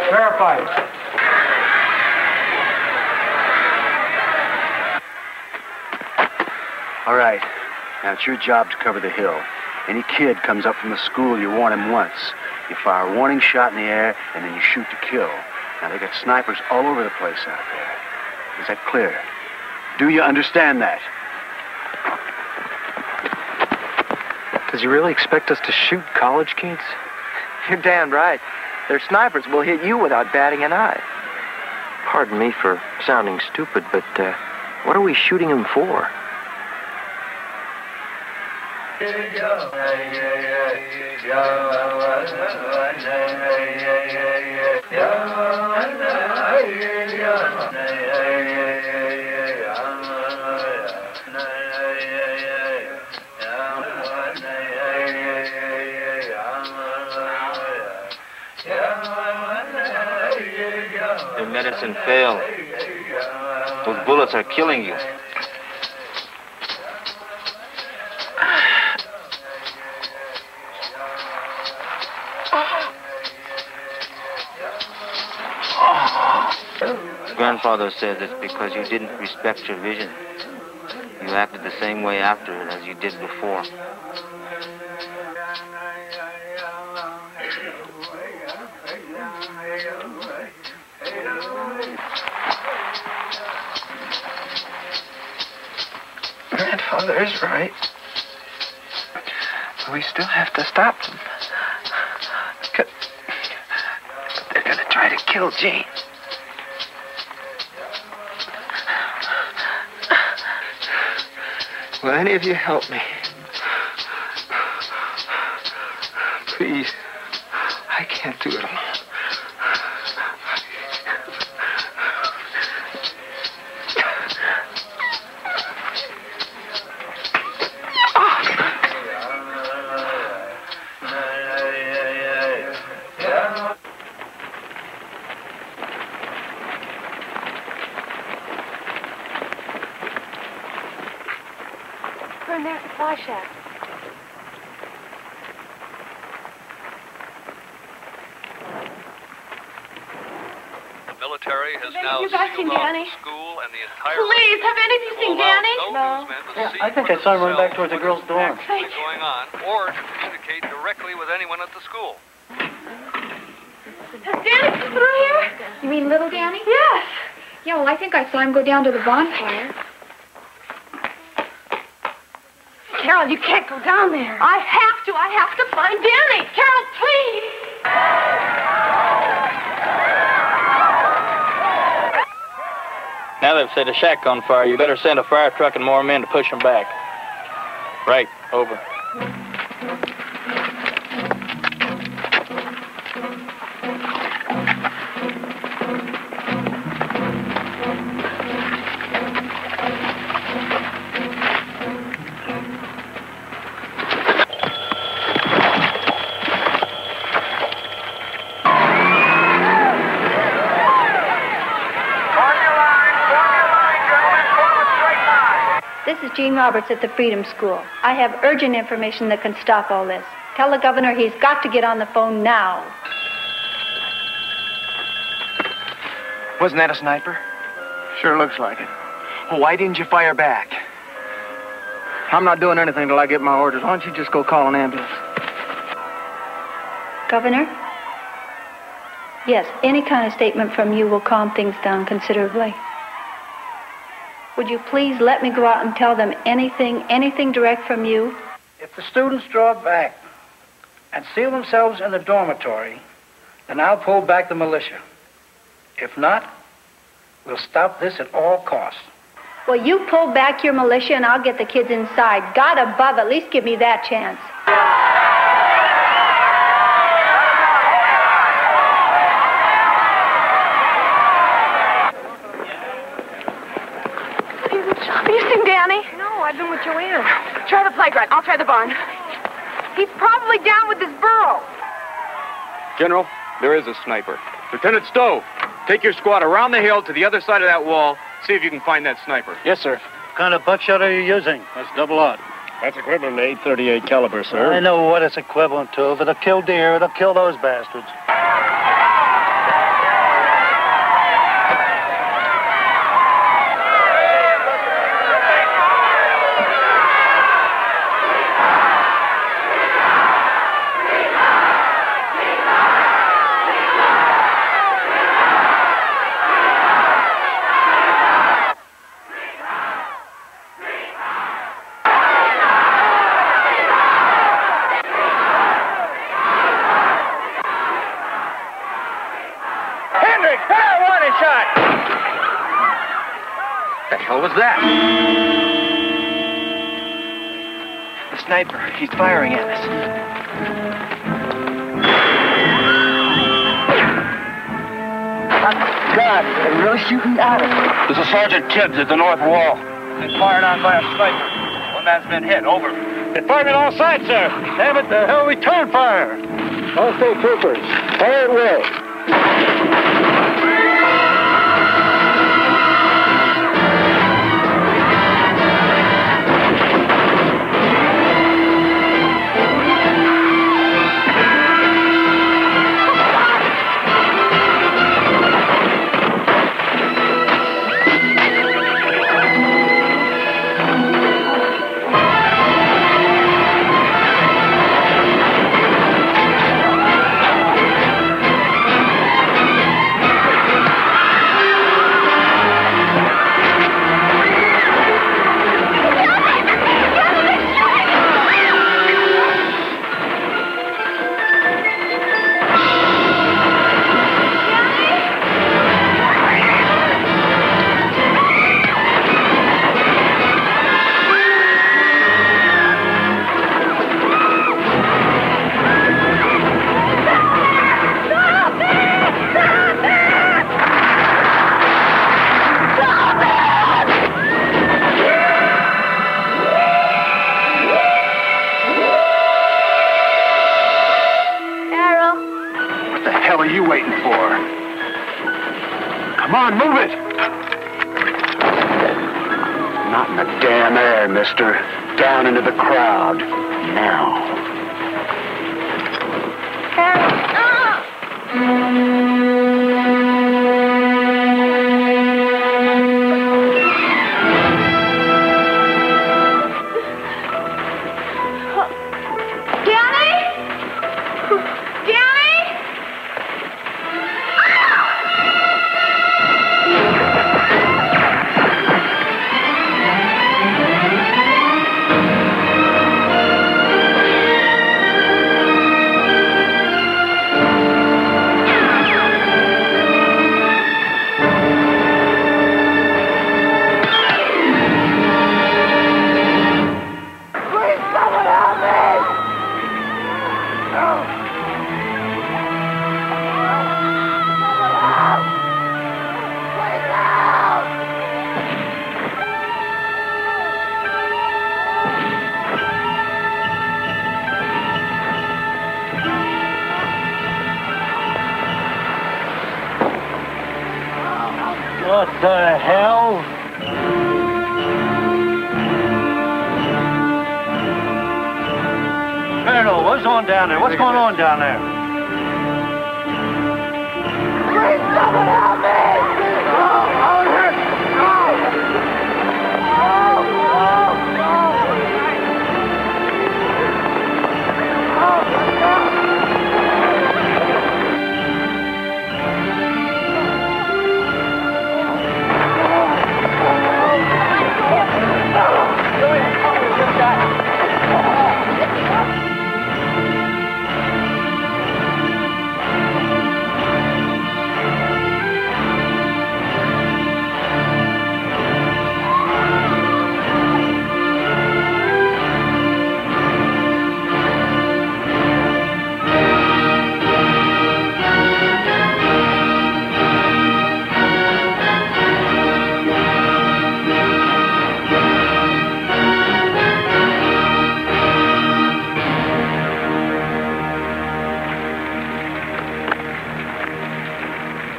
Verified. All right. Now, it's your job to cover the hill. Any kid comes up from the school, you warn him once. You fire a warning shot in the air, and then you shoot to kill. Now, they got snipers all over the place out there. Is that clear? Do you understand that? Does he really expect us to shoot college kids? You're damn right. Their snipers will hit you without batting an eye. Pardon me for sounding stupid, but what are we shooting him for? Your medicine failed. Those bullets are killing you. Grandfather said it's because you didn't respect your vision. You acted the same way after it as you did before. Grandfather is right. We still have to stop them. They're gonna try to kill Jane. Will any of you help me? Please. I can't do it alone. Burn their supply shack. The military has now you guys seen sealed off Danny? the school and the entire... Please, have any of you seen Danny? No. Yeah, I think I saw him run back towards the girls' dorm. Actually going on, or to communicate directly with anyone at the school. Has Danny come through here? You mean little Danny? Yes. Yeah, well, I think I saw him go down to the bonfire. Carol, you can't go down there. I have to. I have to find Danny. Carol, please. Now they've set a shack on fire. You better send a fire truck and more men to push them back. Right. Over. This is Jean Roberts at the Freedom School. I have urgent information that can stop all this. Tell the governor he's got to get on the phone now. Wasn't that a sniper? Sure looks like it. Well, why didn't you fire back? I'm not doing anything till I get my orders. Why don't you just go call an ambulance? Governor? Yes, any kind of statement from you will calm things down considerably. Would you please let me go out and tell them anything direct from you? If the students draw back and seal themselves in the dormitory, then I'll pull back the militia. If not, we'll stop this at all costs. Well, you pull back your militia and I'll get the kids inside. God above, at least give me that chance. Have you seen Danny? No, I've been with Joanne. Try the playground. I'll try the barn. He's probably down with his burro. General, there is a sniper. Lieutenant Stowe, take your squad around the hill to the other side of that wall. See if you can find that sniper. Yes, sir. What kind of buckshot are you using? That's double-aught. That's equivalent to .838 caliber, sir. I know what it's equivalent to. If it'll kill deer, it'll kill those bastards. What was that? The sniper. He's firing at us. God, they're really shooting at us. This is Sergeant Tibbs at the north wall. Been fired on by a sniper. One man's been hit. Over. They're firing on all sides, sir. Damn it, the hell return fire. All state troopers, fire at will. are you waiting for? Come on, move it! Not in the damn air, mister. Down into the crowd. Now. What the hell? Colonel, what's on down there? What's going on down there? Please, someone help me!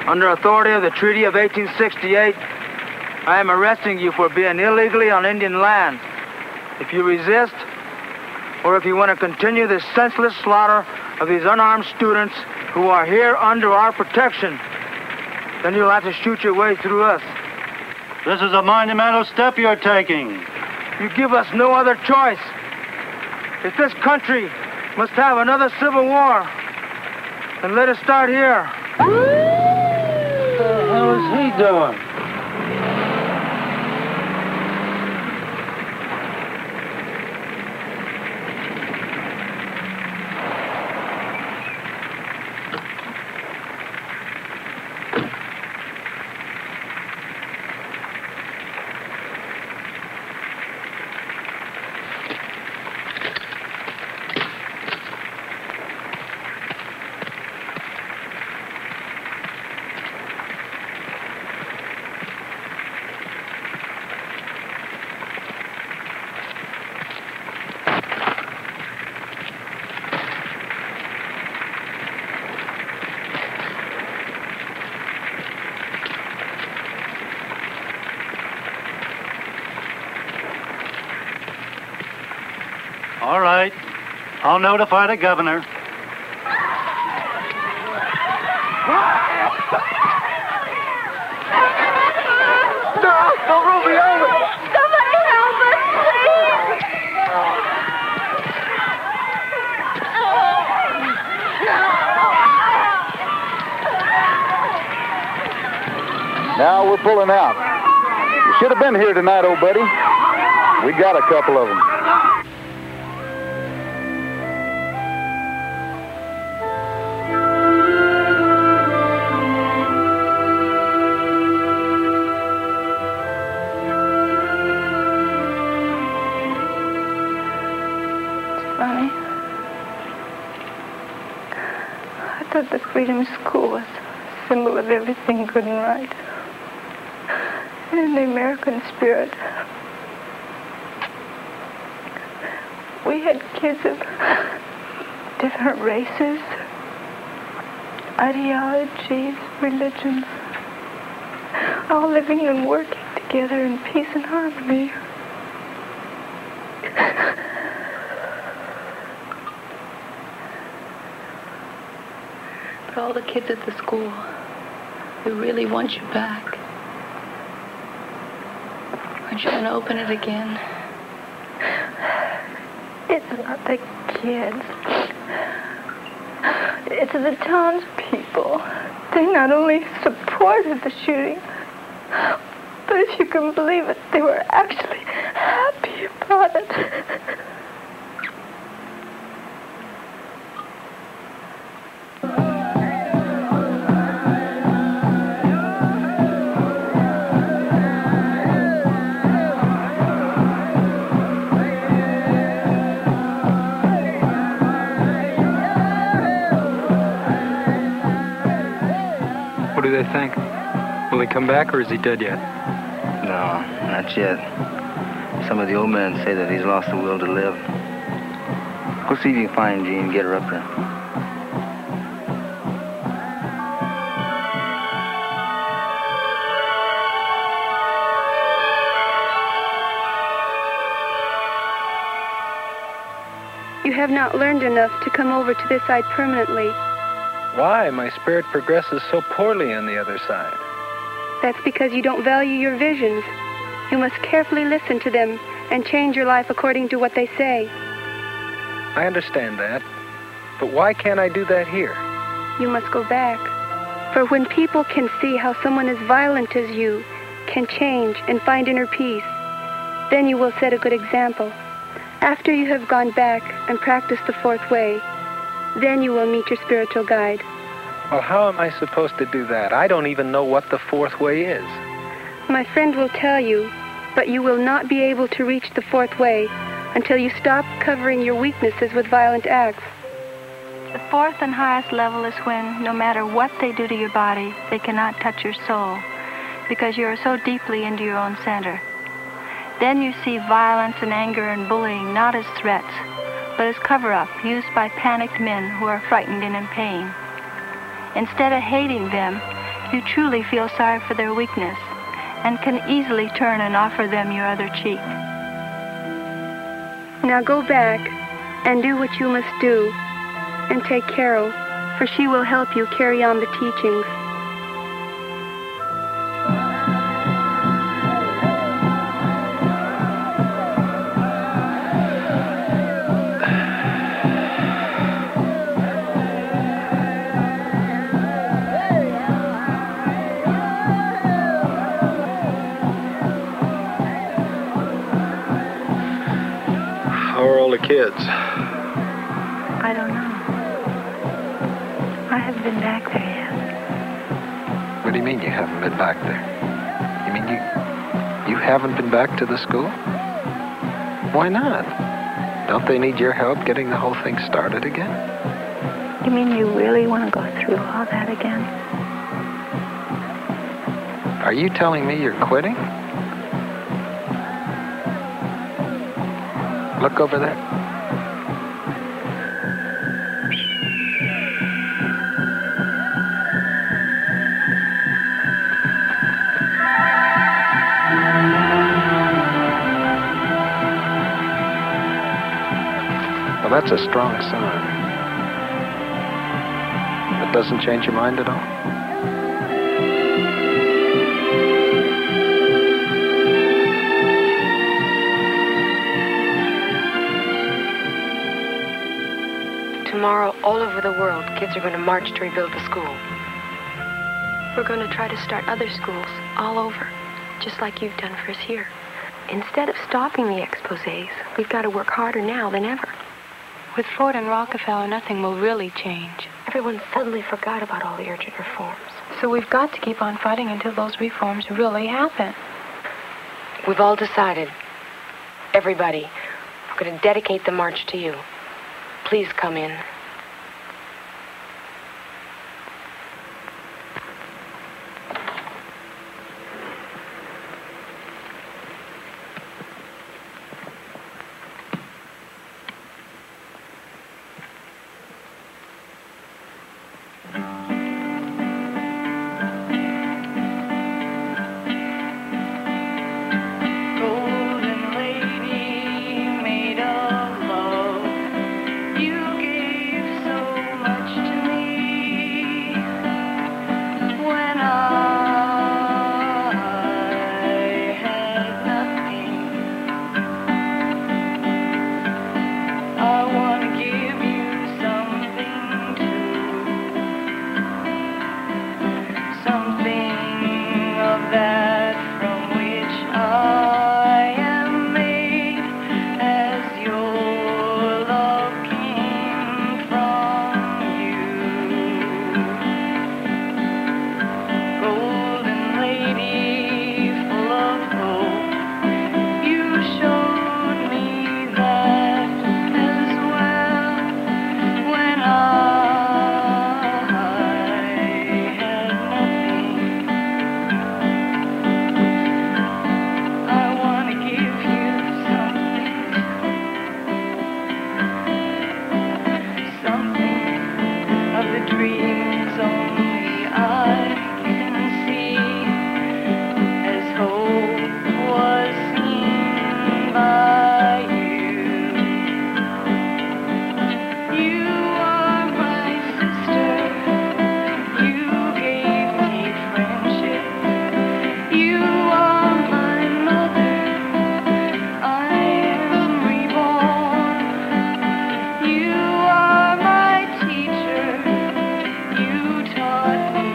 Under authority of the Treaty of 1868, I am arresting you for being illegally on Indian land. If you resist, or if you want to continue this senseless slaughter of these unarmed students who are here under our protection, then you'll have to shoot your way through us. This is a monumental step you're taking. You give us no other choice. If this country must have another civil war, then let us start here. What the hell is he doing? All right. I'll notify the governor. Don't roll me over! Somebody help us, please! Now we're pulling out. You should have been here tonight, old buddy. We got a couple of them. I thought the Freedom School was a symbol of everything good and right, and the American spirit. We had kids of different races, ideologies, religions, all living and working together in peace and harmony. But all the kids at the school, they really want you back. Aren't you going to open it again? It's not the kids. It's the townspeople. They not only supported the shooting, but if you can believe it, they were actually happy about it. What do they think? Will he come back, or is he dead yet? No, not yet. Some of the old men say that he's lost the will to live. Go see if you can find Jean and get her up there. You have not learned enough to come over to this side permanently. Why? My spirit progresses so poorly on the other side. That's because you don't value your visions. You must carefully listen to them and change your life according to what they say. I understand that. But why can't I do that here? You must go back. For when people can see how someone as violent as you can change and find inner peace, then you will set a good example. After you have gone back and practiced the fourth way, then you will meet your spiritual guide. Well, how am I supposed to do that? I don't even know what the fourth way is. My friend will tell you, but you will not be able to reach the fourth way until you stop covering your weaknesses with violent acts. The fourth and highest level is when, no matter what they do to your body, they cannot touch your soul, because you are so deeply into your own center. Then you see violence and anger and bullying not as threats, but as cover-up used by panicked men who are frightened and in pain. Instead of hating them, you truly feel sorry for their weakness and can easily turn and offer them your other cheek. Now go back and do what you must do, and take Carol, for she will help you carry on the teachings. How are all the kids? I don't know. I haven't been back there yet. What do you mean you haven't been back there? You mean you haven't been back to the school? Why not? Don't they need your help getting the whole thing started again? You mean you really want to go through all that again? Are you telling me you're quitting? Look over there. Well, that's a strong sign. That doesn't change your mind at all? Tomorrow, all over the world, kids are going to march to rebuild the school. We're going to try to start other schools all over, just like you've done for us here. Instead of stopping the exposés, we've got to work harder now than ever. With Ford and Rockefeller, nothing will really change. Everyone suddenly forgot about all the urgent reforms. So we've got to keep on fighting until those reforms really happen. We've all decided, everybody, we're going to dedicate the march to you. Please come in. dreams only I can see, as hope was seen by you. You are my sister, you gave me friendship. You are my mother, I am reborn. You are my teacher, you taught me.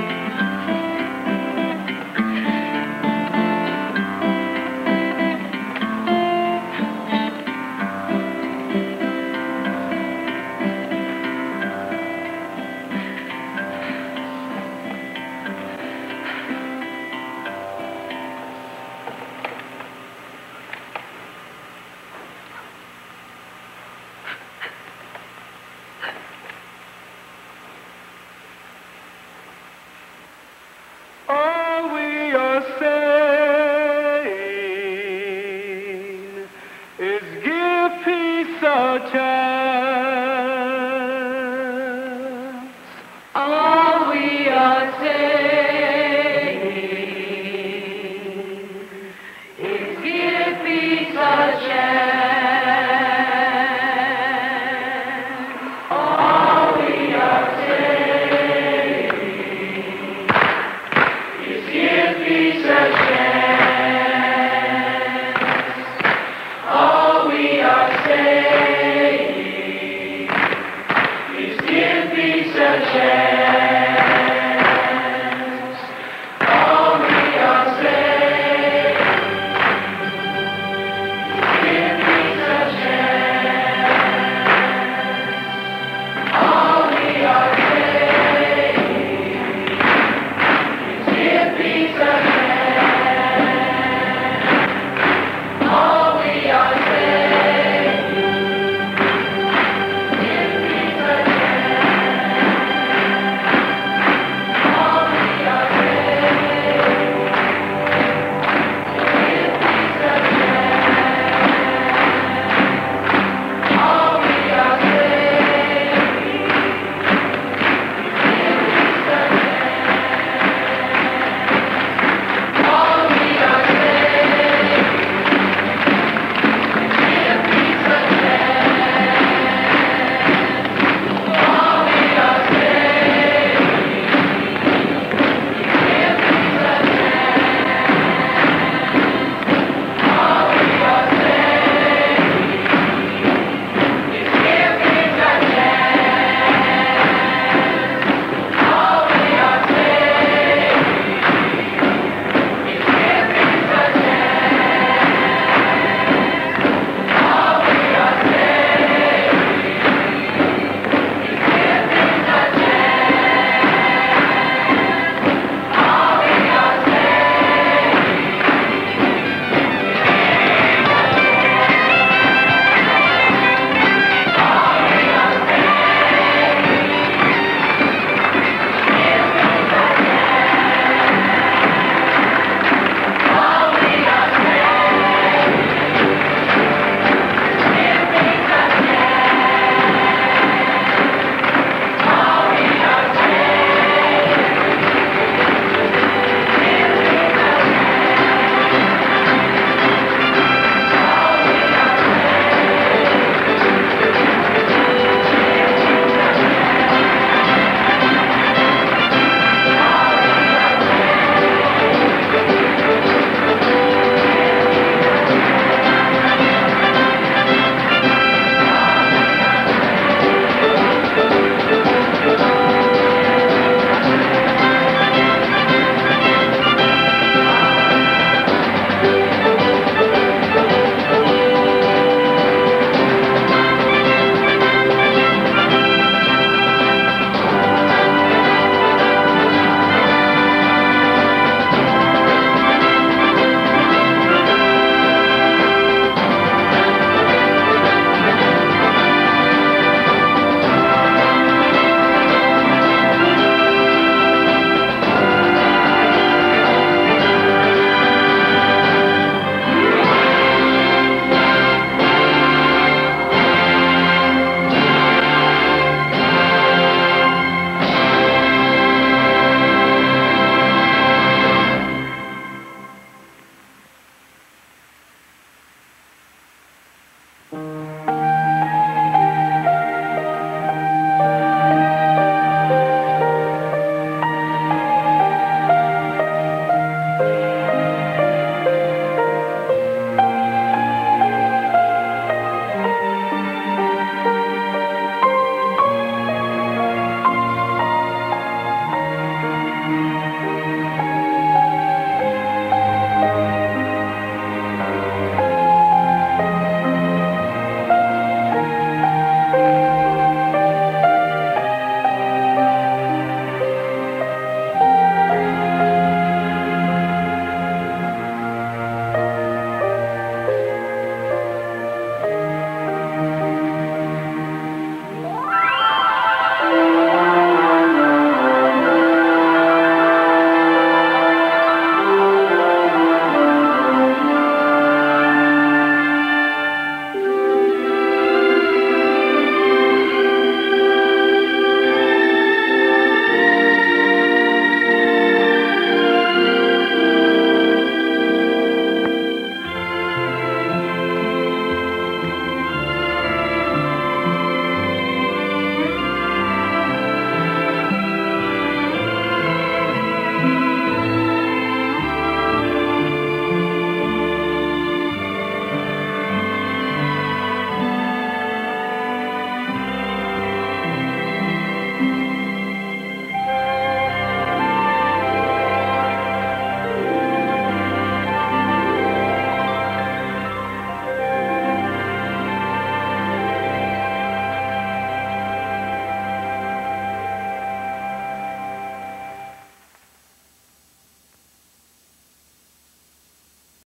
All we are saying is give peace a chance.